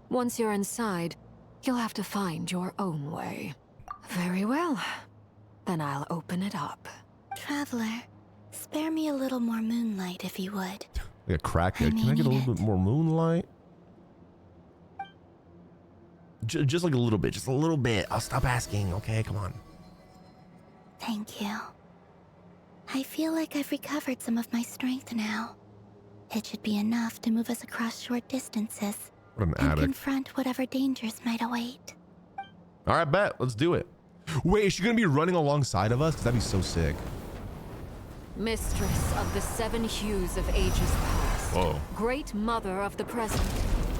Once you're inside, you'll have to find your own way. Very well. Then I'll open it up. Traveler, spare me a little more moonlight if you would. Like a crackhead. Can I get a little bit more moonlight? Just like a little bit. Just a little bit. I'll stop asking. Okay, come on. Thank you. I feel like I've recovered some of my strength now. It should be enough to move us across short distances What an and addict. confront whatever dangers might await. All right, bet. Let's do it. Wait, is she gonna be running alongside of us? 'Cause that'd be so sick. Mistress of the seven hues of ages past. Whoa. Great mother of the present.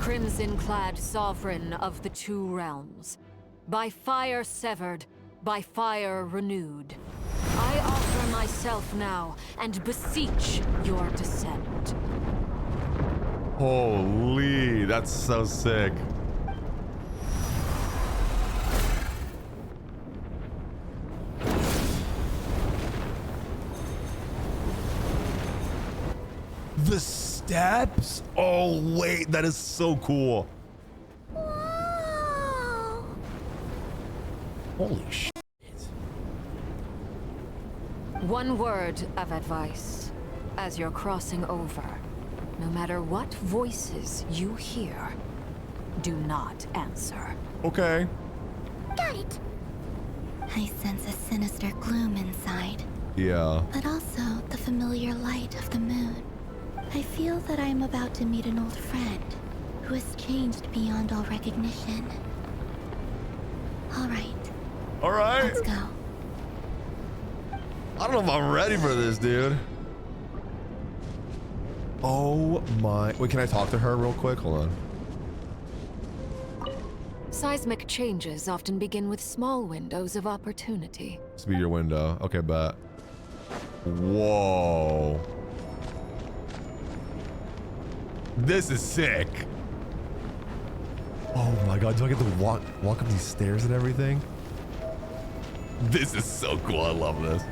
Crimson-clad sovereign of the two realms. By fire severed, by fire renewed. I offer myself now and beseech your descent. Holy, that's so sick. The steps? Oh, wait, that is so cool. Whoa. Holy shit. One word of advice. As you're crossing over, no matter what voices you hear, do not answer. Okay. Got it. I sense a sinister gloom inside, Yeah. but also the familiar light of the moon. I feel that I am about to meet an old friend who has changed beyond all recognition. All right. All right. Let's go. I don't know if I'm ready for this, dude. Oh my. Wait, can I talk to her real quick? Hold on. Seismic changes often begin with small windows of opportunity. This will be your window. Okay, bet. Whoa. This is sick. Oh my god, do I get to walk up these stairs and everything? This is so cool. I love this.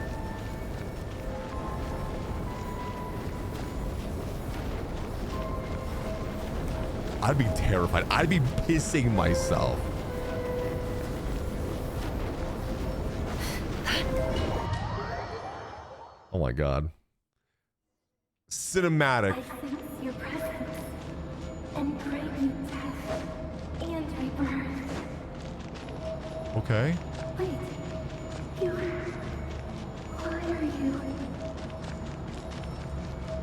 I'd be terrified. I'd be pissing myself. Oh my God. Cinematic. I sense your presence and bring you death and rebirth. Okay. Wait, why are you?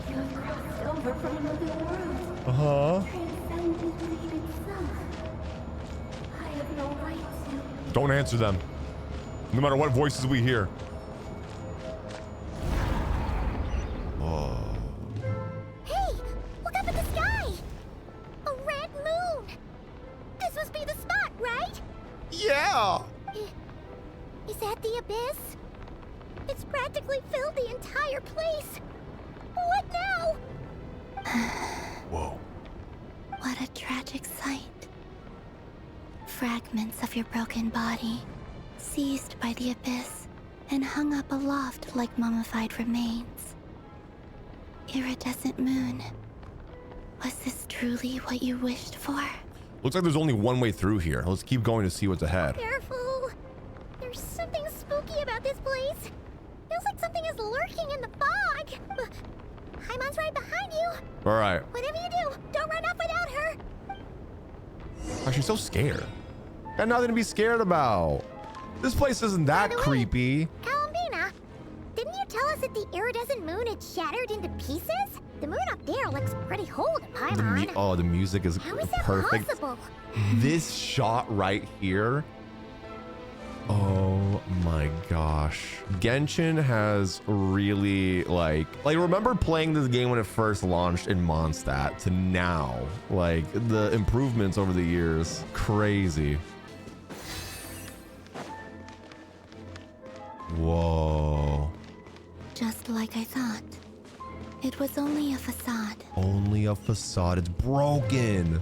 You have crossed over from another world. Transcended fate itself. I have no right to. Don't answer them. No matter what voices we hear. Oh. Hey, look up at the sky. A red moon. This must be the spot, right? Yeah. Is that the abyss? It's practically filled the entire place. What now? Whoa. What a tragic sight. Fragments of your broken body, seized by the abyss, and hung up aloft like mummified remains. Iridescent moon. Was this truly what you wished for? Looks like there's only one way through here. Let's keep going to see what's ahead. Careful. There's something spooky about this place. Feels like something is lurking in the fog. Paimon's right behind you. All right. Whatever you do, don't run off without her. Oh, she's so scared. Got nothing to be scared about. This place isn't that creepy. Columbina, didn't you tell us that the iridescent moon had shattered into pieces? The moon up there looks pretty whole to Paimon. Oh, the music is How is that perfect. possible? This shot right here. Oh my gosh. Genshin has really like remember playing this game when it first launched in Mondstadt to now. Like the improvements over the years. Crazy. Whoa. Just like I thought. It was only a facade. Only a facade. It's broken.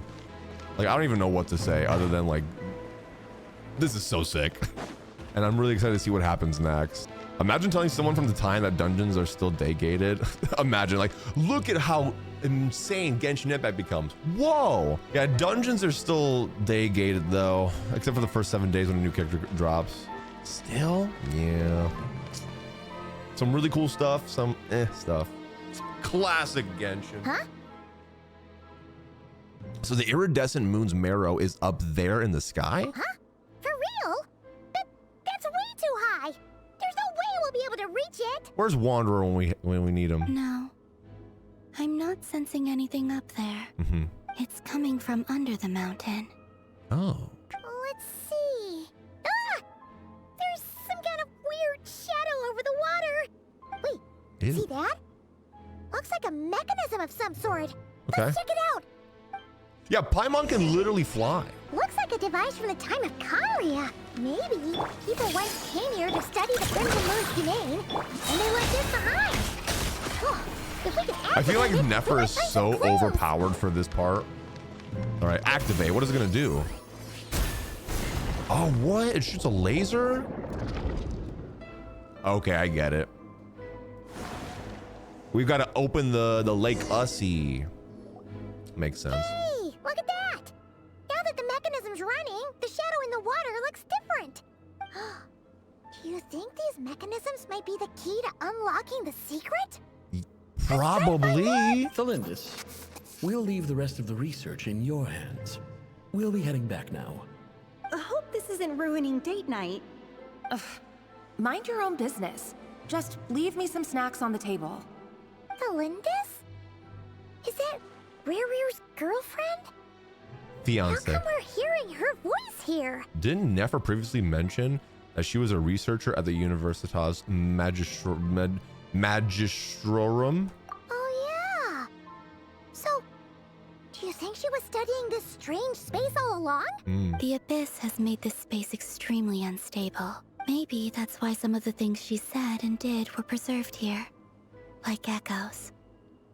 Like, I don't even know what to say other than like, this is so sick. And I'm really excited to see what happens next. Imagine telling someone from the time that dungeons are still day gated. Imagine like, look at how insane Genshin Impact becomes. Whoa. Yeah, dungeons are still day gated though, except for the first 7 days when a new character drops. Still? Yeah. Some really cool stuff, some stuff. Classic Genshin. Huh? So the iridescent moon's marrow is up there in the sky? Huh? For real? That's way too high. There's no way we'll be able to reach it. Where's Wanderer when we need him? No. I'm not sensing anything up there. It's coming from under the mountain. Oh. Let's see. Ah! There's some kind of weird shadow over the water. Wait, Ew. see that? Looks like a mechanism of some sort. Okay. Let's check it out. Yeah, Paimon can literally fly. Looks like a device from the time of Krai. Maybe people once came here to study the Crimson Moon's domain, and they left this behind. Oh, if we could I feel like activate it, Nefer is so overpowered for this part. All right, activate. What is it gonna do? Oh, what? It shoots a laser? Okay, I get it. We've got to open the Lake Ussie. Makes sense. Hey, look at that! Now that the mechanism's running, the shadow in the water looks different. Do you think these mechanisms might be the key to unlocking the secret? Probably. Thalindis, we'll leave the rest of the research in your hands. We'll be heading back now. I hope this isn't ruining date night. Ugh. Mind your own business. Just leave me some snacks on the table. Thalindis? Is that Rere's girlfriend? Fiance. How come we're hearing her voice here? Didn't Nefer previously mention that she was a researcher at the Universitas Magistrorum? Oh yeah. So, do you think she was studying this strange space all along? The Abyss has made this space extremely unstable. Maybe that's why some of the things she said and did were preserved here. Like echoes.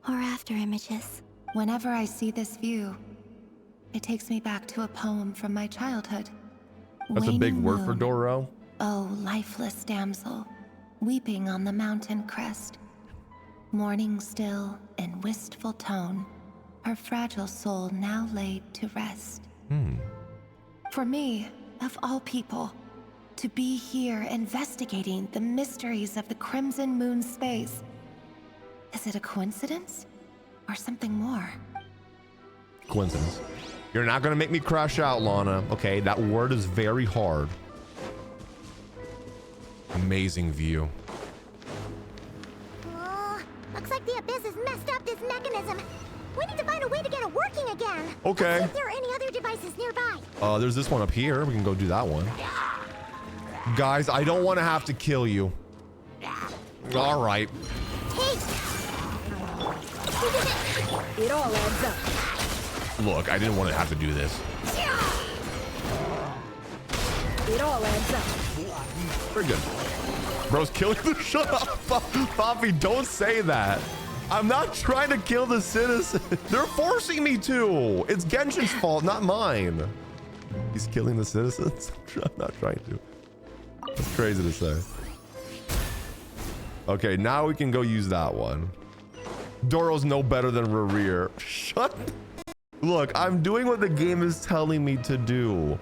Or after images. Whenever I see this view, it takes me back to a poem from my childhood. That's a big Waning word for moon, Doro. Oh, lifeless damsel, weeping on the mountain crest. Mourning still in wistful tone, her fragile soul now laid to rest. For me, of all people, to be here investigating the mysteries of the Crimson Moon space. Is it a coincidence? Or something more? Coincidence. You're not gonna make me crash out, Lana. Okay, that word is very hard. Amazing view. Oh, looks like the Abyss has messed up this mechanism. We need to find a way to get it working again. Okay. Let's see if there are any other devices nearby. There's this one up here. We can go do that one. Guys, I don't want to have to kill you. All right. It all adds up. Look, I didn't want to have to do this. It all adds up. Very good. Bro's killing the shut up. Poppy, don't say that. I'm not trying to kill the citizens. They're forcing me to. It's Genshin's fault, not mine. He's killing the citizens. I'm not trying to. That's crazy to say. Okay, now we can go use that one. Doro's no better than Rerir. Shut. Look, I'm doing what the game is telling me to do.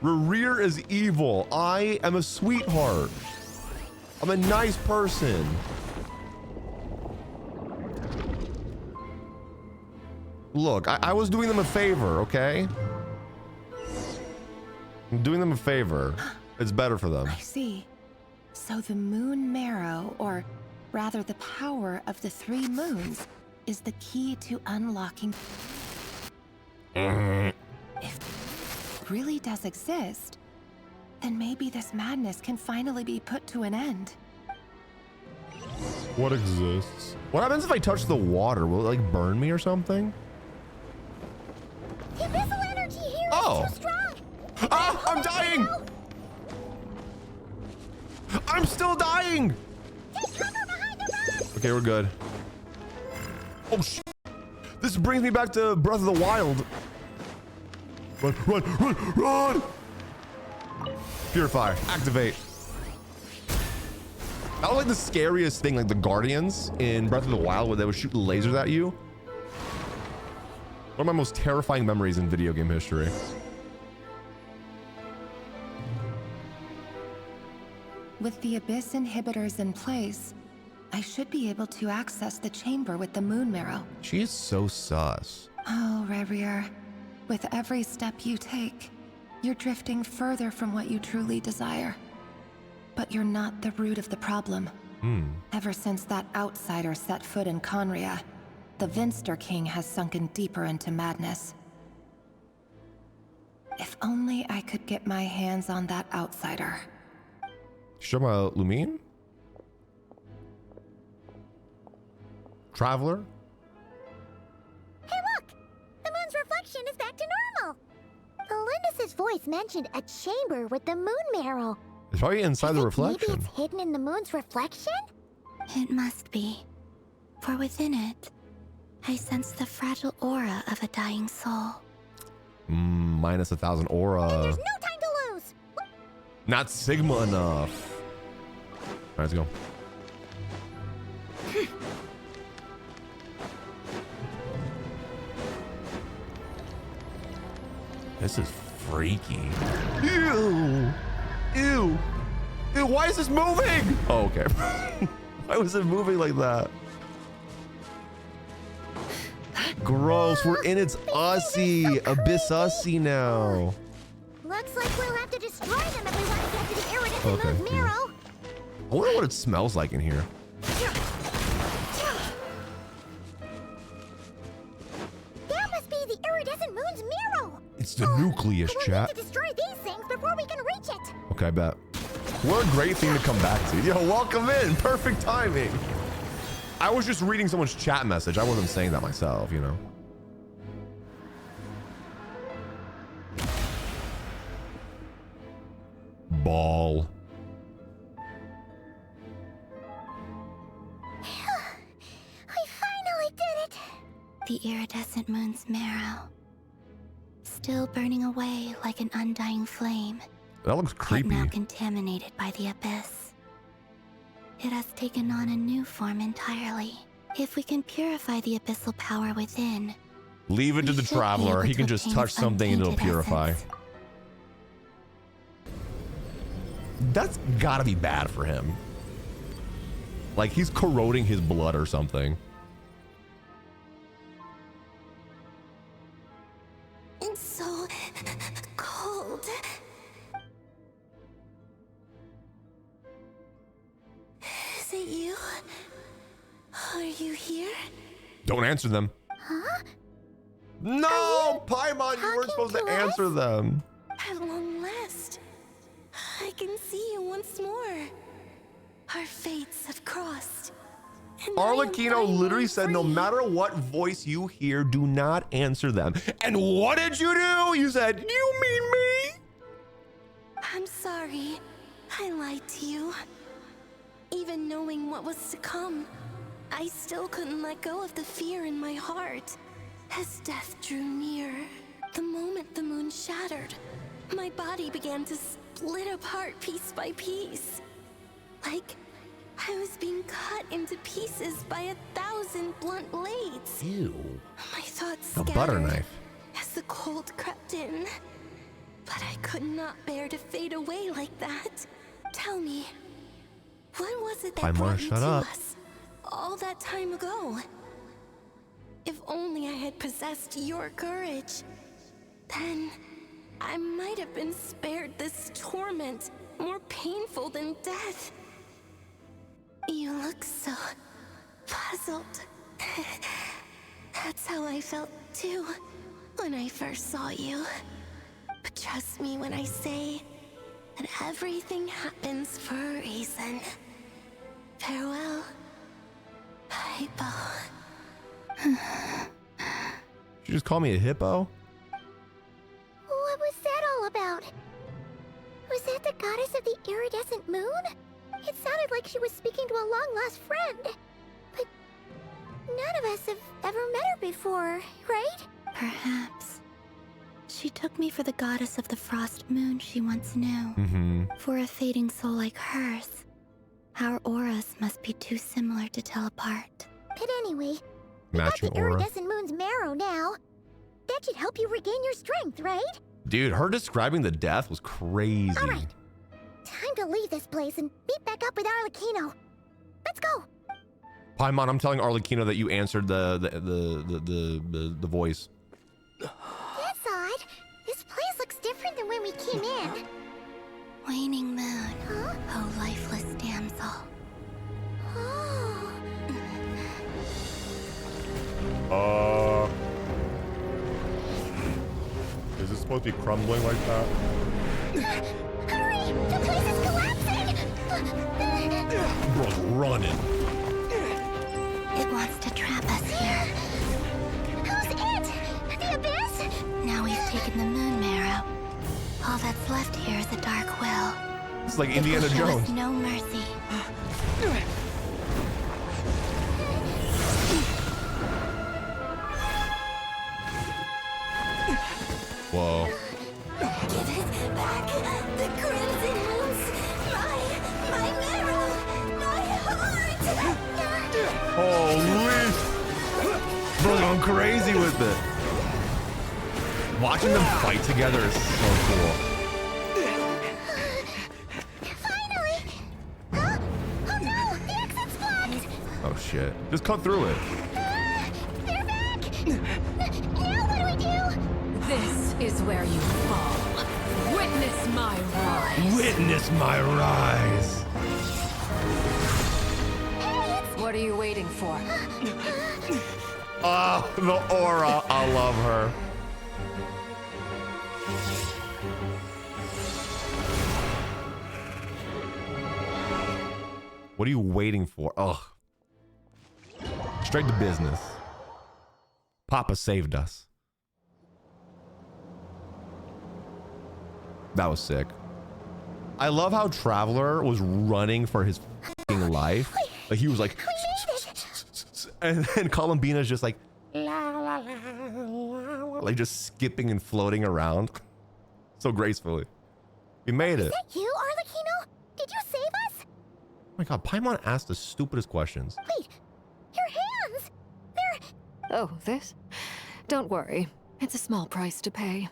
Rerir is evil. I am a sweetheart. I'm a nice person. Look, I was doing them a favor, okay? I'm doing them a favor. It's better for them. I see. So the moon marrow, or rather the power of the 3 moons, is the key to unlocking... If it really does exist, then maybe this madness can finally be put to an end. What exists? What happens if I touch the water? Will it like burn me or something? The abyssal energy here is too strong. Ah, I'm dying! I'm still dying! Take cover behind the rock. Okay, we're good. Oh, sh! This brings me back to Breath of the Wild. Run, run, run, run! Purify, activate. That was like the scariest thing, like the Guardians in Breath of the Wild, where they would shoot lasers at you. One of my most terrifying memories in video game history. With the Abyss inhibitors in place, I should be able to access the chamber with the moon marrow. She is so sus. Oh, Rerir. With every step you take, you're drifting further from what you truly desire. But you're not the root of the problem. Ever since that outsider set foot in Conria, the Vinster King has sunken deeper into madness. If only I could get my hands on that outsider. Shoma Lumine? Traveler? Hey, look! The moon's reflection is back to normal. Elendis' voice mentioned a chamber with the moon marrow. It's probably inside the reflection. Maybe it's hidden in the moon's reflection? It must be. For within it, I sense the fragile aura of a dying soul. Minus 1,000 aura. And there's no time to lose! Not Sigma enough. All right, let's go. This is freaky. Ew. Ew. Ew, why is this moving? Oh, okay. Why was it moving like that? Gross, we're in its Ussy, Abyss Ussy now. Looks like we'll have to destroy them if we want to get to the iridescent moon's marrow. I wonder what it smells like in here. That must be the iridescent moon's marrow. It's the nucleus, We'll chat. need to destroy these things before we can reach it. Okay, I bet. What a great thing to come back to. Yo, welcome in. Perfect timing. I was just reading someone's chat message. I wasn't saying that myself, you know. Ball. We finally did it. The iridescent moon's marrow. Still burning away like an undying flame. That looks creepy. But now contaminated by the Abyss. It has taken on a new form entirely. If we can purify the abyssal power within, Leave it to the traveler. He can just touch something and it'll purify. That's gotta be bad for him. Like he's corroding his blood or something. It's so cold. Is it you? Are you here? Don't answer them. Huh? No, Paimon, you weren't supposed to answer them. At long last, I can see you once more. Our fates have crossed. Arlecchino literally said, no matter what voice you hear, do not answer them. And what did you do? You said, you mean me? I'm sorry. I lied to you. Even knowing what was to come, I still couldn't let go of the fear in my heart. As death drew near, the moment the moon shattered, my body began to split apart piece by piece. Like I was being cut into pieces by 1,000 blunt blades. Ew. My thoughts A scattered butter knife. as the cold crept in. But I could not bear to fade away like that. Tell me, what was it that Paimon, brought you shut to up. us all that time ago? If only I had possessed your courage, then I might have been spared this torment more painful than death. You look so puzzled. That's how I felt too when I first saw you. But trust me when I say that everything happens for a reason. Farewell, Hypo. You just call me a hippo? What was that all about? Was that the goddess of the iridescent moon? It sounded like she was speaking to a long-lost friend. But none of us have ever met her before, right? Perhaps. She took me for the goddess of the frost moon she once knew. For a fading soul like hers, our auras must be too similar to tell apart. But anyway, Matching got the aura. iridescent moon's marrow now. That should help you regain your strength, right? Dude, her describing the death was crazy. All right. Time to leave this place and meet back up with Arlecchino. Let's go. Paimon, I'm telling Arlecchino that you answered the voice. That's odd. This place looks different than when we came in. Waning moon, oh lifeless damsel. Is this supposed to be crumbling like that? Hurry! The place is collapsing! Bro's running. It wants to trap us here. Who's it? The Abyss? Now we've taken the moon marrow. All that's left here is a dark will. It's like It Indiana will show us Jones. no mercy. Whoa. Give it back. The crimson moons. My marrow. My heart. Holy. Bro's going crazy with it. Watching them fight together is so cool. Finally! Huh? Oh no! The exit's blocked! Oh shit. Just cut through it. They're back! Now what do we do? This is where you fall. Witness my rise. Witness my rise. What are you waiting for? Oh, the aura. I love her. What are you waiting for? Ugh. Straight to business. Papa saved us. That was sick. I love how Traveler was running for his fucking life. Like he was like, and then Columbina's just like, like just skipping and floating around so gracefully. We made it. Is that you, Arlecchino? Did you save us? Oh my god, Paimon asked the stupidest questions. Wait, your hands! They're... Oh, this? Don't worry, it's a small price to pay.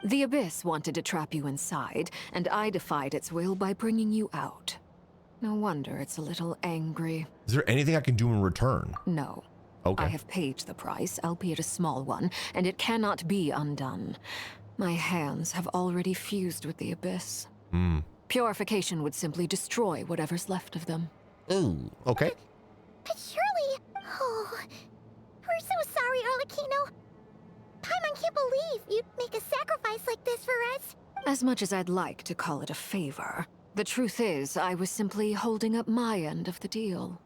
The Abyss wanted to trap you inside, and I defied its will by bringing you out. No wonder it's a little angry. Is there anything I can do in return? No. Okay. I have paid the price, albeit a small one, and it cannot be undone. My hands have already fused with the Abyss. Purification would simply destroy whatever's left of them. Ooh, okay. But surely... Oh... We're so sorry, Arlecchino. Paimon can't believe you'd make a sacrifice like this for us. As much as I'd like to call it a favor, the truth is I was simply holding up my end of the deal.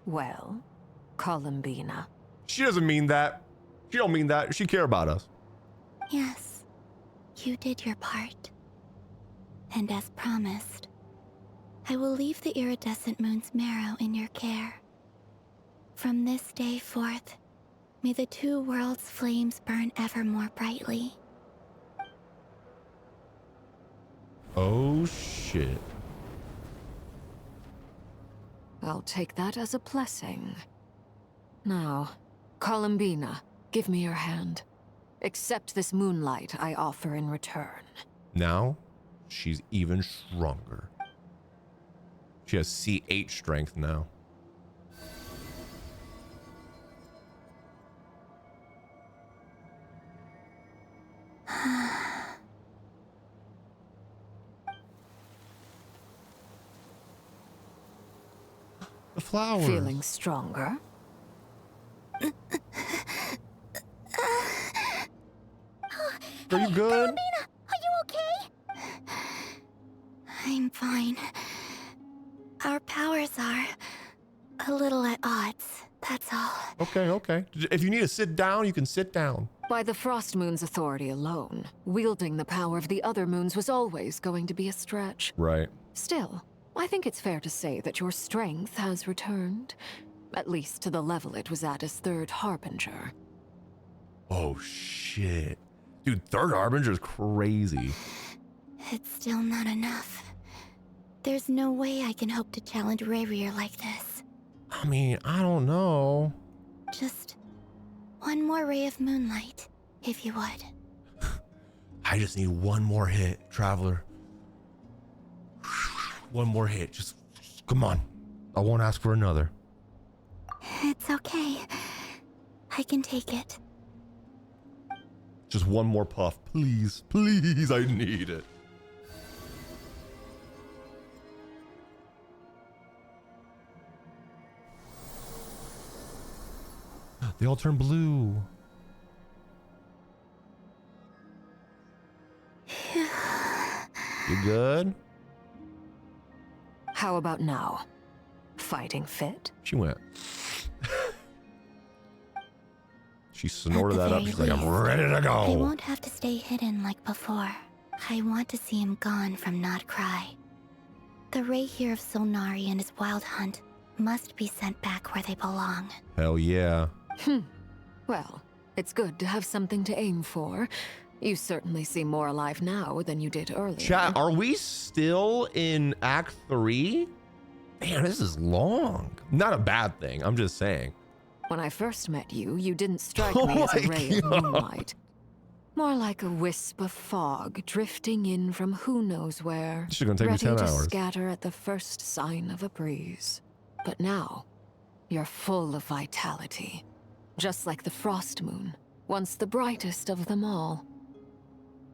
Well, Columbina. She doesn't mean that. She don't mean that. She care about us. Yes, you did your part. And as promised, I will leave the iridescent moon's marrow in your care. From this day forth, may the two worlds' flames burn ever more brightly. Oh, shit. I'll take that as a blessing. Now, Columbina, give me your hand. Accept this moonlight I offer in return. Now, she's even stronger. She has C8 strength now. The flowers. Feeling stronger? Are you good? Columbina, are you okay? I'm fine. Our powers are a little at odds, that's all. Okay, okay. If you need to sit down, you can sit down. By the Frost Moon's authority alone, wielding the power of the other moons was always going to be a stretch. Right. Still, I think it's fair to say that your strength has returned, at least to the level it was at as Third Harbinger. Oh, shit. Dude, Third Harbinger's crazy. It's still not enough. There's no way I can hope to challenge Rayrir like this. I mean, I don't know. Just one more ray of moonlight, if you would. I just need one more hit, Traveler. One more hit. Just come on. I won't ask for another. It's okay. I can take it. Just one more puff. Please, please, I need it. They all turn blue. You good? How about now? Fighting fit? She went. She snorted that up. She's like, I'm ready to go. He won't have to stay hidden like before. I want to see him gone from Not Krai. The Rayhir of Solnari and his wild hunt must be sent back where they belong. Hell yeah. Well, it's good to have something to aim for. You certainly seem more alive now than you did earlier. Chat, are we still in Act 3? Man, this is long. Not a bad thing. I'm just saying. When I first met you, you didn't strike me as a ray of moonlight. More like a wisp of fog drifting in from who knows where. This is gonna take me 10 ready to hours. scatter at the first sign of a breeze. But now, you're full of vitality. Just like the Frost Moon, once the brightest of them all.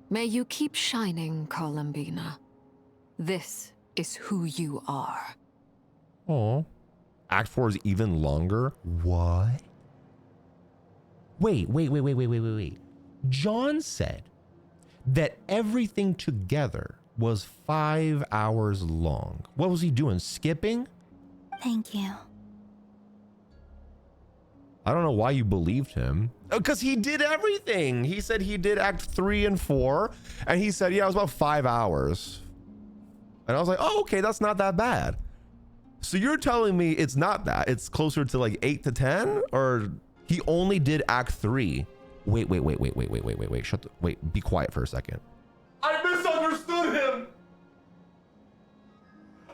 May you keep shining, Columbina. This is who you are. Oh. Act 4 is even longer? What? Wait. John said that everything together was 5 hours long. What was he doing? Skipping? Thank you. I don't know why you believed him. Because he did everything. He said he did Act 3 and 4. And he said, yeah, it was about 5 hours. And I was like, oh, okay, that's not that bad. So you're telling me it's not that. It's closer to like 8 to 10? Or he only did Act 3. Wait. Wait, be quiet for a second. I misunderstood him.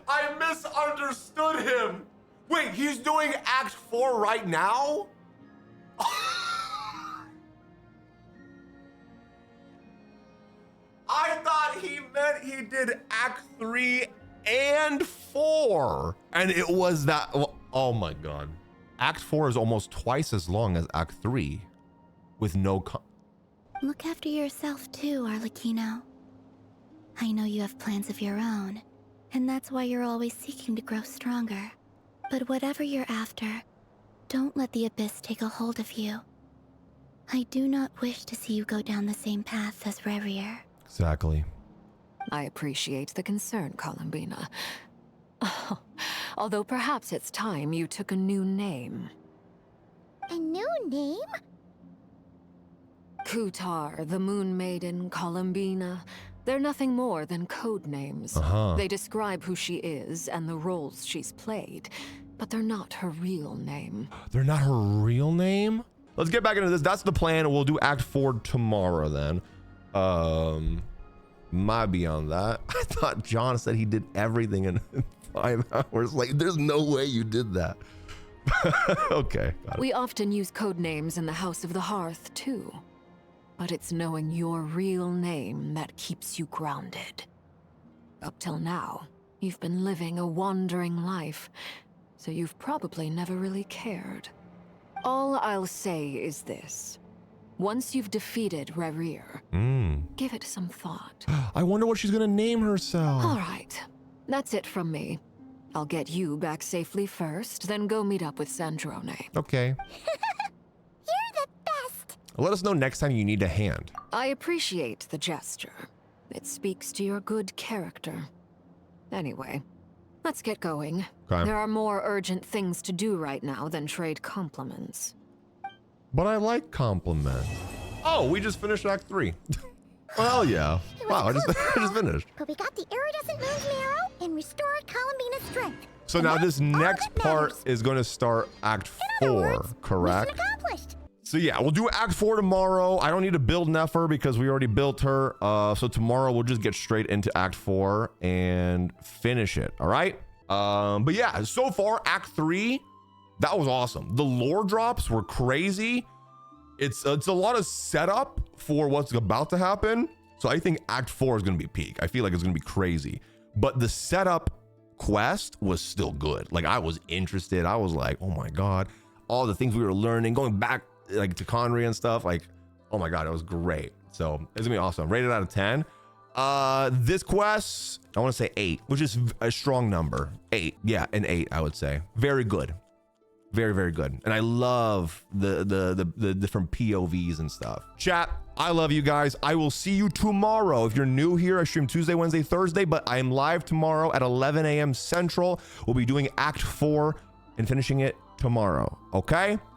I misunderstood him. Wait, he's doing Act 4 right now? he did Act 3 and 4. And it was that, oh my God. Act 4 is almost twice as long as Act 3 with no Look after yourself too, Arlecchino. I know you have plans of your own, and that's why you're always seeking to grow stronger. But whatever you're after, don't let the Abyss take a hold of you. I do not wish to see you go down the same path as Rerir. Exactly. I appreciate the concern, Columbina. Although perhaps it's time you took a new name. A new name? Kutar, the Moon Maiden, Columbina. They're nothing more than code names. They describe who she is and the roles she's played, but they're not her real name. They're not her real name? Let's get back into this. That's the plan. We'll do Act 4 tomorrow then. My beyond that. I thought John said he did everything in 5 hours. Like, there's no way you did that. Okay. We often use code names in the House of the Hearth, too. But it's knowing your real name that keeps you grounded. Up till now, you've been living a wandering life, so you've probably never really cared. All I'll say is this. Once you've defeated Rerir, give it some thought. I wonder what she's gonna name herself. All right, that's it from me. I'll get you back safely first, then go meet up with Sandrone. Okay. Let us know next time you need a hand. I appreciate the gesture. It speaks to your good character. Anyway, let's get going. Okay. There are more urgent things to do right now than trade compliments. But I like compliments. Oh, we just finished Act 3. Well, yeah. Wow, I just finished. But we got the iridescent moon's marrow and restored Columbina's strength. So now this next part is going to start Act 4, correct? Mission accomplished. So yeah, we'll do Act 4 tomorrow. I don't need to build Nefer because we already built her. So tomorrow we'll just get straight into Act 4 and finish it, all right? But yeah, so far, Act 3, that was awesome. The lore drops were crazy. It's a lot of setup for what's about to happen. So I think Act 4 is going to be peak. I feel like it's going to be crazy. But the setup quest was still good. Like, I was interested. I was like, oh my God, all the things we were learning, going back like to Conry and stuff, like, oh my God, it was great. So it's gonna be awesome. Rated out of 10. This quest, I want to say 8, which is a strong number. 8, yeah, an 8, I would say. Very good, very, very good. And I love the different POVs and stuff. Chat, I love you guys. I will see you tomorrow. If you're new here, I stream Tuesday, Wednesday, Thursday, but I am live tomorrow at 11 a.m. Central. We'll be doing Act 4 and finishing it tomorrow. Okay.